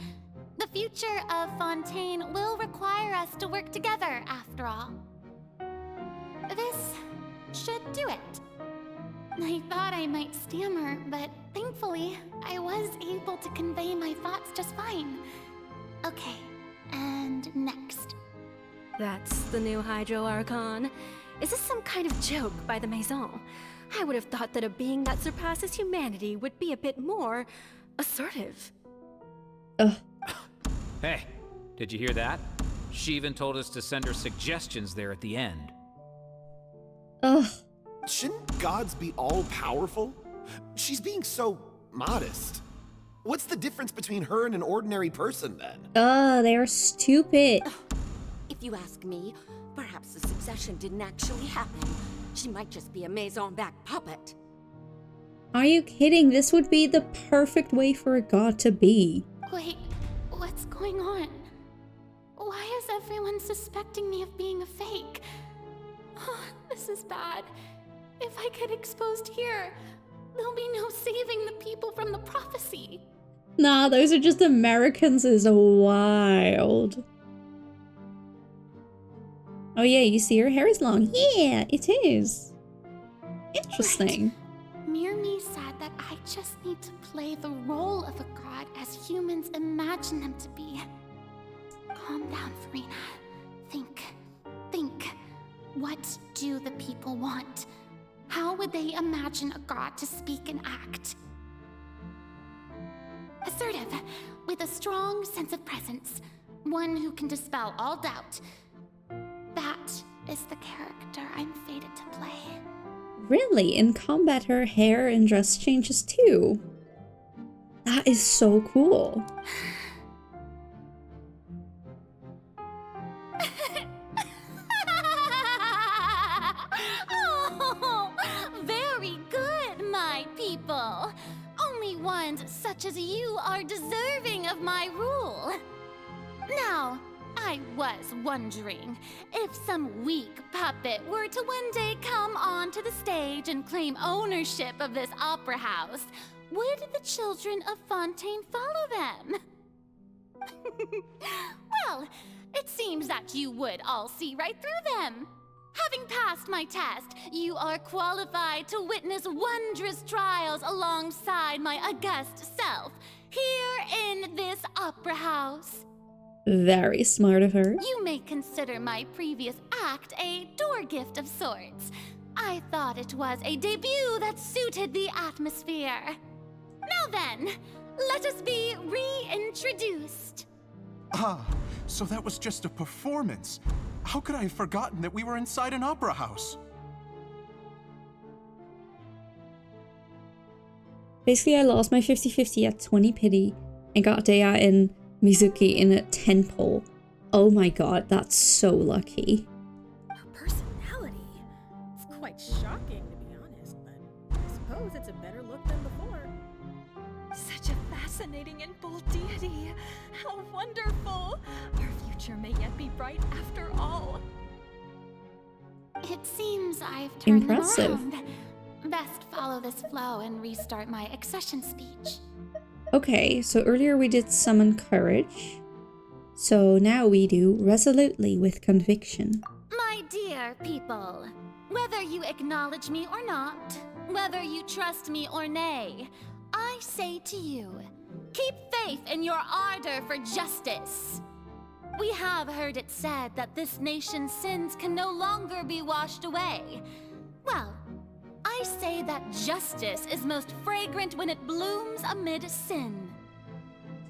The future of Fontaine will require us to work together, after all. This should do it. I thought I might stammer, but thankfully, I was able to convey my thoughts just fine. Okay, and next. That's the new Hydro Archon. Is this some kind of joke by the Maison? I would have thought that a being that surpasses humanity would be a bit more assertive. Ugh. Hey, did you hear that? She even told us to send her suggestions there at the end. Ugh. Shouldn't gods be all-powerful? She's being so modest. What's the difference between her and an ordinary person, then? They are stupid. If you ask me, perhaps the succession didn't actually happen. She might just be a maison-back puppet. Are you kidding? This would be the perfect way for a god to be. Wait, what's going on? Why is everyone suspecting me of being a fake? Oh, this is bad. If I get exposed here, there'll be no saving the people from the prophecy. Nah, those are just Americans is wild. Oh yeah, you see her hair is long. Yeah, it is. Interesting. Right. Mirmi said that I just need to play the role of a god as humans imagine them to be. Calm down, Furina. Think. What do the people want? How would they imagine a god to speak and act? Assertive, with a strong sense of presence. One who can dispel all doubt. That is the character I'm fated to play. Really? In combat, her hair and dress changes too. That is so cool. Oh, very good, my people. Only ones such as you are deserving of my rule. Now, I was wondering, if some weak puppet were to one day come onto the stage and claim ownership of this opera house, would the children of Fontaine follow them? Well, it seems that you would all see right through them. Having passed my test, you are qualified to witness wondrous trials alongside my august self, here in this opera house. Very smart of her. You may consider my previous act a door gift of sorts. I thought it was a debut that suited the atmosphere. Now then, let us be reintroduced. Ah, so that was just a performance. How could I have forgotten that we were inside an opera house? Basically, I lost my 50-50 at 20 pity and got Dea and Mizuki in a 10 pole. Oh my god, that's so lucky. Her personality. It's quite shocking, to be honest, but I suppose it's a better look than before. Such a fascinating and bold deity. How wonderful. Our future may yet be bright after all. It seems I've turned Impressive. them around. Best follow this flow and restart my accession speech. Okay, so earlier we did summon courage. So now we do resolutely with conviction. My dear people, whether you acknowledge me or not, whether you trust me or nay, I say to you, keep faith in your ardor for justice. We have heard it said that this nation's sins can no longer be washed away. Well, I say that justice is most fragrant when it blooms amid sin.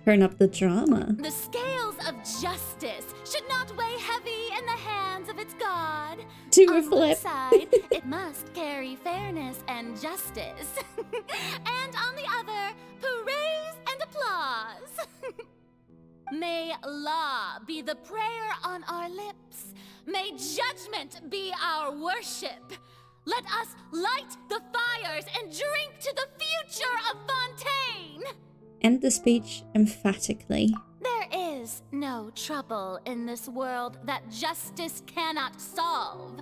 Turn up the drama. The scales of justice should not weigh heavy in the hands of its god. Do a On flip. one side, it must carry fairness and justice. And on the other, praise and applause. May law be the prayer on our lips. May judgment be our worship. Let us light the fires and drink to the future of Fontaine! End the speech emphatically. There is no trouble in this world that justice cannot solve.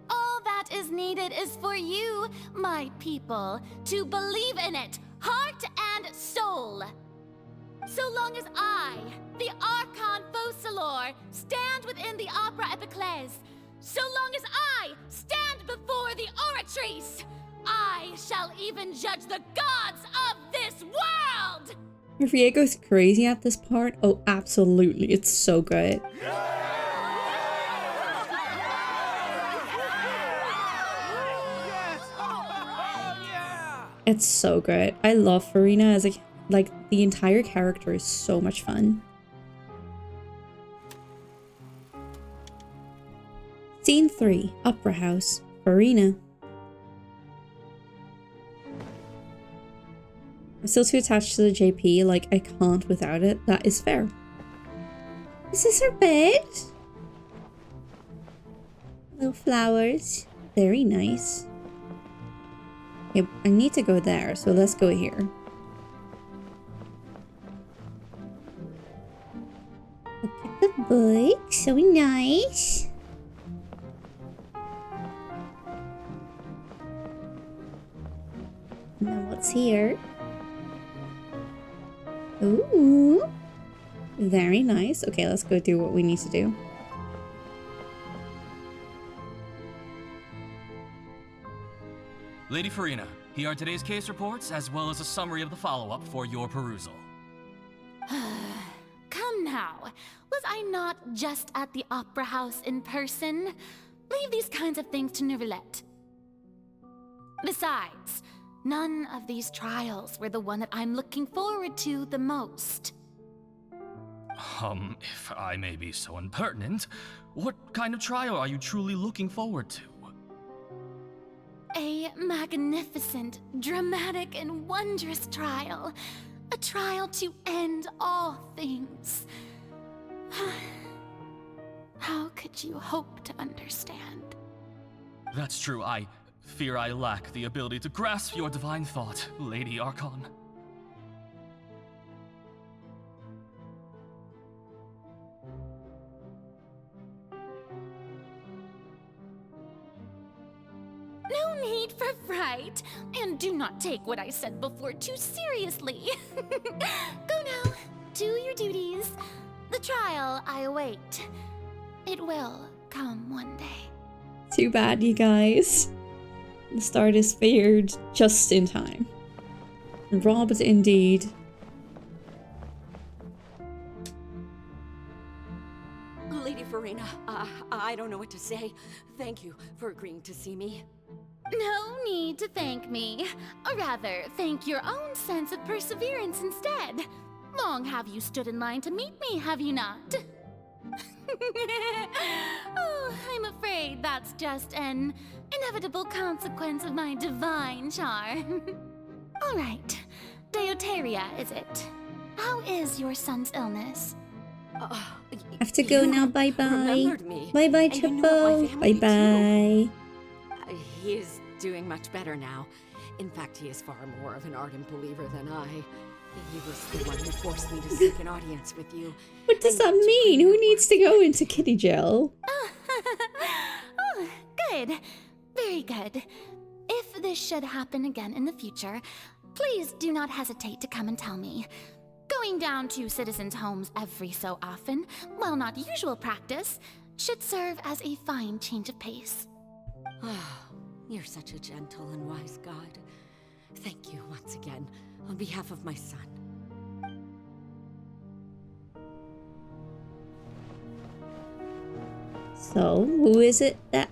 All that is needed is for you, my people, to believe in it, heart and soul. So long as I, the Archon Focalor, stand within the Opera Epiclese, so long as I stand before the oratrice, I shall even judge the gods of this world! If Rie goes crazy at this part, oh absolutely, it's so good. It's so good. I love Furina as the entire character is so much fun. Scene 3, Opera House, Farina. I'm still too attached to the JP, like I can't without it. That is fair. Is this her bed? Little flowers. Very nice. Okay, I need to go there, so let's go here. Look at the book, so nice. And then what's here? Ooh, very nice. Okay, let's go do what we need to do. Lady Farina, here are today's case reports, as well as a summary of the follow-up for your perusal. Come now. Was I not just at the Opera House in person? Leave these kinds of things to Neuvillette. Besides, none of these trials were the one that I'm looking forward to the most. If I may be so impertinent, what kind of trial are you truly looking forward to? A magnificent, dramatic, and wondrous trial. A trial to end all things. How could you hope to understand? That's true. I fear I lack the ability to grasp your divine thought, Lady Archon. No need for fright, and do not take what I said before too seriously. Go now, do your duties. The trial I await. It will come one day. Too bad, you guys. The start is spared just in time. Robbed indeed. Lady Farina, I don't know what to say. Thank you for agreeing to see me. No need to thank me. Or rather, thank your own sense of perseverance instead. Long have you stood in line to meet me, have you not? Oh, I'm afraid that's just an inevitable consequence of my divine charm. All right, Deoteria, is it? How is your son's illness? Have to go now, bye-bye. Remembered me. Bye-bye, And you knew of my Chapo. family, Bye-bye. He is doing much better now. In fact, he is far more of an ardent believer than I. He was the one who forced me to seek an audience with you. What does that mean? Who needs to go into kitty jail? Oh, good. Very good. If this should happen again in the future, please do not hesitate to come and tell me. Going down to citizens' homes every so often, while not usual practice, should serve as a fine change of pace. You're such a gentle and wise God. Thank you once again, on behalf of my son. So, who is it that...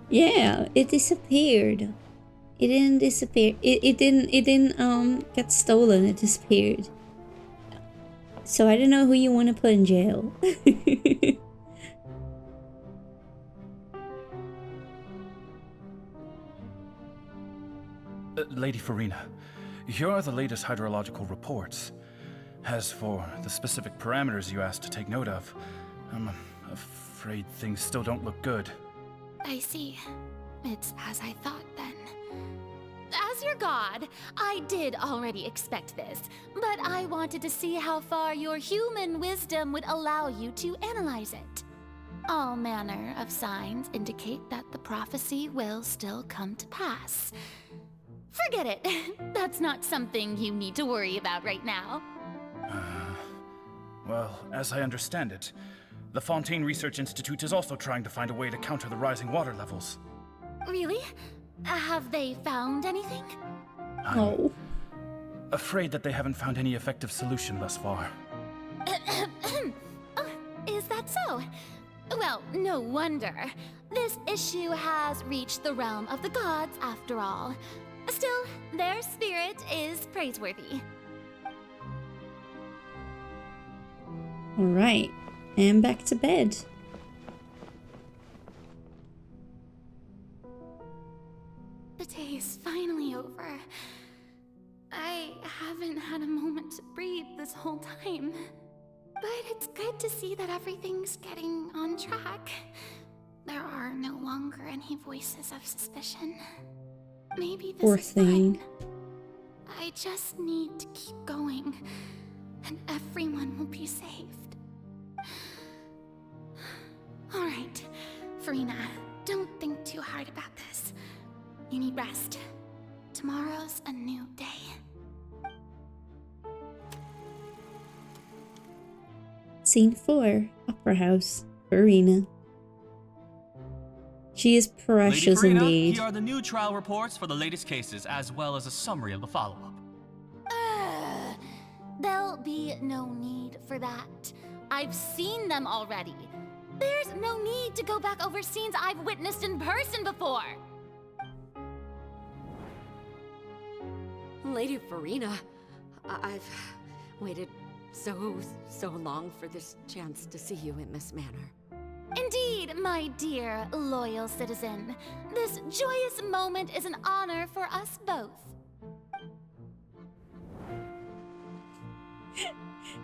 Yeah, it disappeared. It didn't disappear. It didn't get stolen. It disappeared. So I don't know who you want to put in jail. Lady Farina, here are the latest hydrological reports. As for the specific parameters you asked to take note of, I'm afraid things still don't look good. I see. It's as I thought then. As your god, I did already expect this, but I wanted to see how far your human wisdom would allow you to analyze it. All manner of signs indicate that the prophecy will still come to pass. Forget it. That's not something you need to worry about right now. Well, as I understand it, the Fontaine Research Institute is also trying to find a way to counter the rising water levels. Really? Have they found anything? Oh. Afraid that they haven't found any effective solution thus far. Oh, is that so? Well, no wonder. This issue has reached the realm of the gods after all. Still, their spirit is praiseworthy. Alright, and back to bed. haven't had a moment to breathe this whole time. But it's good to see that everything's getting on track. There are no longer any voices of suspicion. Maybe this Poor is thing. fine. I just need to keep going, and everyone will be saved. Alright, Farina, don't think too hard about this. You need rest. Tomorrow's a new day. Scene 4, Opera House, Farina. She is precious Lady Farina, indeed. here are the new trial reports for the latest cases, as well as a summary of the follow-up. There'll be no need for that. I've seen them already. There's no need to go back over scenes I've witnessed in person before. Lady Farina, I've waited so long for this chance to see you in this manner. Indeed, my dear, loyal citizen. This joyous moment is an honor for us both.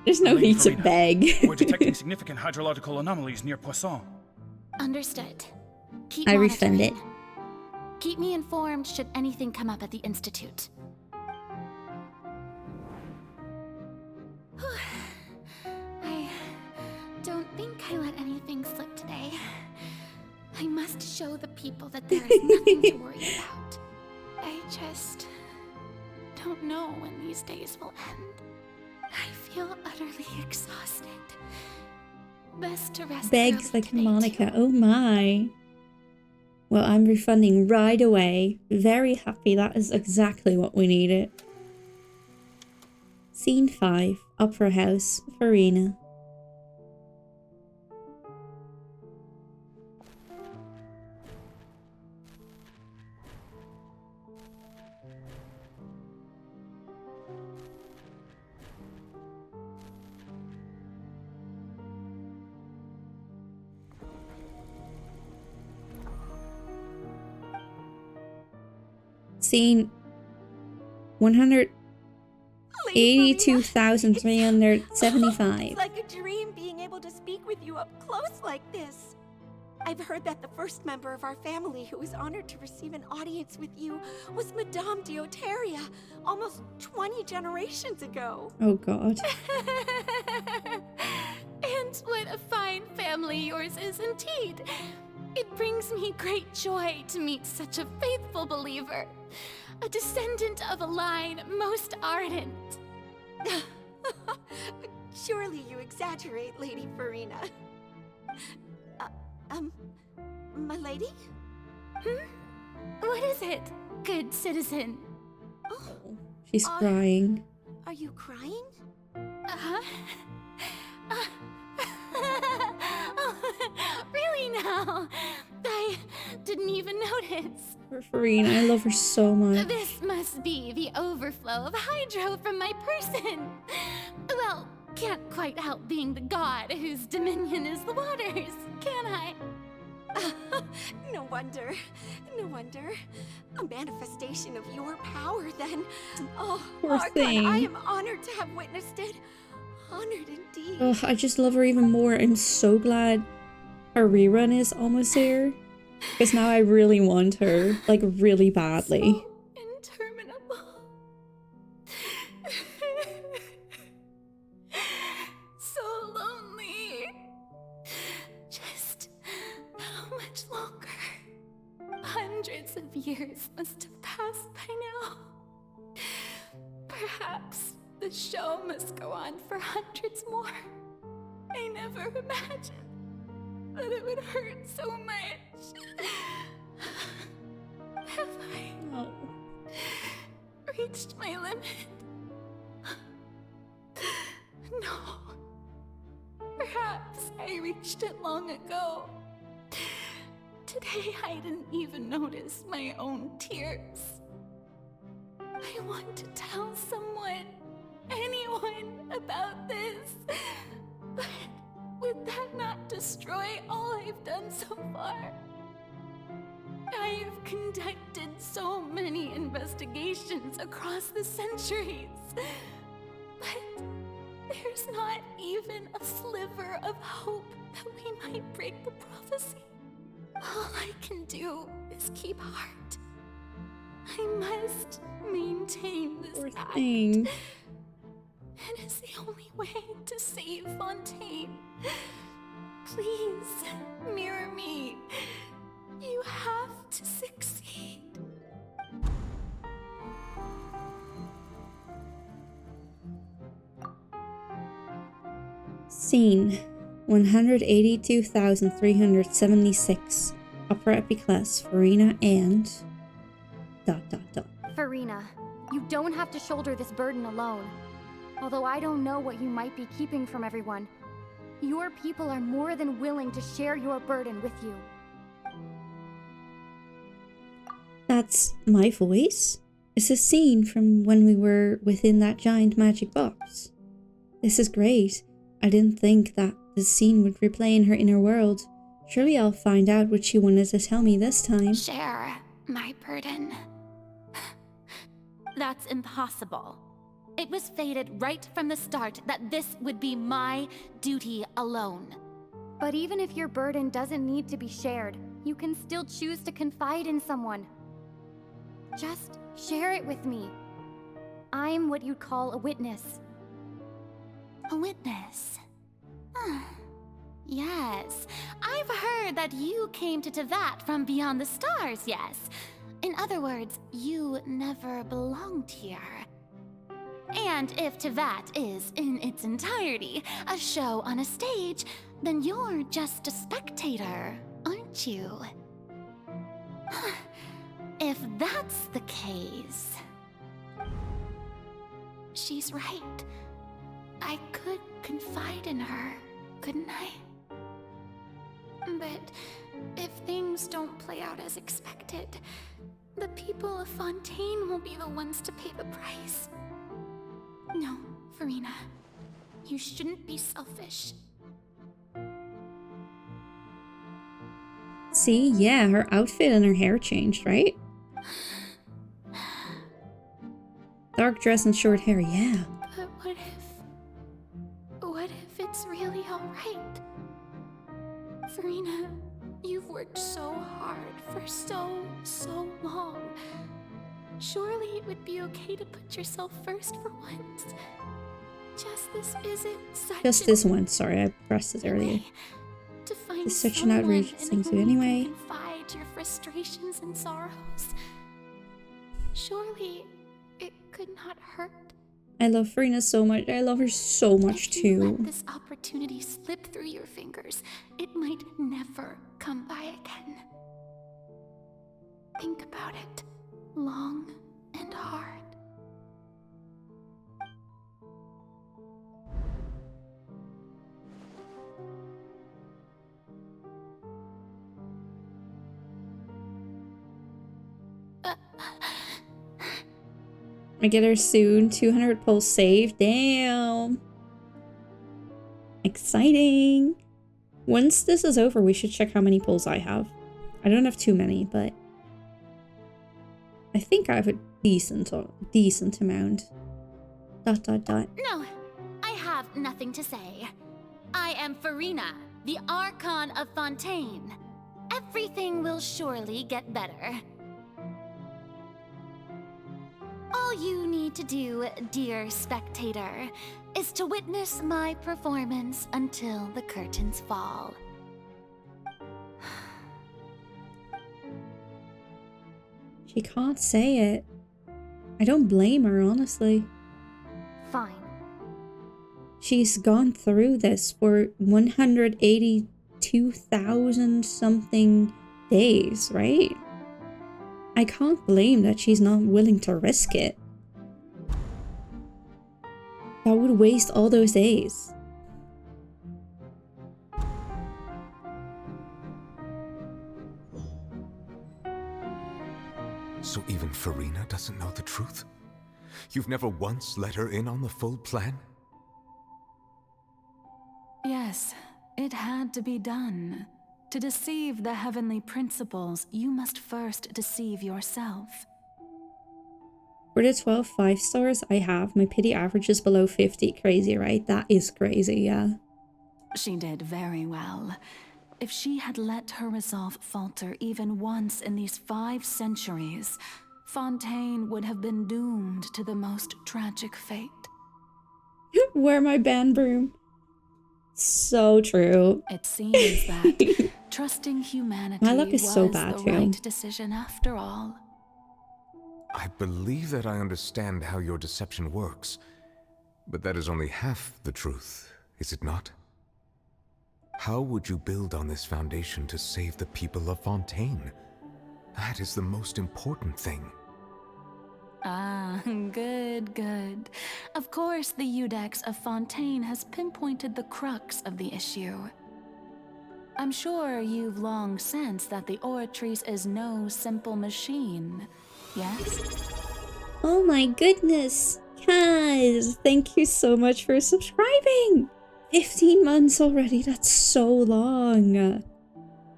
There's no Lady need to Farina, beg. We're detecting significant hydrological anomalies near Poisson. Understood. Keep I monitoring. refund it. Keep me informed should anything come up at the Institute. I don't think I let anything slip today. I must show the people that there is nothing to worry about. I just don't know when these days will end. I feel utterly exhausted. Best to rest Begs early like today, Monica. Oh my. Well, I'm refunding right away. Very happy. That is exactly what we needed. Scene 5, Opera House, Farina. Scene 182,375. It's like a dream being able to speak with you up close like this. I've heard that the first member of our family who was honored to receive an audience with you was Madame Deoteria, almost 20 generations ago. Oh god. And what a fine family yours is indeed. It brings me great joy to meet such a faithful believer, a descendant of a line most ardent. Surely you exaggerate, Lady Farina. My lady? What is it, good citizen? She's crying. Are you crying? Oh, really now? I didn't even notice. Farina, I love her so much. This must be the overflow of hydro from my person. Well, can't quite help being the god whose dominion is the waters, can I? No wonder. No wonder. A manifestation of your power, then. Oh, Poor thing. I am honored to have witnessed it. Honored indeed. Oh, I just love her even more. I'm so glad her rerun is almost here. Because now I really want her, like, really badly. Interminable. So lonely. Just how much longer? Hundreds of years must have passed by now. Perhaps the show must go on for hundreds more. I never imagined that it would hurt so much. Have I reached my limit? No. Perhaps I reached it long ago. Today I didn't even notice my own tears. I want to tell someone, anyone, about this. But would that not destroy all I've done so far? I have conducted so many investigations across the centuries, but there's not even a sliver of hope that we might break the prophecy. All I can do is keep heart. I must maintain this act. It is the only way to save Fontaine. Please, mirror me. You have to succeed. Scene 182,376. Opera Epiclese, Farina and... ... Farina, you don't have to shoulder this burden alone. Although I don't know what you might be keeping from everyone, your people are more than willing to share your burden with you. That's my voice? It's a scene from when we were within that giant magic box. This is great. I didn't think that the scene would replay in her inner world. Surely I'll find out what she wanted to tell me this time. Share my burden. That's impossible. It was fated right from the start that this would be my duty alone. But even if your burden doesn't need to be shared, you can still choose to confide in someone. Just share it with me. I'm what you'd call a witness. A witness? Yes, I've heard that you came to Teyvat from beyond the stars, yes. In other words, you never belonged here. And if Teyvat is, in its entirety, a show on a stage, then you're just a spectator, aren't you? If that's the case... She's right. I could confide in her, couldn't I? But if things don't play out as expected, the people of Fontaine will be the ones to pay the price. No, Farina. You shouldn't be selfish. See, yeah, her outfit and her hair changed, right? Dark dress and short hair, yeah. But what if it's really alright? Farina, you've worked so hard for so long. Surely it would be okay to put yourself first for once. Just this visit, Just this one, sorry, I pressed this earlier. To find It's such an outrageous thing to do anyway. Confide your frustrations and sorrows. Surely it could not hurt. I love Farina so much. I love her so much If you too. let this opportunity slip through your fingers, it might never come by again. Think about it long and hard. I get her soon. 200 pulls saved. Damn. Exciting. Once this is over, we should check how many pulls I have. I don't have too many, but I think I have a decent amount. ... No, I have nothing to say. I am Farina, the Archon of Fontaine. Everything will surely get better. All you need to do, dear spectator, is to witness my performance until the curtains fall. She can't say it. I don't blame her, honestly. Fine. She's gone through this for 182,000 something days, right? I can't blame that she's not willing to risk it. That would waste all those days. So even Farina doesn't know the truth? You've never once let her in on the full plan? Yes, it had to be done. To deceive the heavenly principles, you must first deceive yourself. For the 12 5-stars I have, my pity average is below 50. Crazy, right? That is crazy, yeah. She did very well. If she had let her resolve falter even once in these 5 centuries, Fontaine would have been doomed to the most tragic fate. Wear my band broom. So true. It seems that trusting humanity my luck is was so bad the too. right decision after all. I believe that I understand how your deception works, but that is only half the truth, is it not? How would you build on this foundation to save the people of Fontaine? That is the most important thing. Ah, good, good. Of course, the Udex of Fontaine has pinpointed the crux of the issue. I'm sure you've long sensed that the Oratrice is no simple machine, yes? Oh my goodness. Kaz, thank you so much for subscribing. 15 months already. That's so long.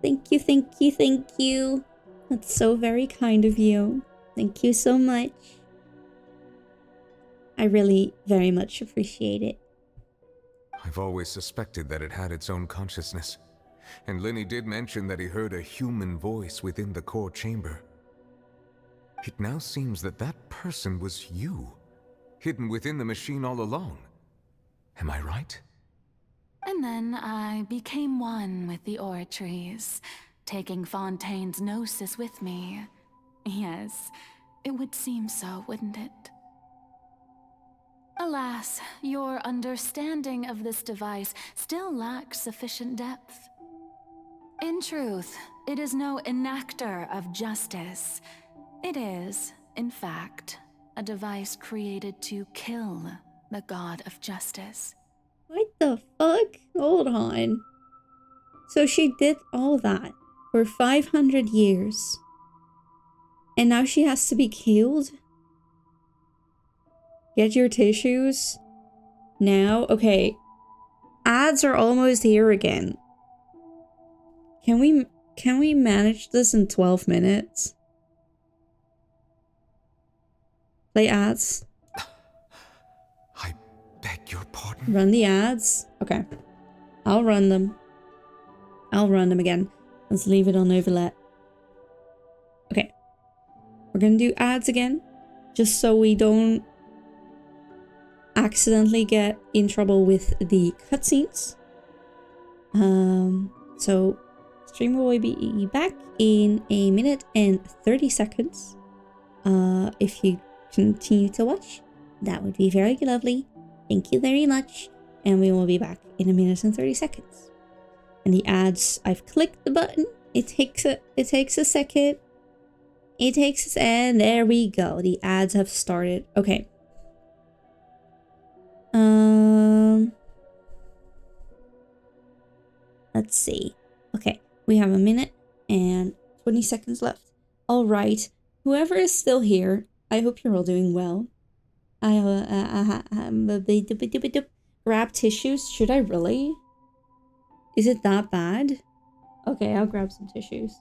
Thank you, thank you, thank you. That's so very kind of you. Thank you so much. I really very much appreciate it. I've always suspected that it had its own consciousness. And Lenny did mention that he heard a human voice within the core chamber. It now seems that that person was you, hidden within the machine all along. Am I right? And then I became one with the Oratrice, taking Fontaine's gnosis with me. Yes, it would seem so, wouldn't it? Alas, your understanding of this device still lacks sufficient depth. In truth, it is no enactor of justice. It is, in fact, a device created to kill the god of justice. What the fuck? Hold on. So she did all that for 500 years. And now she has to be killed? Get your tissues. Now? Okay. Ads are almost here again. Can we manage this in 12 minutes? Play ads. I beg your pardon? Run the ads. Okay. I'll run them. I'll run them again. Let's leave it on overlet. Okay. We're gonna do ads again. Just so we don't accidentally get in trouble with the cutscenes. So stream will be back in a minute and 30 seconds. If you continue to watch, that would be very lovely. Thank you very much. And we will be back in a minute and 30 seconds. And the ads, I've clicked the button. It takes a second. And there we go. The ads have started. Okay. Let's see. Okay, we have a minute and 20 seconds left. All right, whoever is still here, I hope you're all doing well. Grab tissues. Should I really? Is it that bad? Okay, I'll grab some tissues.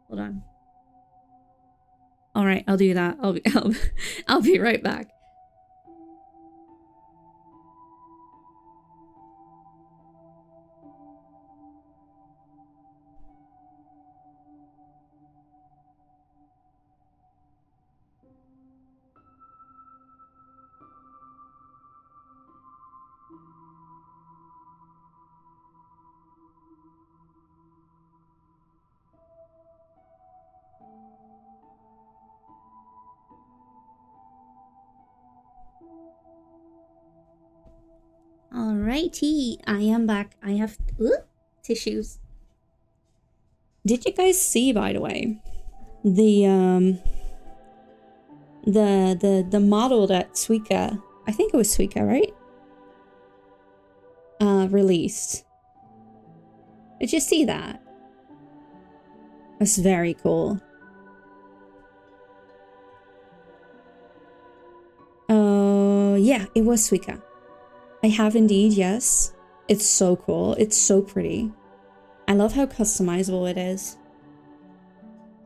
Hold on. All right, I'll do that. I'll be right back. Alrighty, I am back. I have tissues. Did you guys see, by the way, the model that Suika, I think it was Suika, right? Released. Did you see that? That's very cool. Yeah, it was Suika. I have indeed, yes. It's so cool. It's so pretty. I love how customizable it is.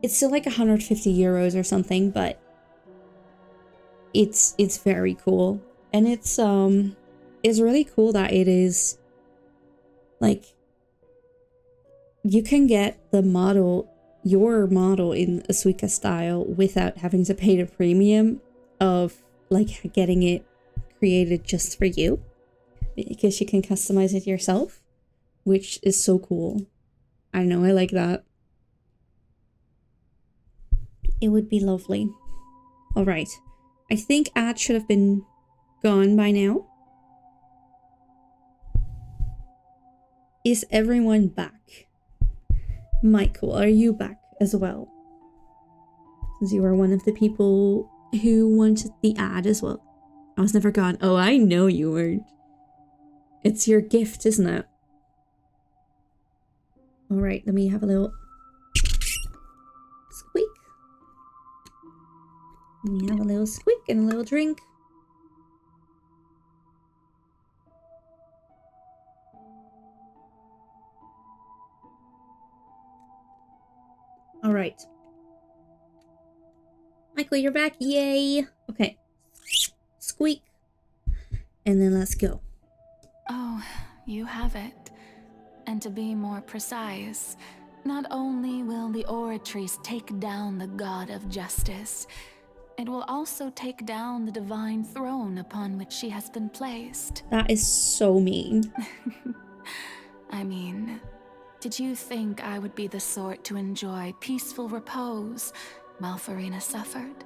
It's still like 150 euros or something, but it's very cool. And it's really cool that it is like you can get the model, your model in a Suica style without having to pay the premium of like getting it created just for you, because you can customize it yourself, which is so cool. I know, I like that. It would be lovely. All right. I think ad should have been gone by now. Is everyone back? Michael, are you back as well? Since you are one of the people who wanted the ad as well. I was never gone. Oh, I know you weren't. It's your gift, isn't it? All right, let me have a little squeak. Let me have a little squeak and a little drink. All right. Michael, you're back. Yay. Okay. Squeak. And then let's go. Oh, you have it. And to be more precise, not only will the Oratrice take down the god of justice, it will also take down the divine throne upon which she has been placed. That is so mean. I mean, did you think I would be the sort to enjoy peaceful repose while Farina suffered?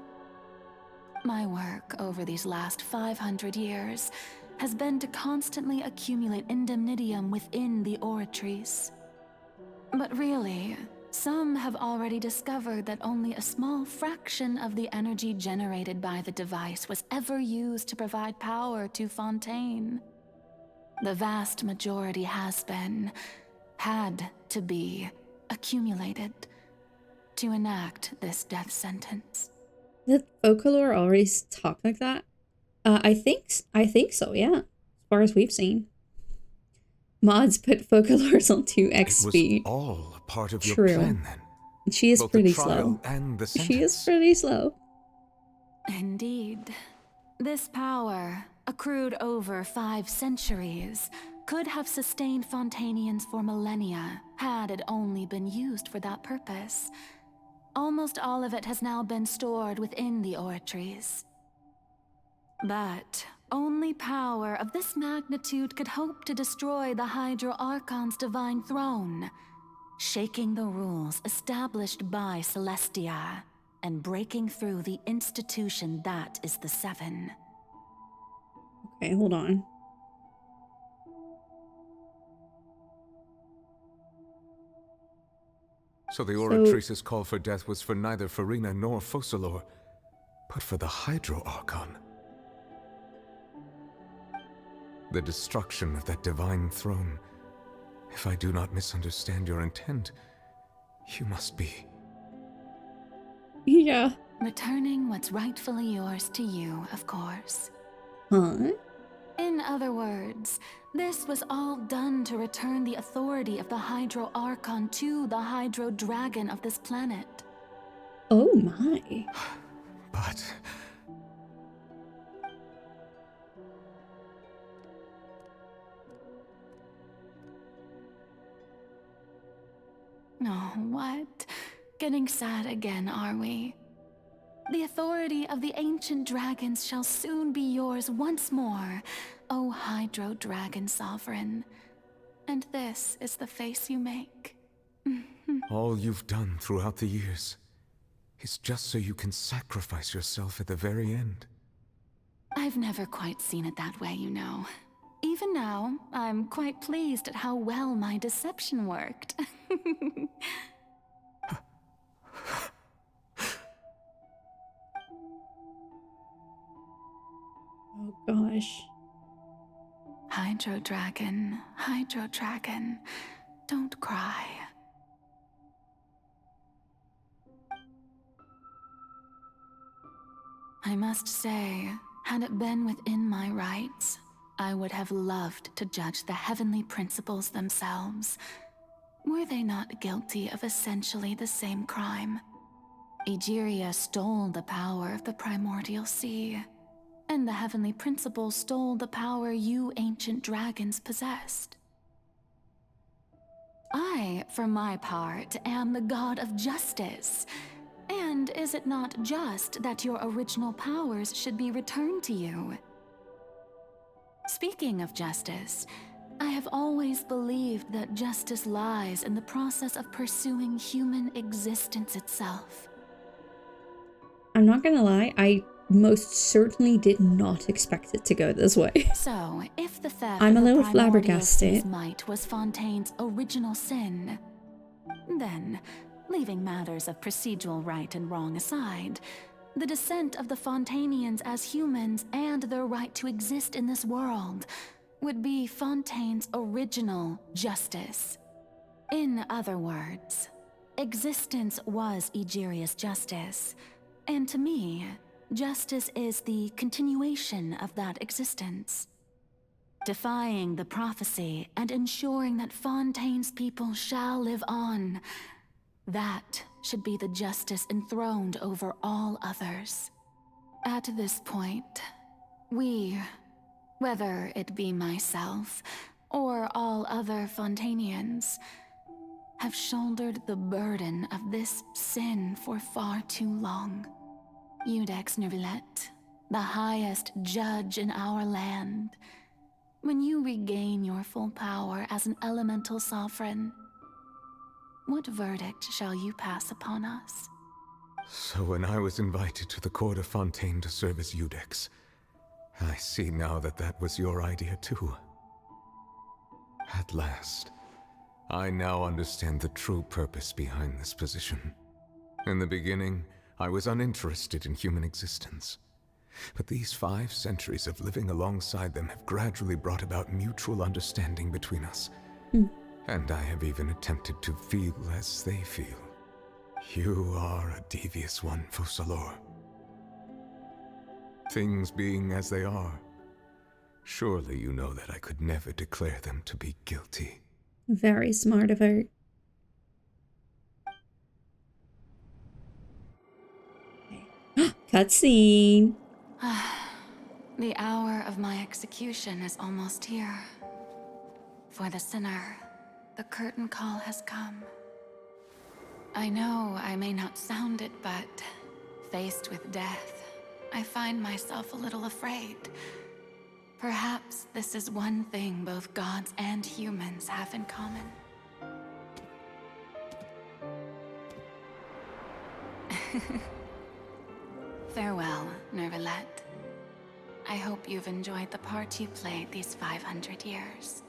My work over these last 500 years has been to constantly accumulate indemnitium within the Oratrice. But really, some have already discovered that only a small fraction of the energy generated by the device was ever used to provide power to Fontaine. The vast majority had to be accumulated to enact this death sentence. Did Folklore always talk like that? I think so, yeah. As far as we've seen. Mods put Folklores on 2x speed. It was all part of your True. plan then. She is Both pretty the trial slow. and the She is sentence. pretty slow. Indeed. This power, accrued over 5 centuries, could have sustained Fontainians for millennia had it only been used for that purpose. Almost all of it has now been stored within the Oratrice. But only power of this magnitude could hope to destroy the Hydro Archon's divine throne, shaking the rules established by Celestia and breaking through the institution that is the Seven. Okay, hold on. So the Oratrice's call for death was for neither Farina nor Focalor, but for the Hydro Archon. The destruction of that divine throne. If I do not misunderstand your intent, you must be... Yeah. Returning what's rightfully yours to you, of course. Huh? In other words, this was all done to return the authority of the Hydro Archon to the Hydro Dragon of this planet. Oh my. But... Oh, what? Getting sad again, are we? The authority of the ancient dragons shall soon be yours once more, O Hydro Dragon Sovereign. And this is the face you make. all you've done throughout the years is just so you can sacrifice yourself at the very end. I've never quite seen it that way, you know. Even now, I'm quite pleased at how well my deception worked. Oh gosh. Hydro Dragon, don't cry. I must say, had it been within my rights, I would have loved to judge the heavenly principles themselves. Were they not guilty of essentially the same crime? Egeria stole the power of the primordial sea, and the heavenly principle stole the power you ancient dragons possessed. I, for my part, am the god of justice. And is it not just that your original powers should be returned to you? Speaking of justice, I have always believed that justice lies in the process of pursuing human existence itself. I'm not gonna lie, I most certainly did not expect it to go this way. So, if the theft I'm a of the little primordial flabbergasted. sea's might was Fontaine's original sin, then, leaving matters of procedural right and wrong aside, the descent of the Fontainians as humans and their right to exist in this world would be Fontaine's original justice. In other words, existence was Egeria's justice, and to me, justice is the continuation of that existence. Defying the prophecy and ensuring that Fontaine's people shall live on, that should be the justice enthroned over all others. At this point, we, whether it be myself or all other Fontainians, have shouldered the burden of this sin for far too long. Iudex Nervillet, the highest judge in our land, when you regain your full power as an elemental sovereign, what verdict shall you pass upon us? So when I was invited to the court of Fontaine to serve as Iudex, I see now that that was your idea too. At last, I now understand the true purpose behind this position. In the beginning, I was uninterested in human existence. But these 5 centuries of living alongside them have gradually brought about mutual understanding between us. And I have even attempted to feel as they feel. You are a devious one, Focalors. Things being as they are, surely you know that I could never declare them to be guilty. Very smart of her. Cutscene. The hour of my execution is almost here. For the sinner, the curtain call has come. I know I may not sound it, but faced with death, I find myself a little afraid. Perhaps this is one thing both gods and humans have in common. Farewell, Nervillet. I hope you've enjoyed the part you played these 500 years.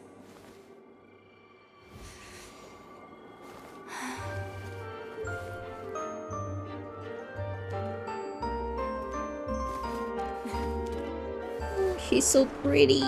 She's so pretty.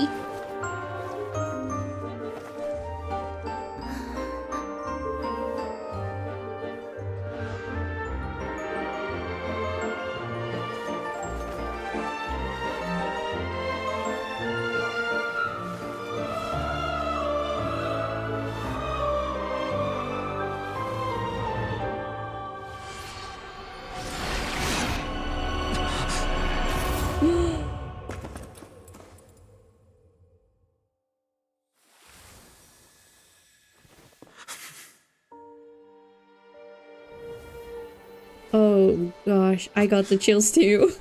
Oh gosh, I got the chills too.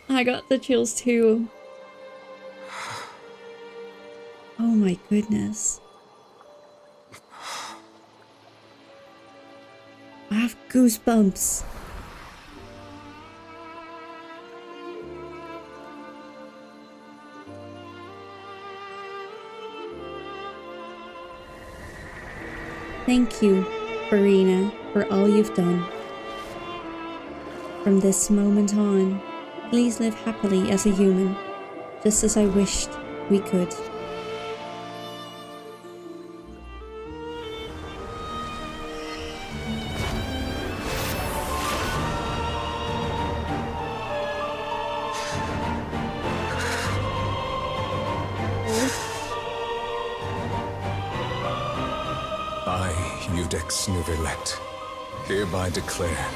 I got the chills too. Oh my goodness. I have goosebumps. Thank you, Farina, for all you've done. From this moment on, please live happily as a human, just as I wished we could. Codex Nouvellette, hereby declare,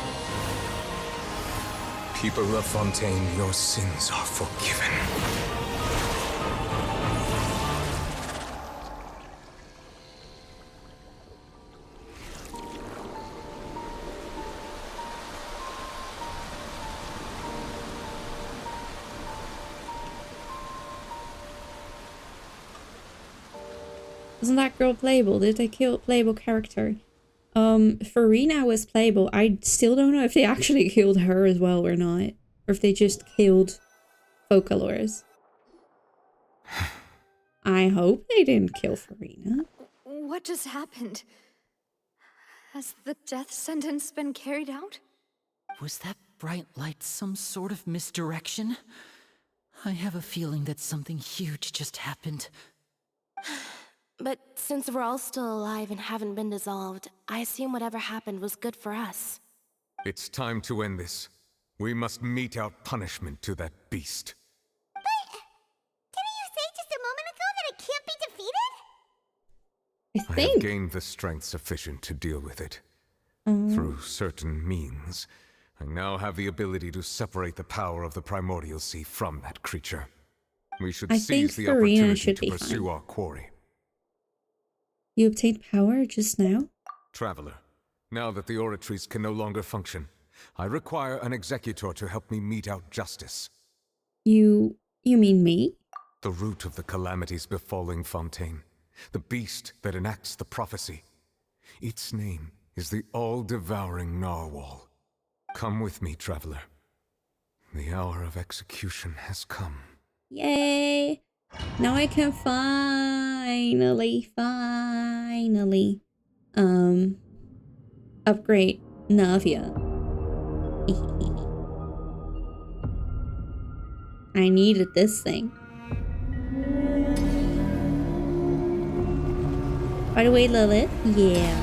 people of Fontaine, your sins are forgiven. Wasn't that girl playable? Did they kill a playable character? Farina was playable. I still don't know if they actually killed her as well or not. Or if they just killed Focalors. I hope they didn't kill Farina. What just happened? Has the death sentence been carried out? Was that bright light some sort of misdirection? I have a feeling that something huge just happened. But since we're all still alive and haven't been dissolved, I assume whatever happened was good for us. It's time to end this. We must mete out punishment to that beast. Didn't you say just a moment ago that it can't be defeated? I have gained the strength sufficient to deal with it. Through certain means, I now have the ability to separate the power of the Primordial Sea from that creature. We should seize the opportunity to pursue our quarry. You obtained power just now? Traveler, now that the oratories can no longer function, I require an executor to help me mete out justice. You mean me? The root of the calamities befalling Fontaine. The beast that enacts the prophecy. Its name is the all-devouring Narwhal. Come with me, traveler. The hour of execution has come. Yay! Now I can finally upgrade Navia. I needed this thing. By the way, Lilith, yeah.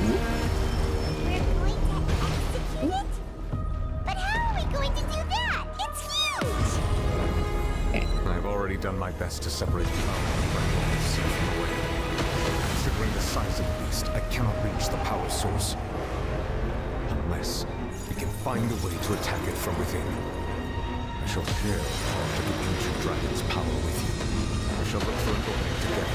But how are we going to do that? It's huge! I've already done my best to separate the power of the Primordial Sea from the way. Considering the size of the beast, I cannot reach the power source. Unless we can find a way to attack it from within. I shall share part of the ancient dragon's power with you. I shall look for an opening together.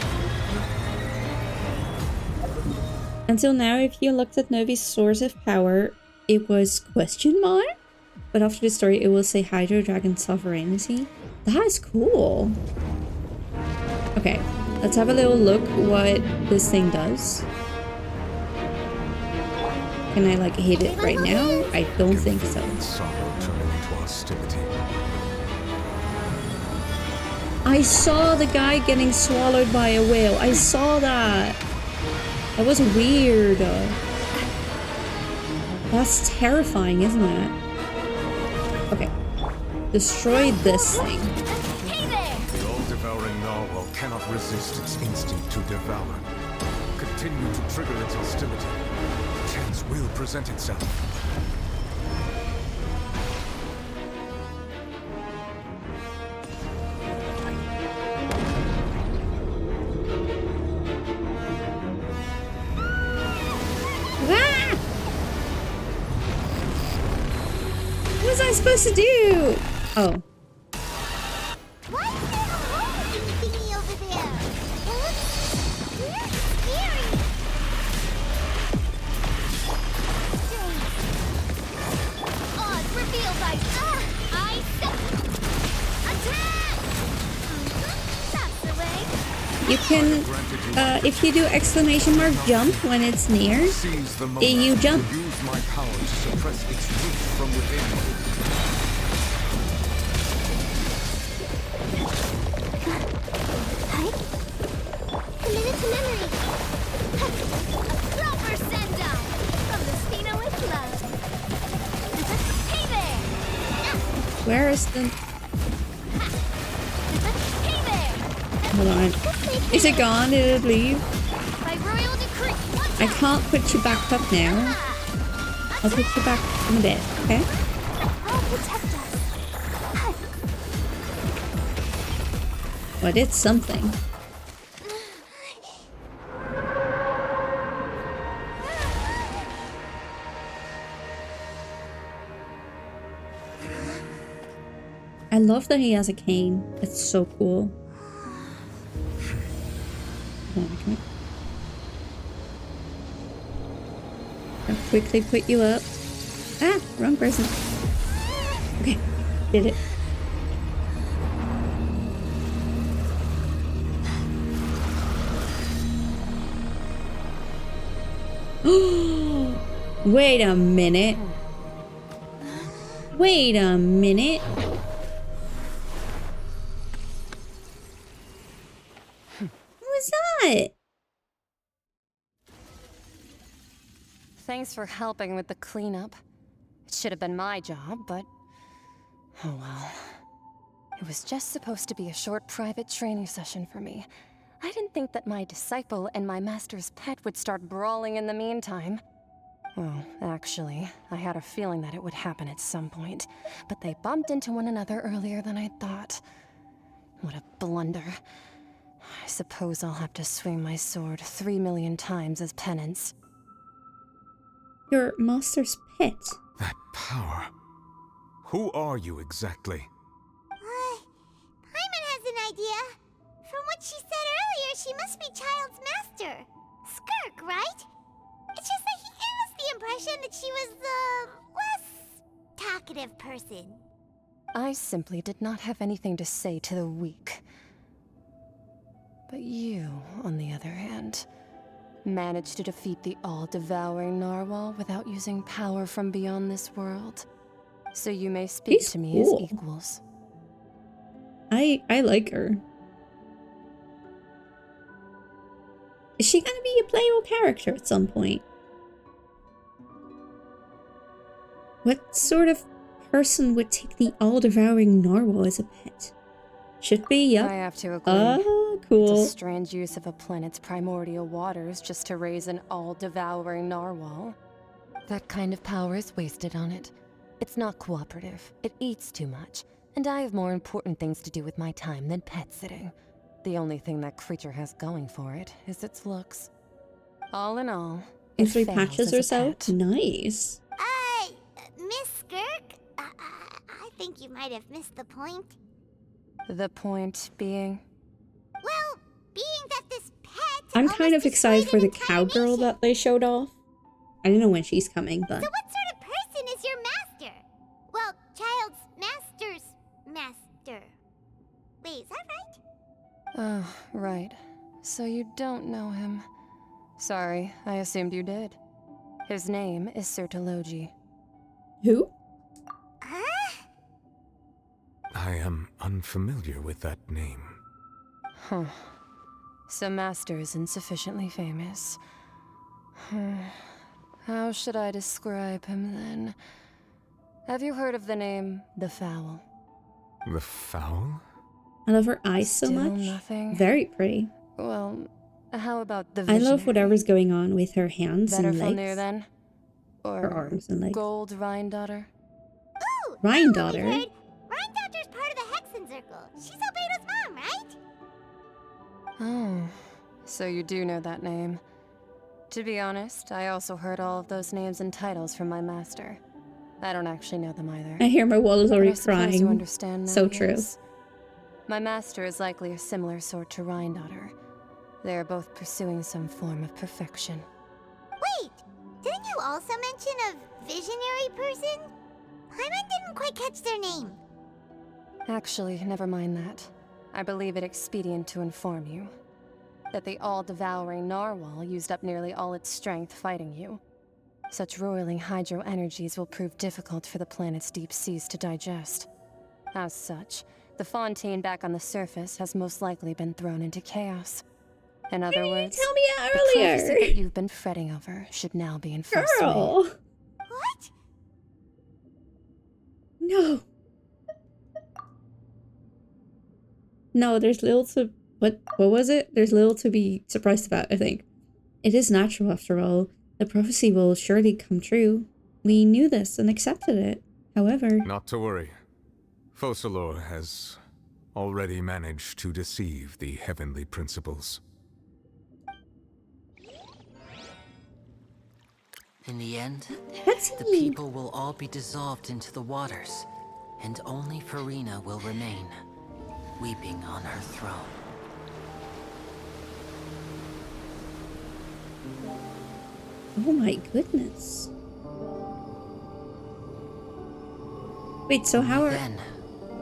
Until now, if you looked at Novi's source of power, it was question mark? But after the story, it will say Hydro Dragon Sovereignty. That is cool. Okay, let's have a little look what this thing does. Can I like hit it right now? I don't think so. I saw the guy getting swallowed by a whale. I saw that. That was weird. That's terrifying, isn't it? Okay. Destroy this thing. The all-devouring narwhal cannot resist its instinct to devour. Continue to trigger its hostility. The chance will present itself. What was I supposed to do? Oh. What's that holding thingy over there? It looks really scary. Odds revealed by I attack! That's the way. You can, if you do exclamation mark jump when it's near, you jump. Use my power to suppress its root from within. Committed to memory. A proper send-down from the Spina with love. Hey there! Where is the... Hey there! Hold on. Is it gone? Did it leave? By royal decree. I can't put you back up now. I'll put you back in a bit, okay? I'll protect us. Well, it's something. love that he has a cane. It's so cool. I'll quickly put you up. Ah, wrong person. Okay, did it. Wait a minute. Wait a minute. What was that? Thanks for helping with the cleanup. It should have been my job, but... oh well. It was just supposed to be a short private training session for me. I didn't think that my disciple and my master's pet would start brawling in the meantime. Well, actually, I had a feeling that it would happen at some point, but they bumped into one another earlier than I thought. What a blunder. I suppose I'll have to swing my sword 3 million times as penance. Your master's pet? That power. Who are you exactly? Paimon has an idea. From what she said earlier, she must be Child's master. Skirk, right? It's just that he gave us the impression that she was the less talkative person. I simply did not have anything to say to the weak. But you, on the other hand, managed to defeat the all-devouring narwhal without using power from beyond this world. So you may speak to me as equals. I like her. Is she gonna be a playable character at some point? What sort of person would take the all-devouring narwhal as a pet? Should be, yep. I have to agree. Cool. It's a strange use of a planet's primordial waters just to raise an all-devouring narwhal. That kind of power is wasted on it. It's not cooperative. It eats too much. And I have more important things to do with my time than pet sitting. The only thing that creature has going for it is its looks. All in all, In it 3 fails patches as or a so? pet. Nice. Miss Skirk? I think you might have missed the point. The point being? Well, being that this pet... I'm kind of excited for the cowgirl that they showed off. I don't know when she's coming, but... So what sort of person is your master? Well, Child's master's master. Wait, is that right? Oh, right. So you don't know him. Sorry, I assumed you did. His name is Sertologi. Who? I am unfamiliar with that name. Huh. So Master isn't sufficiently famous. How should I describe him then? Have you heard of the name The Fowl? The Fowl? I love her eyes so Still much. nothing? Very pretty. Well, how about the I Visionary? love whatever's going on with her hands Better and legs. familiar then? Or her arms and legs. Gold Rhine Daughter? Ooh! Rhine now Daughter? we've heard, Rhine Daughter's part of the Hexen Circle. She's Albedo's mom, right? Oh, so you do know that name. To be honest, I also heard all of those names and titles from my master. I don't actually know them either. I hear my wall is But already I suppose crying. You understand now, So true. yes? My master is likely a similar sort to Rhine Daughter. They are both pursuing some form of perfection. Wait, didn't you also mention a visionary person? Paimon didn't quite catch their name. Actually, never mind that. I believe it expedient to inform you that the all-devouring narwhal used up nearly all its strength fighting you. Such roiling hydro energies will prove difficult for the planet's deep seas to digest. As such, the Fontaine back on the surface has most likely been thrown into chaos. In other words, tell me the earlier? prophecy that you've been fretting over should now be in full Girl. swing. What? No. No, there's little to... What was it? There's little to be surprised about, I think. It is natural, after all. The prophecy will surely come true. We knew this and accepted it. However... Not to worry. Focalor has already managed to deceive the heavenly principles. In the end, That's the people will all be dissolved into the waters. and only Farina will remain, weeping on her throne. Oh my goodness. Wait, so how are... Then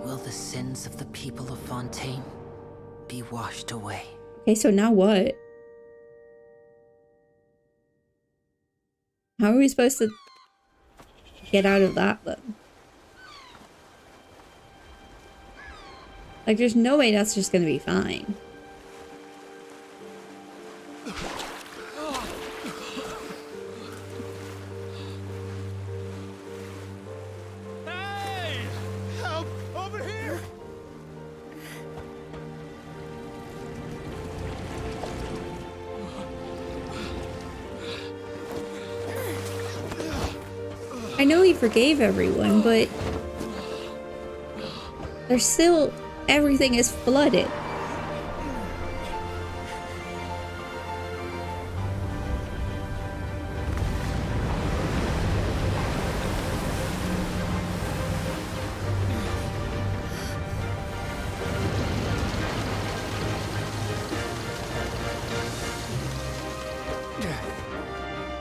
will the sins of the people of Fontaine be washed away. Okay, so now what? How are we supposed to get out of that then? Like, there's no way that's just gonna be fine. Hey! Help! Over here! I know he forgave everyone, but there's still... everything is flooded.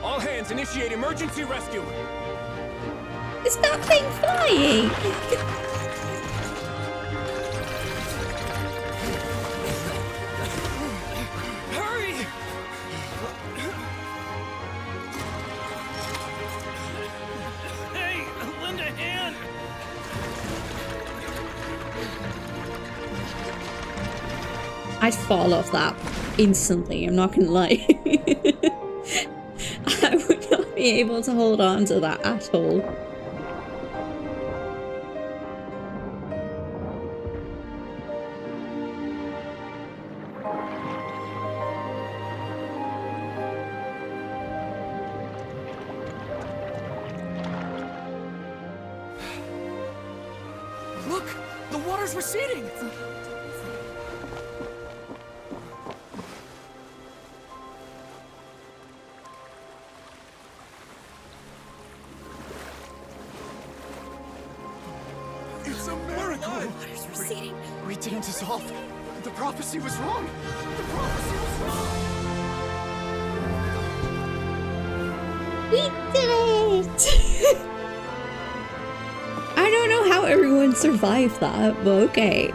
All hands, initiate emergency rescue! It's that thing flying! Hurry! Hey, lend a hand! I'd fall off that instantly, I'm not gonna lie. I would not be able to hold on to that at all. Look! The water's receding! It's a miracle! Water's receding. We didn't dissolve. The prophecy was wrong. The prophecy was wrong. We did it! I don't know how everyone survived that, but okay.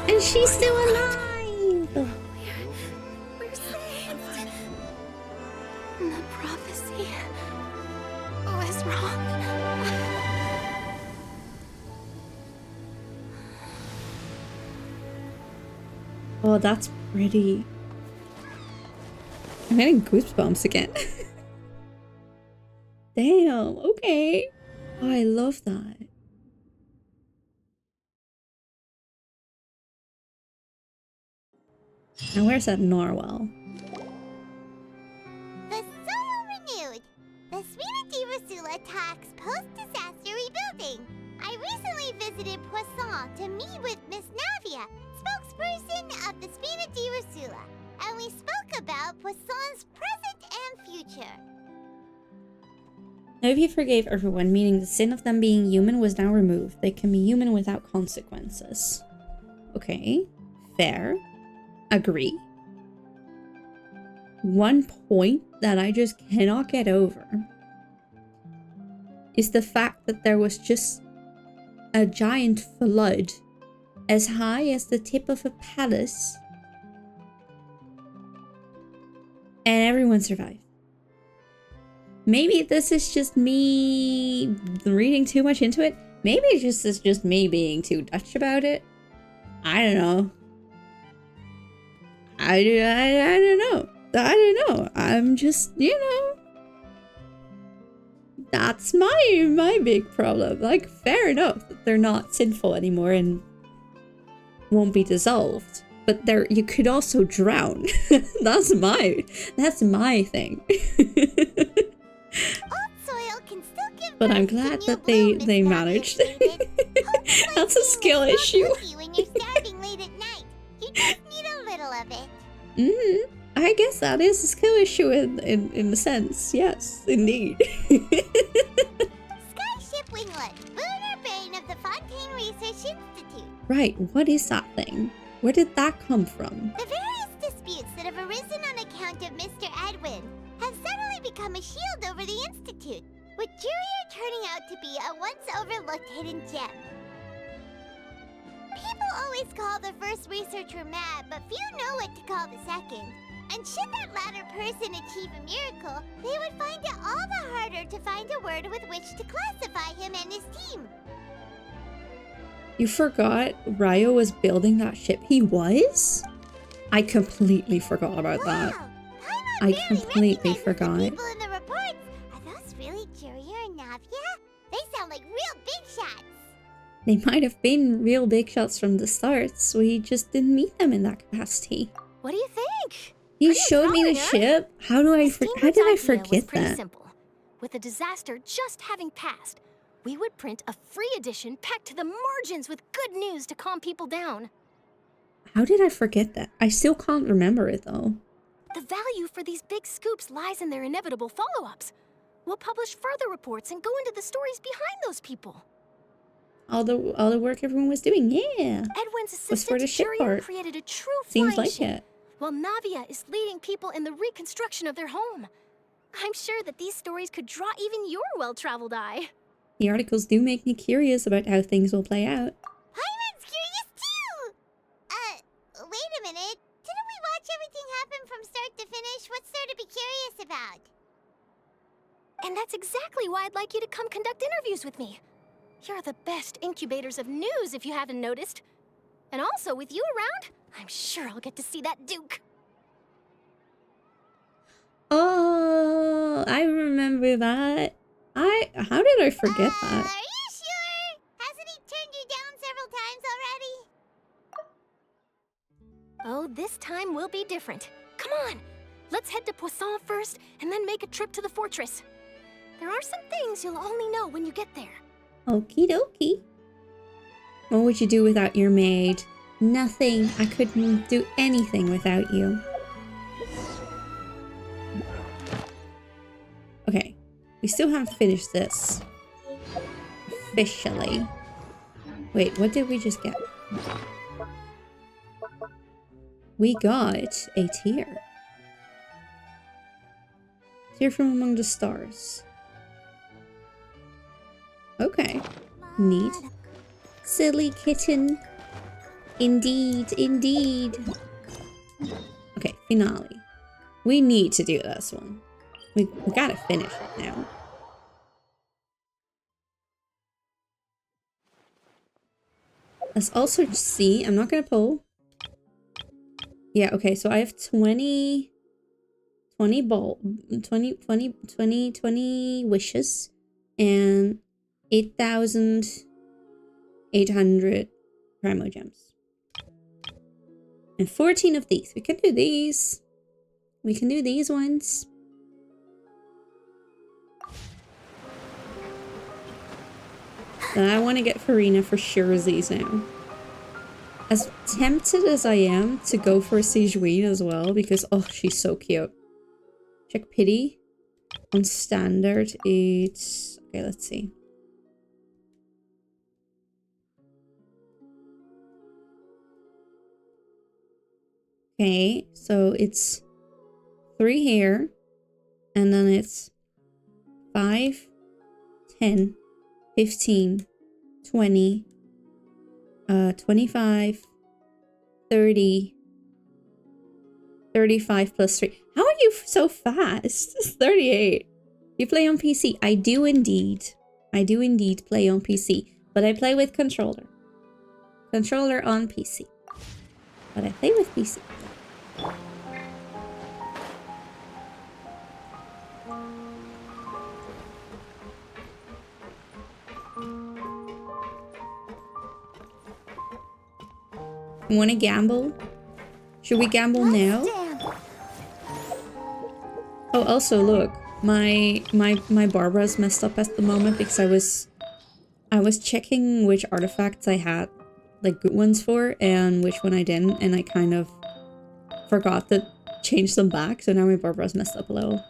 And she's still alive! We're saved. The prophecy was wrong. Oh, that's pretty. I'm getting goosebumps again. Damn, okay. Oh, I love that. Now where's that Norwell? The soul renewed. The Spina di Rosula attacks post-disaster rebuilding. I recently visited Poisson to meet with Miss Navia, spokesperson of the Spina di Rosula, and we spoke about Poisson's present and future. Navia forgave everyone, meaning the sin of them being human was now removed. They can be human without consequences. Okay, fair. Agree. One point that I just cannot get over is the fact that there was just a giant flood as high as the tip of a palace and everyone survived. Maybe this is just me reading too much into it. Maybe it's just me being too Dutch about it. I don't know. I don't know. I don't know. I'm just, you know. That's my big problem. Like, fair enough that they're not sinful anymore and won't be dissolved. But you could also drown. That's my thing. But I'm glad that they managed. That's a skill issue. When you're starving late at night, you just need a little of it. I guess that is a skill issue in a sense. Yes, indeed. Skyship Winglet, lunar bane of the Fontaine Research Institute. Right, what is that thing? Where did that come from? The various disputes that have arisen on account of Mr. Edwin have suddenly become a shield over the Institute, with Jurier turning out to be a once overlooked hidden gem. People always call the first researcher mad, but few know what to call the second. And should that latter person achieve a miracle, they would find it all the harder to find a word with which to classify him and his team. You forgot Ryo was building that ship? He was? I completely forgot about that. I completely forgot. People in the reports, are those really Jurier and Navia? They sound like real big shots. They might have been real big shots from the start, so we just didn't meet them in that capacity. What do you think? You showed me the ship? How did I forget Pretty that? simple. With the disaster just having passed, we would print a free edition packed to the margins with good news to calm people down. How did I forget that? I still can't remember it though. The value for these big scoops lies in their inevitable follow-ups. We'll publish further reports and go into the stories behind those people. All the work everyone was doing, yeah. Edwin's Was for assistant the ship Jurier part. created a true Seems flying like ship, it. while Navia is leading people in the reconstruction of their home. I'm sure that these stories could draw even your well-traveled eye. The articles do make me curious about how things will play out. Paimon's curious too! Wait a minute. Didn't we watch everything happen from start to finish? What's there to be curious about? And that's exactly why I'd like you to come conduct interviews with me. You're the best incubators of news, if you haven't noticed. And also, with you around, I'm sure I'll get to see that Duke. Oh, I remember that. How did I forget that? Are you sure? Hasn't he turned you down several times already? Oh, this time will be different. Come on, let's head to Poisson first, and then make a trip to the fortress. There are some things you'll only know when you get there. Okie dokie. What would you do without your maid? Nothing. I couldn't do anything without you. Okay. We still haven't finished this. Officially. Wait, what did we just get? We got a tear. Tear from among the stars. Okay. Neat. Silly kitten. Indeed, indeed. Okay, finale. We need to do this one. We gotta finish it now. Let's also see. I'm not gonna pull. Yeah, okay, so I have 20 wishes and 8,800 primo gems. And 14 of these. We can do these. We can do these ones. And I want to get Farina for suresies now. As tempted as I am to go for a Sijuin as well, because oh, she's so cute. Check pity. On standard, it's okay. Let's see. Okay, so it's 3 here, and then it's 5, 10, 15, 20, 25, 30, 35 plus 3. How are you so fast? It's 38. You play on PC? I do indeed. I do indeed play on PC, but I play with controller. Controller on PC. But I play with PC. Want to gamble? Should we gamble now? Oh, also look, my Barbara's messed up at the moment because I was checking which artifacts I had like good ones for and which one I didn't, and I kind of forgot that changed them back, so now my Barbara's messed up a little.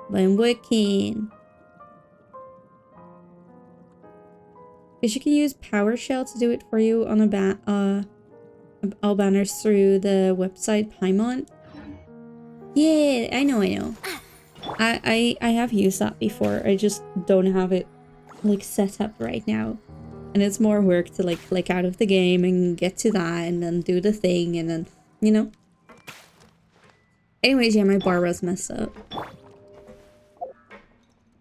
But I'm working. Because you can use PowerShell to do it for you on all banners through the website Paimon. Yeah, I know. I have used that before. I just don't have it like set up right now. And it's more work to like click out of the game and get to that and then do the thing and then, you know. Anyways, yeah, my Barbara's messed up.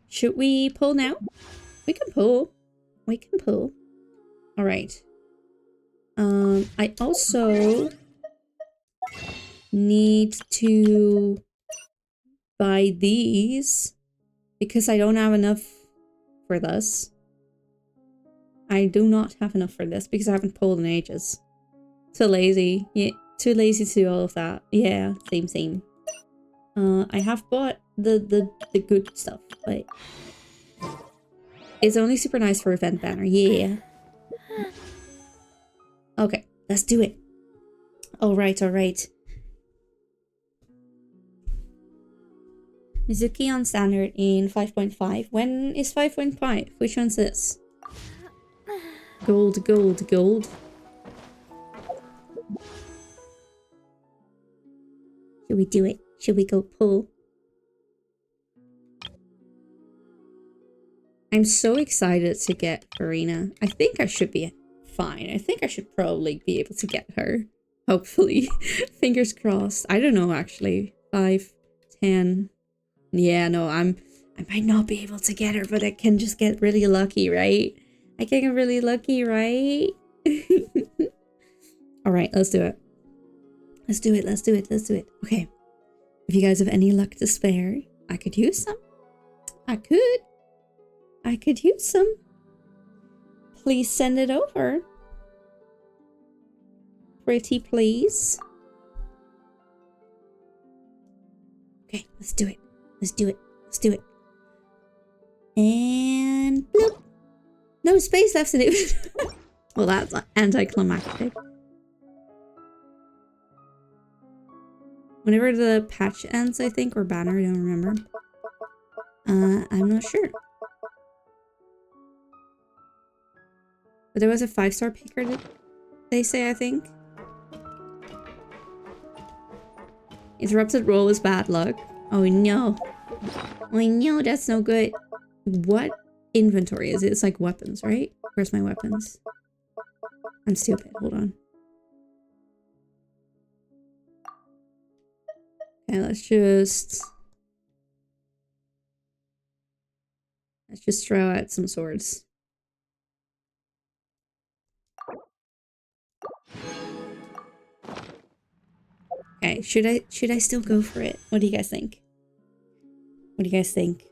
Should we pull now? We can pull. We can pull. Alright. I also need to buy these because I don't have enough for this. I do not have enough for this because I haven't pulled in ages. Too lazy. Yeah, too lazy to do all of that. Yeah, same. I have bought the good stuff, but it's only super nice for event banner. Yeah. Okay, let's do it. Alright. Mizuki on standard in 5.5. When is 5.5? Which one's this? Gold. Should we do it? Should we go pull? I'm so excited to get Farina. I think I should be fine. I think I should probably be able to get her. Hopefully. Fingers crossed. I don't know actually. 5, 10. Yeah, no, I might not be able to get her, but I can just get really lucky, right? I can get really lucky, right? Alright, let's do it. Let's do it. Okay. If you guys have any luck to spare, I could use some. I could use some. Please send it over. Pretty please. Okay, let's do it. And bloop. No space left in it. Well, that's anticlimactic. Whenever the patch ends, I think, or banner, I don't remember. I'm not sure. But there was a 5-star picker, they say, I think. Interrupted roll is bad luck. Oh no. Oh no, that's no good. What inventory is it? It's like weapons, right? Where's my weapons? I'm stupid. Hold on. Okay, let's just throw out some swords. Okay, should I still go for it? What do you guys think? What do you guys think?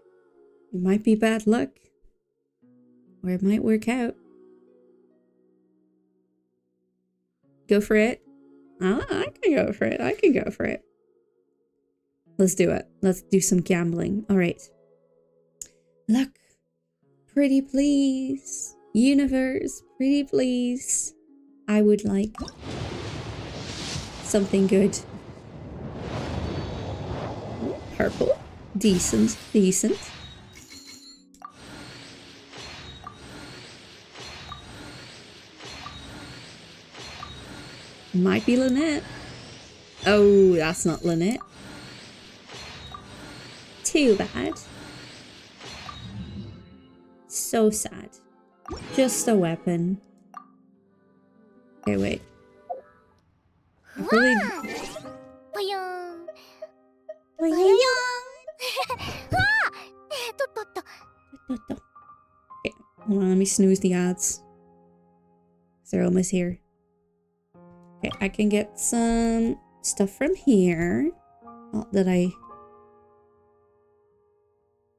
It might be bad luck. Or it might work out. Go for it? Oh, I can go for it. Let's do it. Let's do some gambling. Alright. Luck. Pretty please. Universe. Pretty please. I would like something good. Purple. Decent. Might be Lynette. Oh, that's not Lynette. Too bad. So sad. Just a weapon. Okay, wait. Really... Okay, hold on, let me snooze the ads. They're almost here. Okay, I can get some stuff from here. Not that I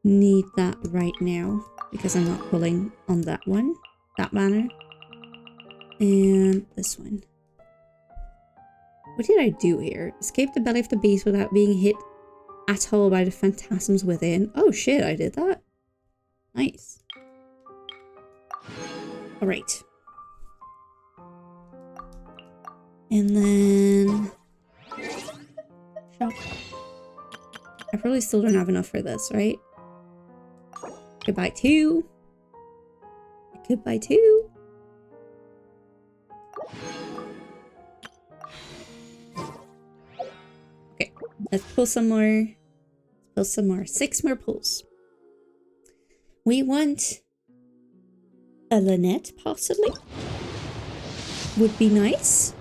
need that right now because I'm not pulling on that one. That banner. And this one. What did I do here? Escape the belly of the beast without being hit at all by the phantasms within. Oh shit, I did that. Nice. Alright. And then... probably still don't have enough for this, right? Could buy 2. I could buy 2. Okay, let's pull some more. Let's pull some more. 6 more pulls. We want a Lynette, possibly. Would be nice.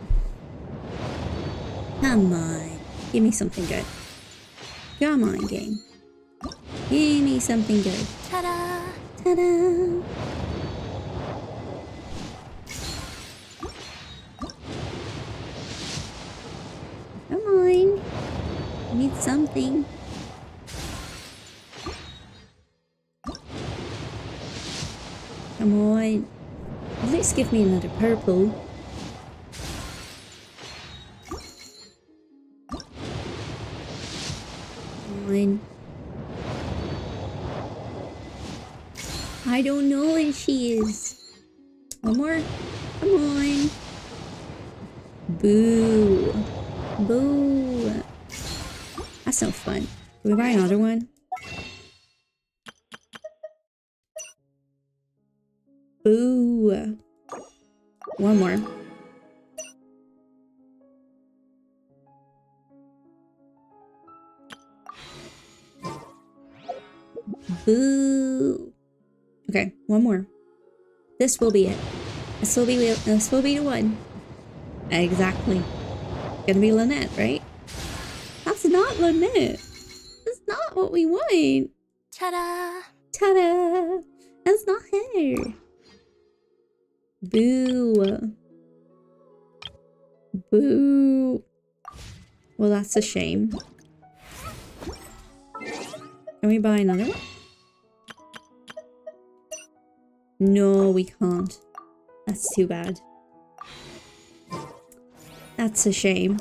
Come on. Give me something good. Come on, game. Give me something good. Ta-da! Ta-da! Come on. I need something. Come on. At least give me another purple. Come on. I don't know where she is. One more. Come on. Boo. Boo. That's no fun. Can we buy another one? Boo. One more. Boo. Okay, one more. This will be it. This will be the one. Exactly. Gonna be Lynette, right? That's not Lynette. That's not what we want. Ta-da! Ta-da! That's not her. Boo. Boo. Well, that's a shame. Can we buy another one? No, we can't. That's too bad. That's a shame.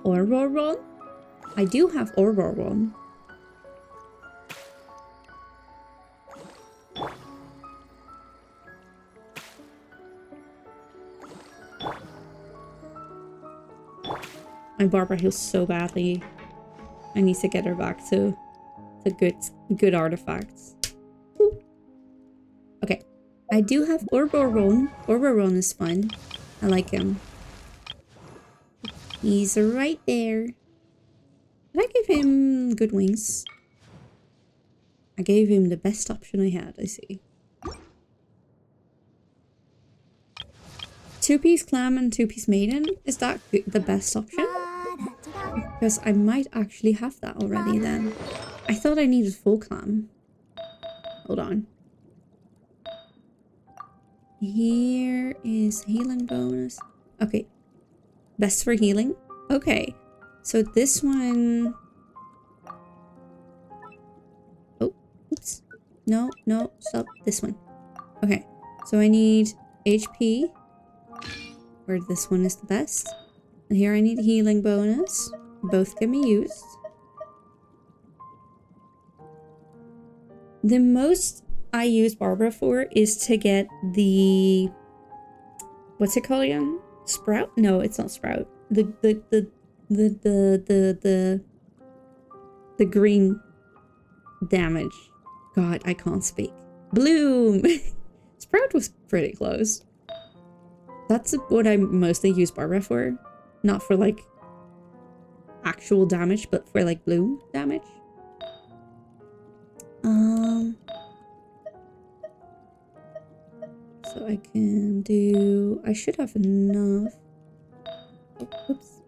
Auroron? I do have Auroron. My Barbara heals so badly. I need to get her back to good artifacts. Ooh. Okay. I do have Auroron. Auroron is fun. I like him. He's right there. Did I give him good wings? I gave him the best option I had, I see. 2-piece clam and 2-piece maiden? Is that the best option? Because I might actually have that already then. I thought I needed full clam. Hold on. Here is healing bonus. Okay. Best for healing? Okay. So this one... Oh, oops. No, no, stop. This one. Okay. So I need HP. Where this one is the best. And here I need healing bonus. Both can be used. The most I use Barbara for is to get the... What's it called again? Sprout? No, it's not Sprout. The green damage. God, I can't speak. Bloom! Sprout was pretty close. That's what I mostly use Barbara for. Not for like actual damage, but for like bloom damage. So I can do... I should have enough. Oh, oops.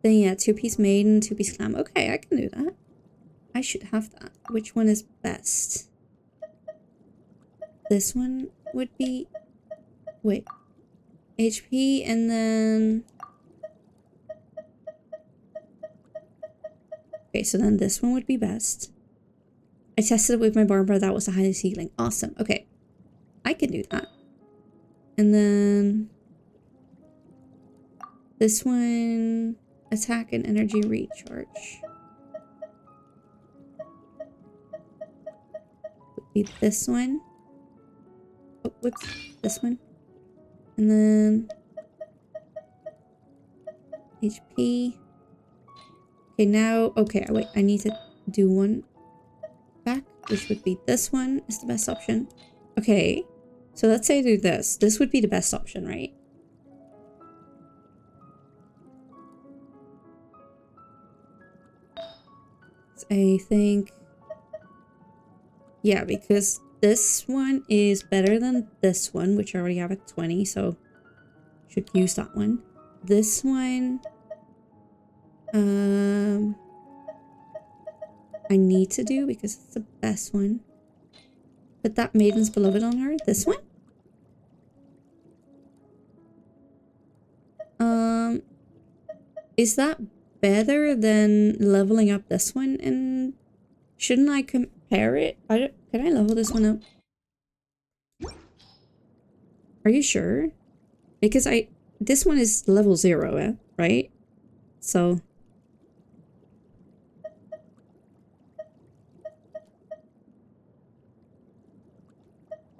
Then yeah, 2-piece maiden, 2-piece clam. Okay, I can do that. I should have that. Which one is best? This one would be... Wait. HP and then... Okay, so then this one would be best. I tested it with my Barbara. That was the highest healing. Awesome. Okay. I can do that. And then... This one... Attack and energy recharge. Would be this one. Oh, whoops. This one. And then... HP. Okay, now, okay, wait, I need to do one back, which would be this one is the best option. Okay, so let's say I do this. This would be the best option, right? I think, yeah, because this one is better than this one, which I already have at 20, so should use that one. This one, I need to do because it's the best one. Put that Maiden's Beloved on her. This one? Is that better than leveling up this one? And shouldn't I compare it? Can I level this one up? Are you sure? Because this one is level 0, right? So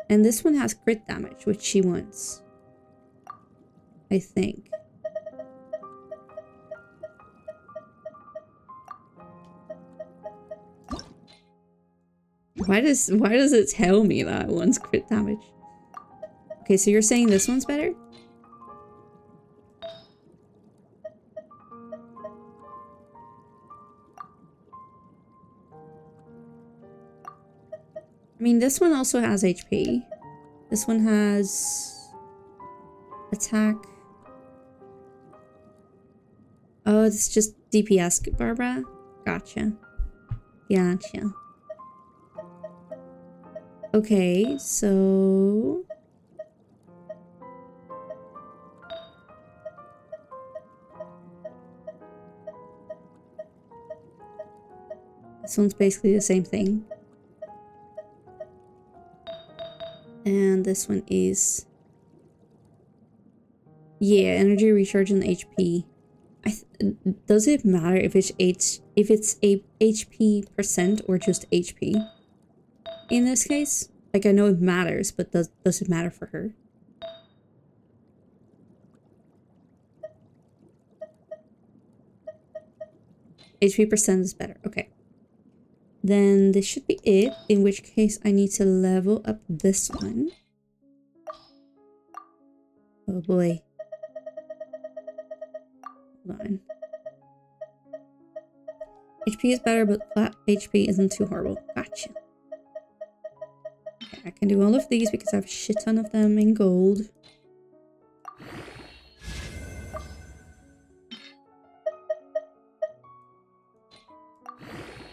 and this one has crit damage, which she wants, I think. Why does it tell me that one's crit damage? Okay, so you're saying this one's better? I mean, this one also has HP. This one has attack. Oh, it's just DPS, Barbara. Gotcha. Gotcha. Okay, so this one's basically the same thing. And this one is, yeah, energy recharge and HP. Does it matter if it's a HP percent or just HP? In this case, like, I know it matters, but does it matter for her? HP percent is better. Okay. Then this should be it, in which case I need to level up this one. Oh boy. Hold on. HP is better, but flat HP isn't too horrible. Gotcha. Okay, I can do all of these because I have a shit ton of them in gold.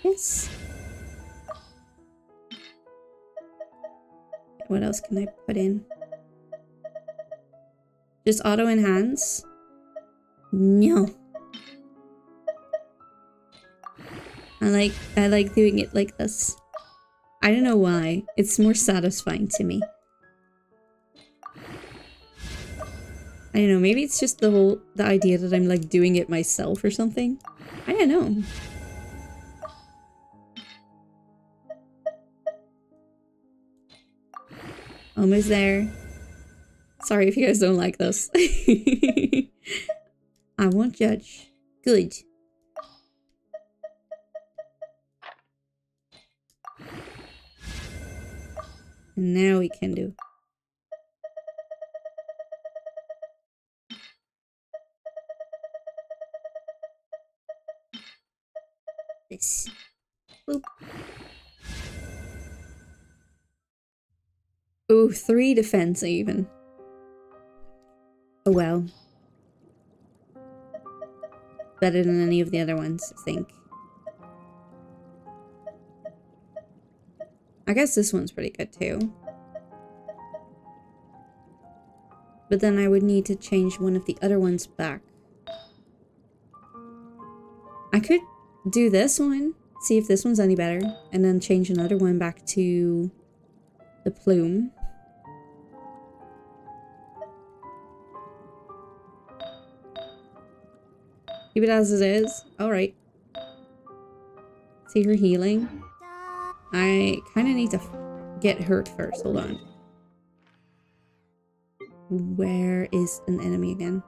Yes. What else can I put in? Just auto enhance? No. I like doing it like this. I don't know why. It's more satisfying to me. I don't know, maybe it's just the idea that I'm like doing it myself or something. I don't know. Almost there. Sorry if you guys don't like this. I won't judge. Good. And now we can do. This. Boop. Ooh, 3 defense even. Oh well. Better than any of the other ones, I think. I guess this one's pretty good too. But then I would need to change one of the other ones back. I could do this one, see if this one's any better, and then change another one back to the plume. Keep it as it is. Alright. See her healing. I kind of need to get hurt first. Hold on. Where is an enemy again?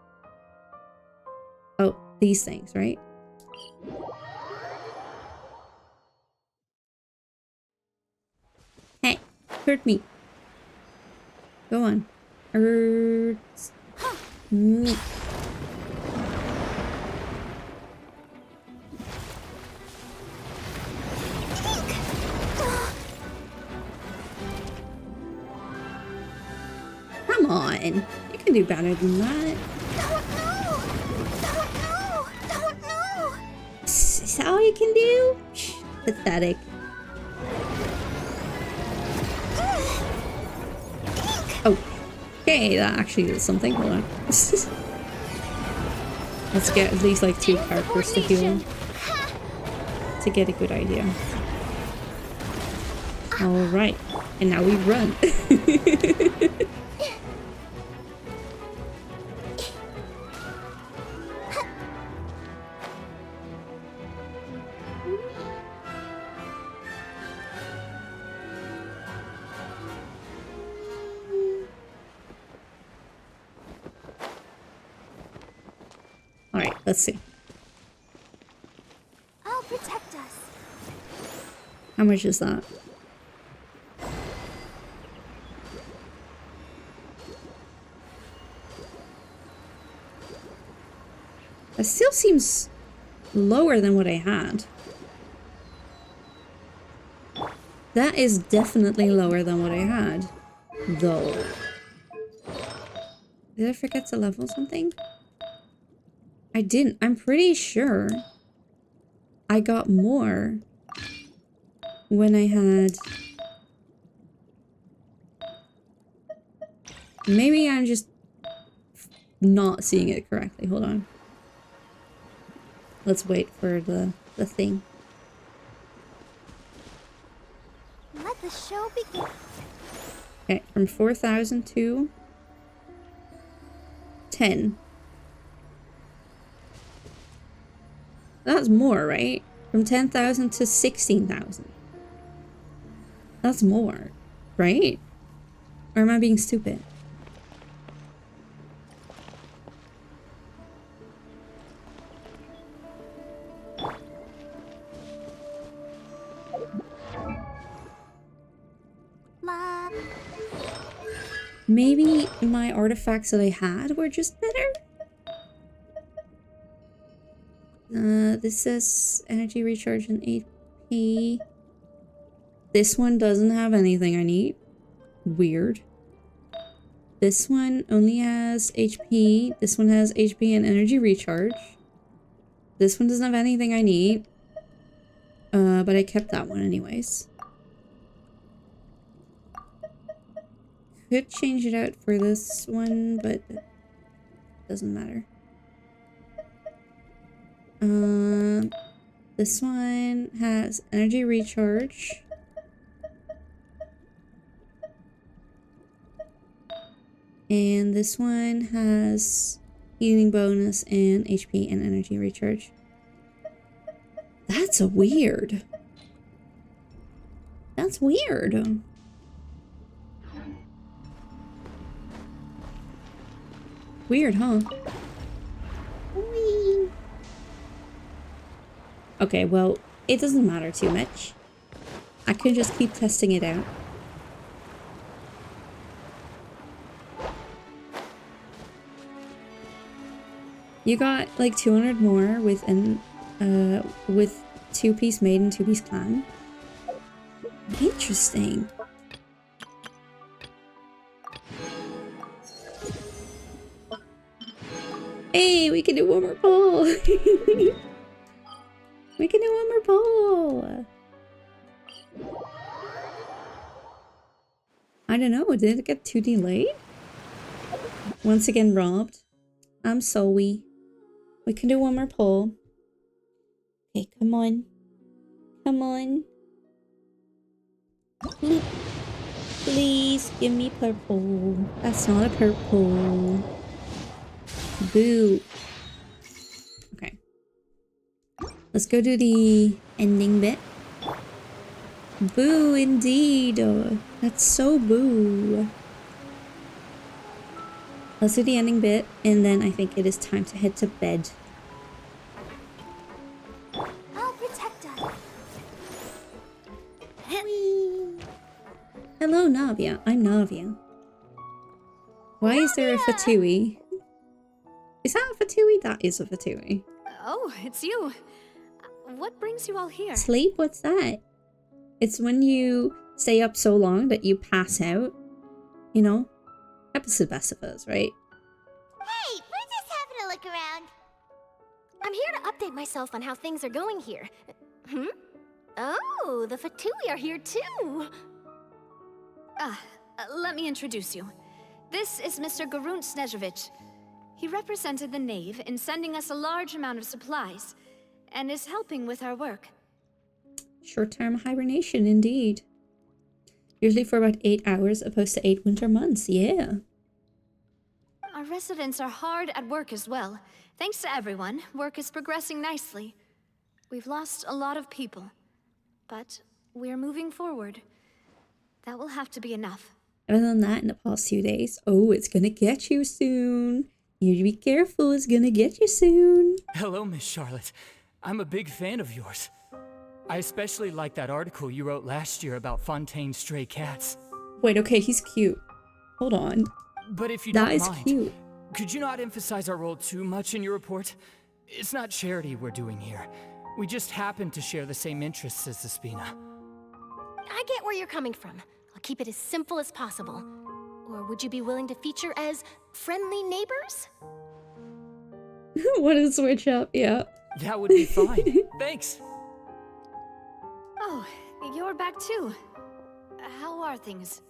Oh, these things, right? Hey, hurt me. Go on. Hurt me. Come on. You can do better than that. Don't know. Is that all you can do? Pathetic. Oh. Okay, that actually did something. Hold on. Let's get at least like 2 characters to heal to get a good idea. Alright. And now we run. Alright, let's see. I'll protect us. How much is that? That still seems lower than what I had. That is definitely lower than what I had, though. Did I forget to level something? I didn't. I'm pretty sure I got more when I had... Maybe I'm just not seeing it correctly. Hold on. Let's wait for the thing. Let the show begin. Okay, from 4,000 to 10. That's more, right? From 10,000 to 16,000. That's more, right? Or am I being stupid? Maybe my artifacts that I had were just better? This says energy recharge and HP. This one doesn't have anything I need. Weird. This one only has HP. This one has HP and energy recharge. This one doesn't have anything I need. But I kept that one anyways. Could change it out for this one, but it doesn't matter. This one has energy recharge. And this one has healing bonus and HP and energy recharge. That's weird. That's weird. Weird, huh? Whee. Okay, well, it doesn't matter too much. I can just keep testing it out. You got like 200 more with 2-piece maiden, 2-piece clan. Interesting. Hey, we can do one more poll. We can do one more poll. I don't know. Did it get too delayed? Once again, robbed. I'm sorry. We can do one more poll. Okay, come on. Come on. Please give me purple. That's not a purple. Boo. Okay. Let's go do the ending bit. Boo indeed. That's so boo. Let's do the ending bit, and then I think it is time to head to bed. Hello, Navia. I'm Navia. Why is there a Fatui? Is that a Fatui? That is a Fatui. Oh, it's you. What brings you all here? Sleep? What's that? It's when you stay up so long that you pass out. You know? Happens to the best of us, right? Hey, we're just having a look around. I'm here to update myself on how things are going here. Oh, the Fatui are here too. Let me introduce you. This is Mr. Garunt Snezhevich. He represented the Knave in sending us a large amount of supplies, and is helping with our work. Short-term hibernation, indeed. Usually for about 8 hours, opposed to 8 winter months, yeah. Our residents are hard at work as well. Thanks to everyone, work is progressing nicely. We've lost a lot of people, but we're moving forward. That will have to be enough. Other than that, in the past 2 days, oh, it's gonna get you soon. You be careful, it's gonna get you soon. Hello, Miss Charlotte. I'm a big fan of yours. I especially like that article you wrote last year about Fontaine's stray cats. Wait, okay, he's cute. Hold on. But if you That don't is mind, cute. could you not emphasize our role too much in your report? It's not charity we're doing here. We just happen to share the same interests as the Spina. I get where you're coming from. I'll keep it as simple as possible. Or would you be willing to feature as friendly neighbors? What a switch up, yeah. That would be fine. Thanks. Oh, you're back too. How are things?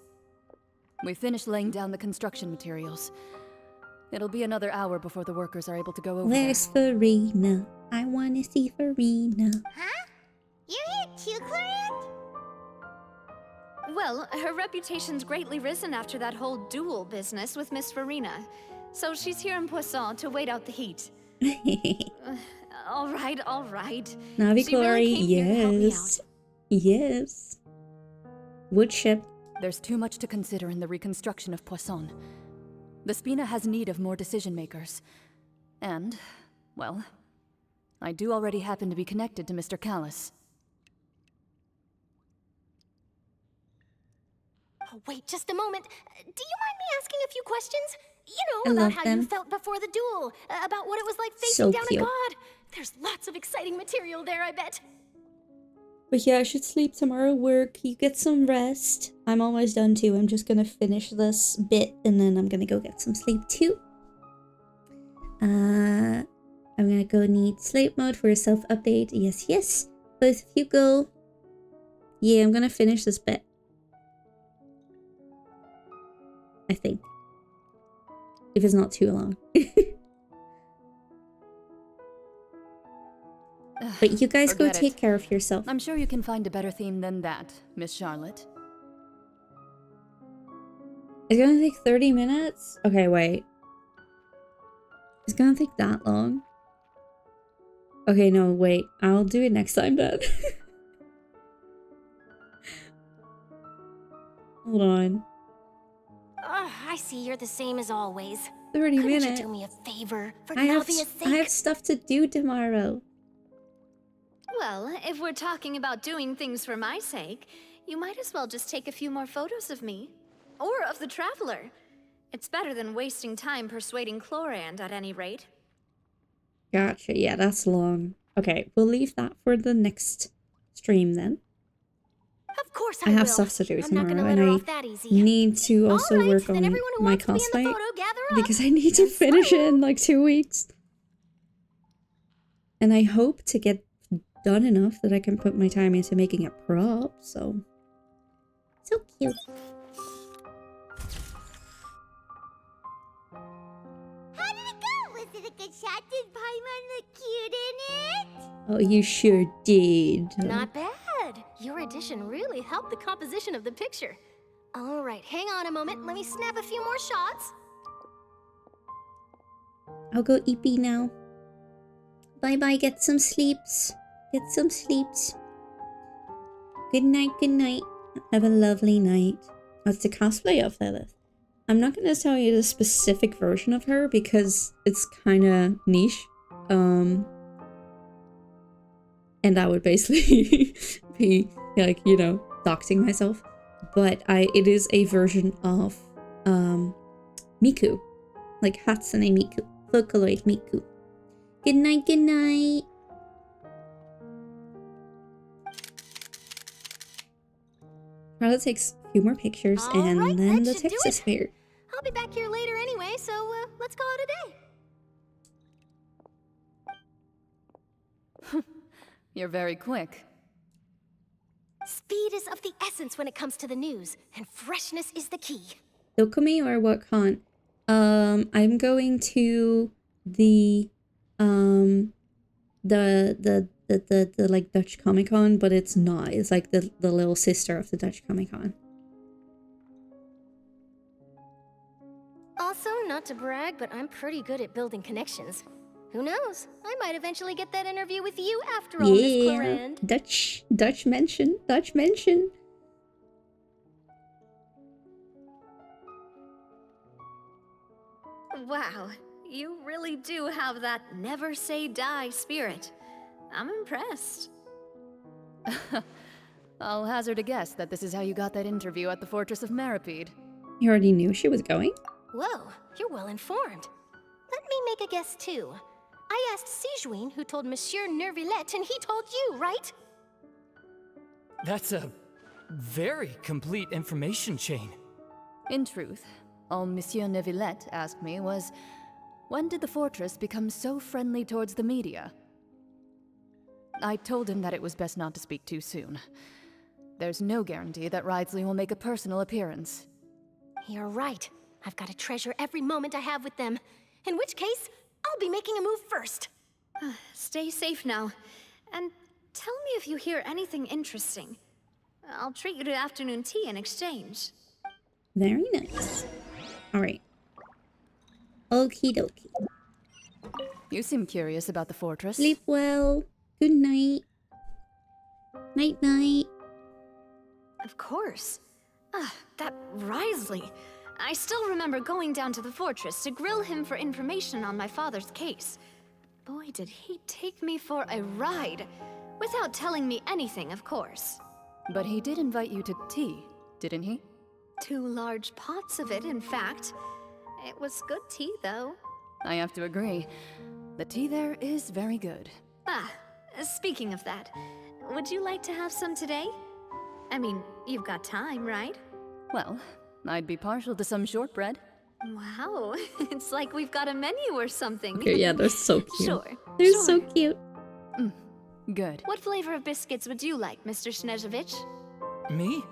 We finished laying down the construction materials. It'll be another hour before the workers are able to go over Where's Farina? I wanna see Farina. Huh? You're here too, Clarant? Well, her reputation's greatly risen after that whole duel business with Miss Farina. So she's here in Poisson to wait out the heat. All right. Navi She really Glory, came here to help me yes. Yes. Woodship. There's too much to consider in the reconstruction of Poisson. The Spina has need of more decision makers. And, well, I do already happen to be connected to Mr. Callis. Oh, wait just a moment. Do you mind me asking a few questions? You I know, about love how them. you felt before the duel. About what it was like facing So down cute. a god. There's lots of exciting material there, I bet. But yeah, I should sleep tomorrow, work. You get some rest. I'm almost done too. I'm just gonna finish this bit and then I'm gonna go get some sleep too. I'm gonna go need sleep mode for a self-update. Yes. Both of you go. Yeah, I'm gonna finish this bit. I think. If it's not too long. But you guys go Forget take it. care of yourself. I'm sure you can find a better theme than that, Miss Charlotte. It's gonna take 30 minutes? Okay, wait. It's gonna take that long? Okay, no, wait. I'll do it next time then. Hold on. I see you're the same as always. 30 Couldn't minutes. you do me a favor for I have Navia's sake? stuff to do tomorrow. Well, if we're talking about doing things for my sake, you might as well just take a few more photos of me. Or of the Traveler. It's better than wasting time persuading Chlorand at any rate. Gotcha. Yeah, that's long. Okay, we'll leave that for the next stream then. Of course I have will. stuff to do I'm not tomorrow, gonna let and her I off that easy. need to also Alright, work then on everyone who my wants to be in the cosplay photo, gather up. because I need to finish it in like 2 weeks. And I hope to get done enough that I can put my time into making a prop, so cute. How did it go? Was it a good shot? Did Paimon look cute in it? Oh, you sure did. Not bad. Your addition really helped the composition of the picture. All right, hang on a moment. Let me snap a few more shots. I'll go EP now. Bye bye, get some sleeps. Get some sleeps. Good night, good night. Have a lovely night. That's the cosplay of Lilith. I'm not gonna tell you the specific version of her because it's kinda niche. And that would basically be like, you know, doxing myself, but it is a version of Miku, like Hatsune Miku, Vocaloid Miku. Good night, good night. Carla takes a few more pictures and then the text is here. I'll be back here later anyway, so let's call it a day. You're very quick. Speed is of the essence when it comes to the news, and freshness is the key. Dokumi or what con? I'm going to the like Dutch Comic Con, but it's not. It's like the little sister of the Dutch Comic Con. Also, not to brag, but I'm pretty good at building connections. Who knows? I might eventually get that interview with you after all, Miss Clarand. Dutch mention. Wow, you really do have that never say die spirit. I'm impressed. I'll hazard a guess that this is how you got that interview at the Fortress of Maripede. You already knew she was going? Whoa, you're well informed. Let me make a guess too. I asked Sijuin, who told Monsieur Nervillet, and he told you, right? That's a very complete information chain. In truth, all Monsieur Nervillet asked me was, when did the Fortress become so friendly towards the media? I told him that it was best not to speak too soon. There's no guarantee that Ridesley will make a personal appearance. You're right. I've got to treasure every moment I have with them. In which case, I'll be making a move first. Stay safe now. And tell me if you hear anything interesting. I'll treat you to afternoon tea in exchange. Very nice. Alright. Okie dokie. You seem curious about the fortress. Sleep well. Good night. Night night. Of course. That Risley. I still remember going down to the fortress to grill him for information on my father's case. Boy, did he take me for a ride. Without telling me anything, of course. But he did invite you to tea, didn't he? 2 large pots of it, in fact. It was good tea, though. I have to agree. The tea there is very good. Speaking of that, would you like to have some today? I mean, you've got time, right? Well, I'd be partial to some shortbread. Wow, it's like we've got a menu or something. Okay, yeah, they're so cute. Sure. They're so cute. Good. What flavor of biscuits would you like, Mr. Snezhevich? Me?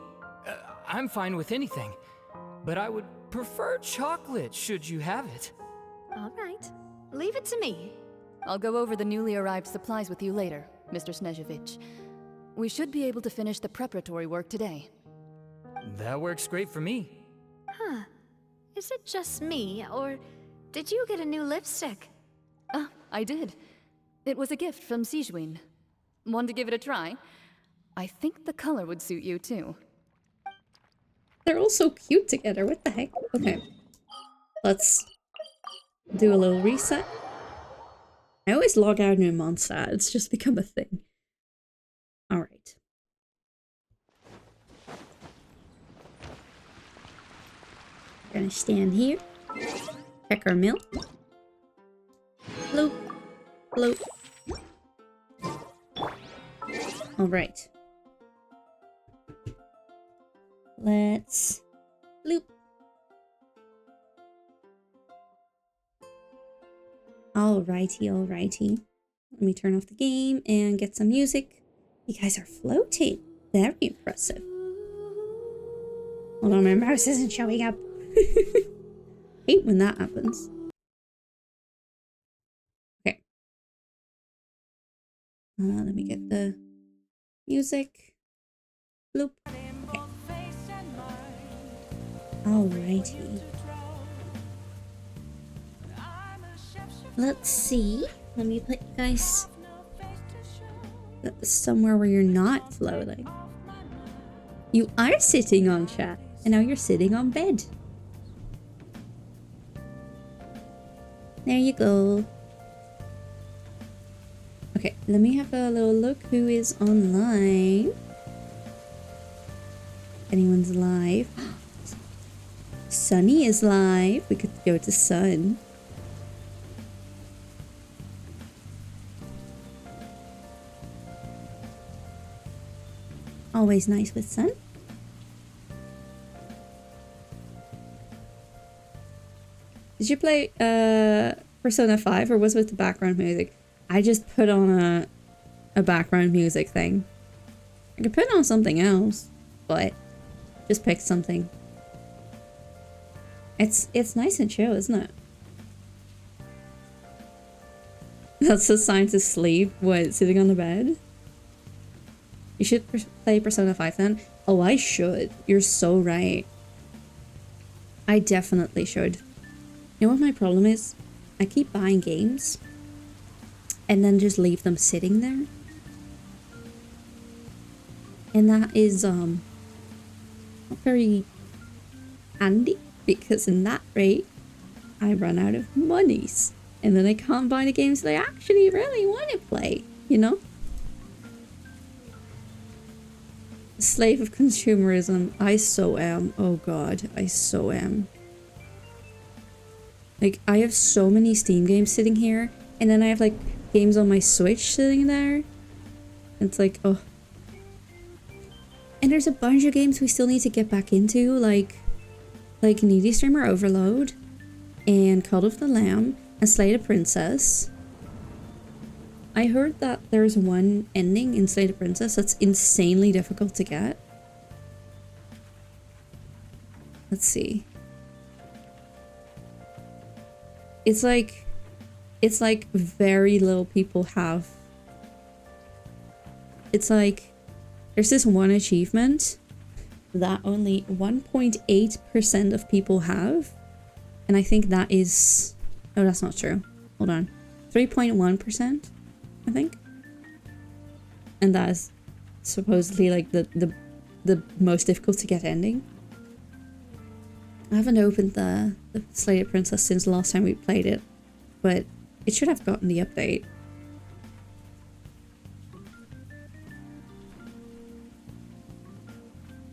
I'm fine with anything. But I would prefer chocolate, should you have it. All right. Leave it to me. I'll go over the newly arrived supplies with you later, Mr. Snezhevich. We should be able to finish the preparatory work today. That works great for me. Huh. Is it just me, or did you get a new lipstick? I did. It was a gift from Sijuin. Want to give it a try? I think the color would suit you, too. They're all so cute together. What the heck? Okay. Let's do a little reset. I always log out in Mondstadt. It's just become a thing. Alright. We're gonna stand here. Check our milk. Bloop. Bloop. Alright. Let's bloop. Alrighty. Let me turn off the game and get some music. You guys are floating. Very impressive. Hold on, my mouse isn't showing up. Hate when that happens. Okay. Let me get the music. Bloop. Okay. Alrighty. Let's see. Let me put you guys somewhere where you're not floating. You are sitting on chat, and now you're sitting on bed. There you go. Okay, let me have a little look who is online. anyone's live. Sunny is live. We could go to Sun. Always nice with Sun. Did you play Persona 5 or was it with the background music? I just put on a background music thing. I could put on something else, but just pick something. It's nice and chill, isn't it? That's a sign to sleep. What, sitting on the bed? You should play Persona 5 then. Oh, I should. You're so right. I definitely should. You know what my problem is? I keep buying games and then just leave them sitting there. And that is not very handy, because in that rate I run out of monies and then I can't buy the games that I actually really want to play, you know? Slave of consumerism. I so am. Oh god, I so am. Like, I have so many Steam games sitting here, and then I have, like, games on my Switch sitting there. It's like, oh. And there's a bunch of games we still need to get back into, like Needy Streamer Overload, and Cult of the Lamb, and Slay the Princess. I heard that there's one ending in Slay the Princess that's insanely difficult to get. Let's see. It's like very little people have. It's like there's this one achievement that only 1.8% of people have, and I think that is, oh, that's not true. Hold on, 3.1%, I think, and that is supposedly like the most difficult to get ending. I haven't opened the Slay the Princess since the last time we played it, but it should have gotten the update.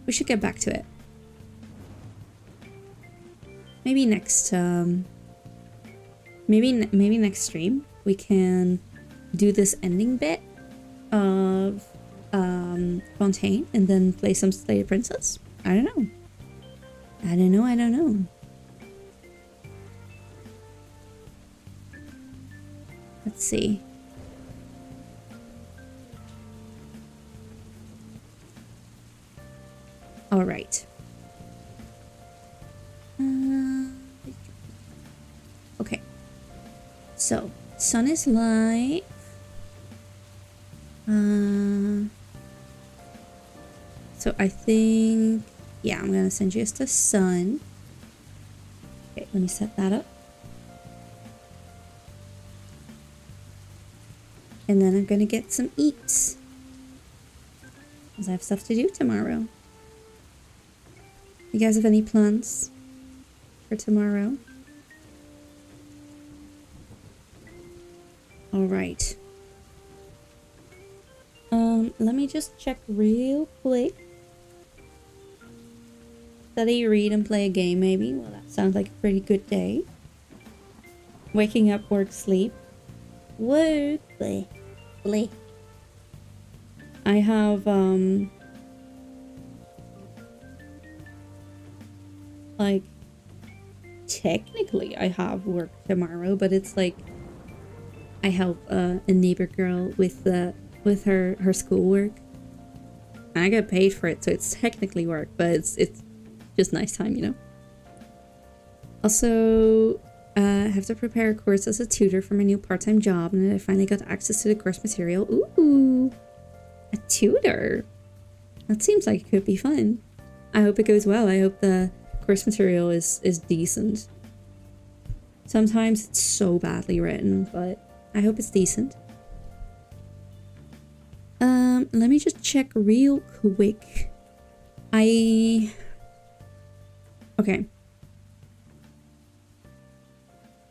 We should get back to it. Maybe next maybe next stream we can do this ending bit of Fontaine and then play some Slay the Princess. I don't know. I don't know. Let's see. All right. Okay. So, Sun is live. So I think, yeah, I'm gonna send you just a Sun. Okay, let me set that up. And then I'm gonna get some eats, because I have stuff to do tomorrow. You guys have any plans for tomorrow? All right. Let me just check real quick. Study, read, and play a game, maybe. Well, that sounds like a pretty good day. Waking up, work, sleep. Work, play. I have, like, technically I have work tomorrow, but it's like I help a neighbor girl with her schoolwork. I get paid for it, so it's technically work, but it's just nice time, you know. Also, I have to prepare a course as a tutor for my new part-time job, and I finally got access to the course material. Ooh, a tutor. That seems like it could be fun. I hope it goes well. I hope the course material is decent. Sometimes it's so badly written, but I hope it's decent. Let me just check real quick. Okay.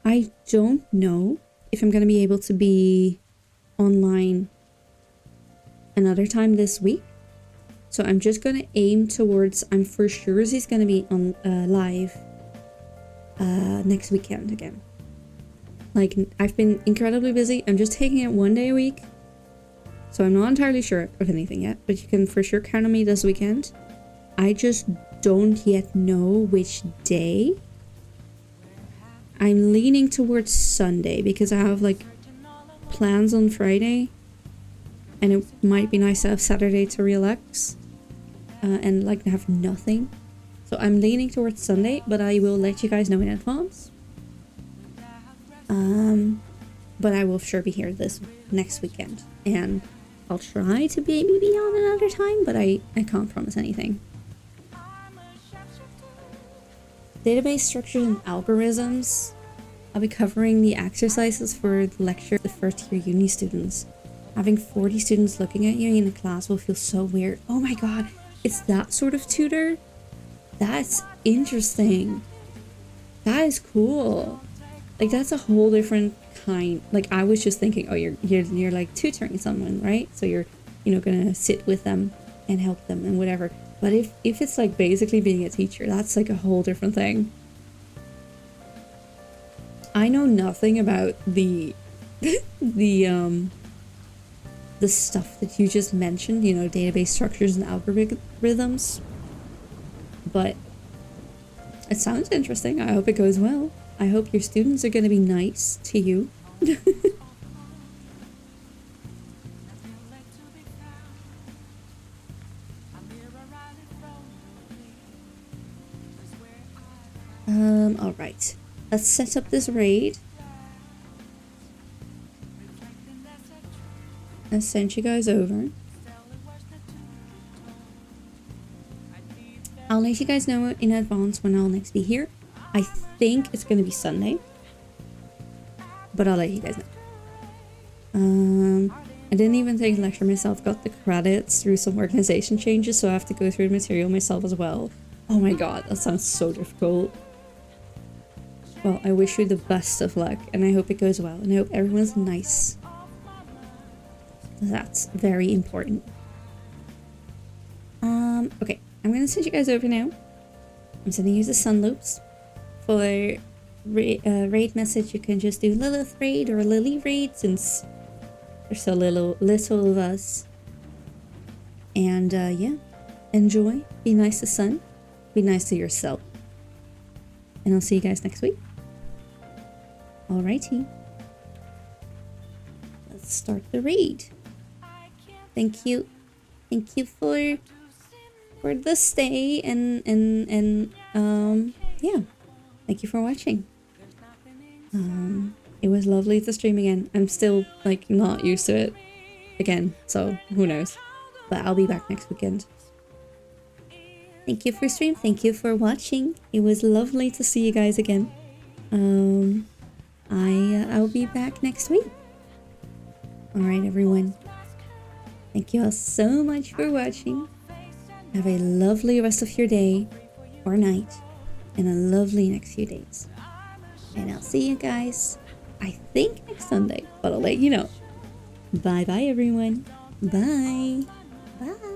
I don't know if I'm gonna be able to be online another time this week. So I'm just gonna aim towards, I'm for sure he's gonna be on live next weekend again. Like, I've been incredibly busy. I'm just taking it 1 day a week. So I'm not entirely sure of anything yet, but you can for sure count on me this weekend. I just don't yet know which day. I'm leaning towards Sunday because I have like plans on Friday. And it might be nice to have Saturday to relax. And like have nothing. So I'm leaning towards Sunday, but I will let you guys know in advance. But I will sure be here this next weekend. And I'll try to maybe be on another time, but I can't promise anything. Database structures and algorithms. I'll be covering the exercises for the lecture for the first year uni students. Having 40 students looking at you in a class will feel so weird. Oh my god, it's that sort of tutor? That's interesting. That is cool. Like, that's a whole different kind. Like, I was just thinking, oh, you're like tutoring someone, right? So you're, you know, gonna sit with them and help them and whatever. But if it's like basically being a teacher, that's like a whole different thing. I know nothing about the the stuff that you just mentioned, you know, database structures and algorithms. But it sounds interesting. I hope it goes well. I hope your students are going to be nice to you. All right. Let's set up this raid. I sent you guys over. I'll let you guys know in advance when I'll next be here. I think it's going to be Sunday, but I'll let you guys know. I didn't even take the lecture myself, got the credits through some organization changes, so I have to go through the material myself as well. Oh my god, that sounds so difficult. Well, I wish you the best of luck, and I hope it goes well, and I hope everyone's nice. That's very important. Okay, I'm gonna send you guys over now. I'm sending you the sun loops. For raid message, you can just do Lilith raid or Lily raid, since there's so little of us. And yeah, enjoy. Be nice to Sun. Be nice to yourself. And I'll see you guys next week. Alrighty. Let's start the raid. Thank you for the stay and yeah, thank you for watching. It was lovely to stream again. I'm still like not used to it again, so who knows, but I'll be back next weekend. Thank you for stream. Thank you for watching. It was lovely to see you guys again. I'll be back next week. All right, everyone. Thank you all so much for watching. Have a lovely rest of your day or night and a lovely next few days. And I'll see you guys, I think next Sunday, but I'll let you know. Bye bye, everyone. Bye. Bye.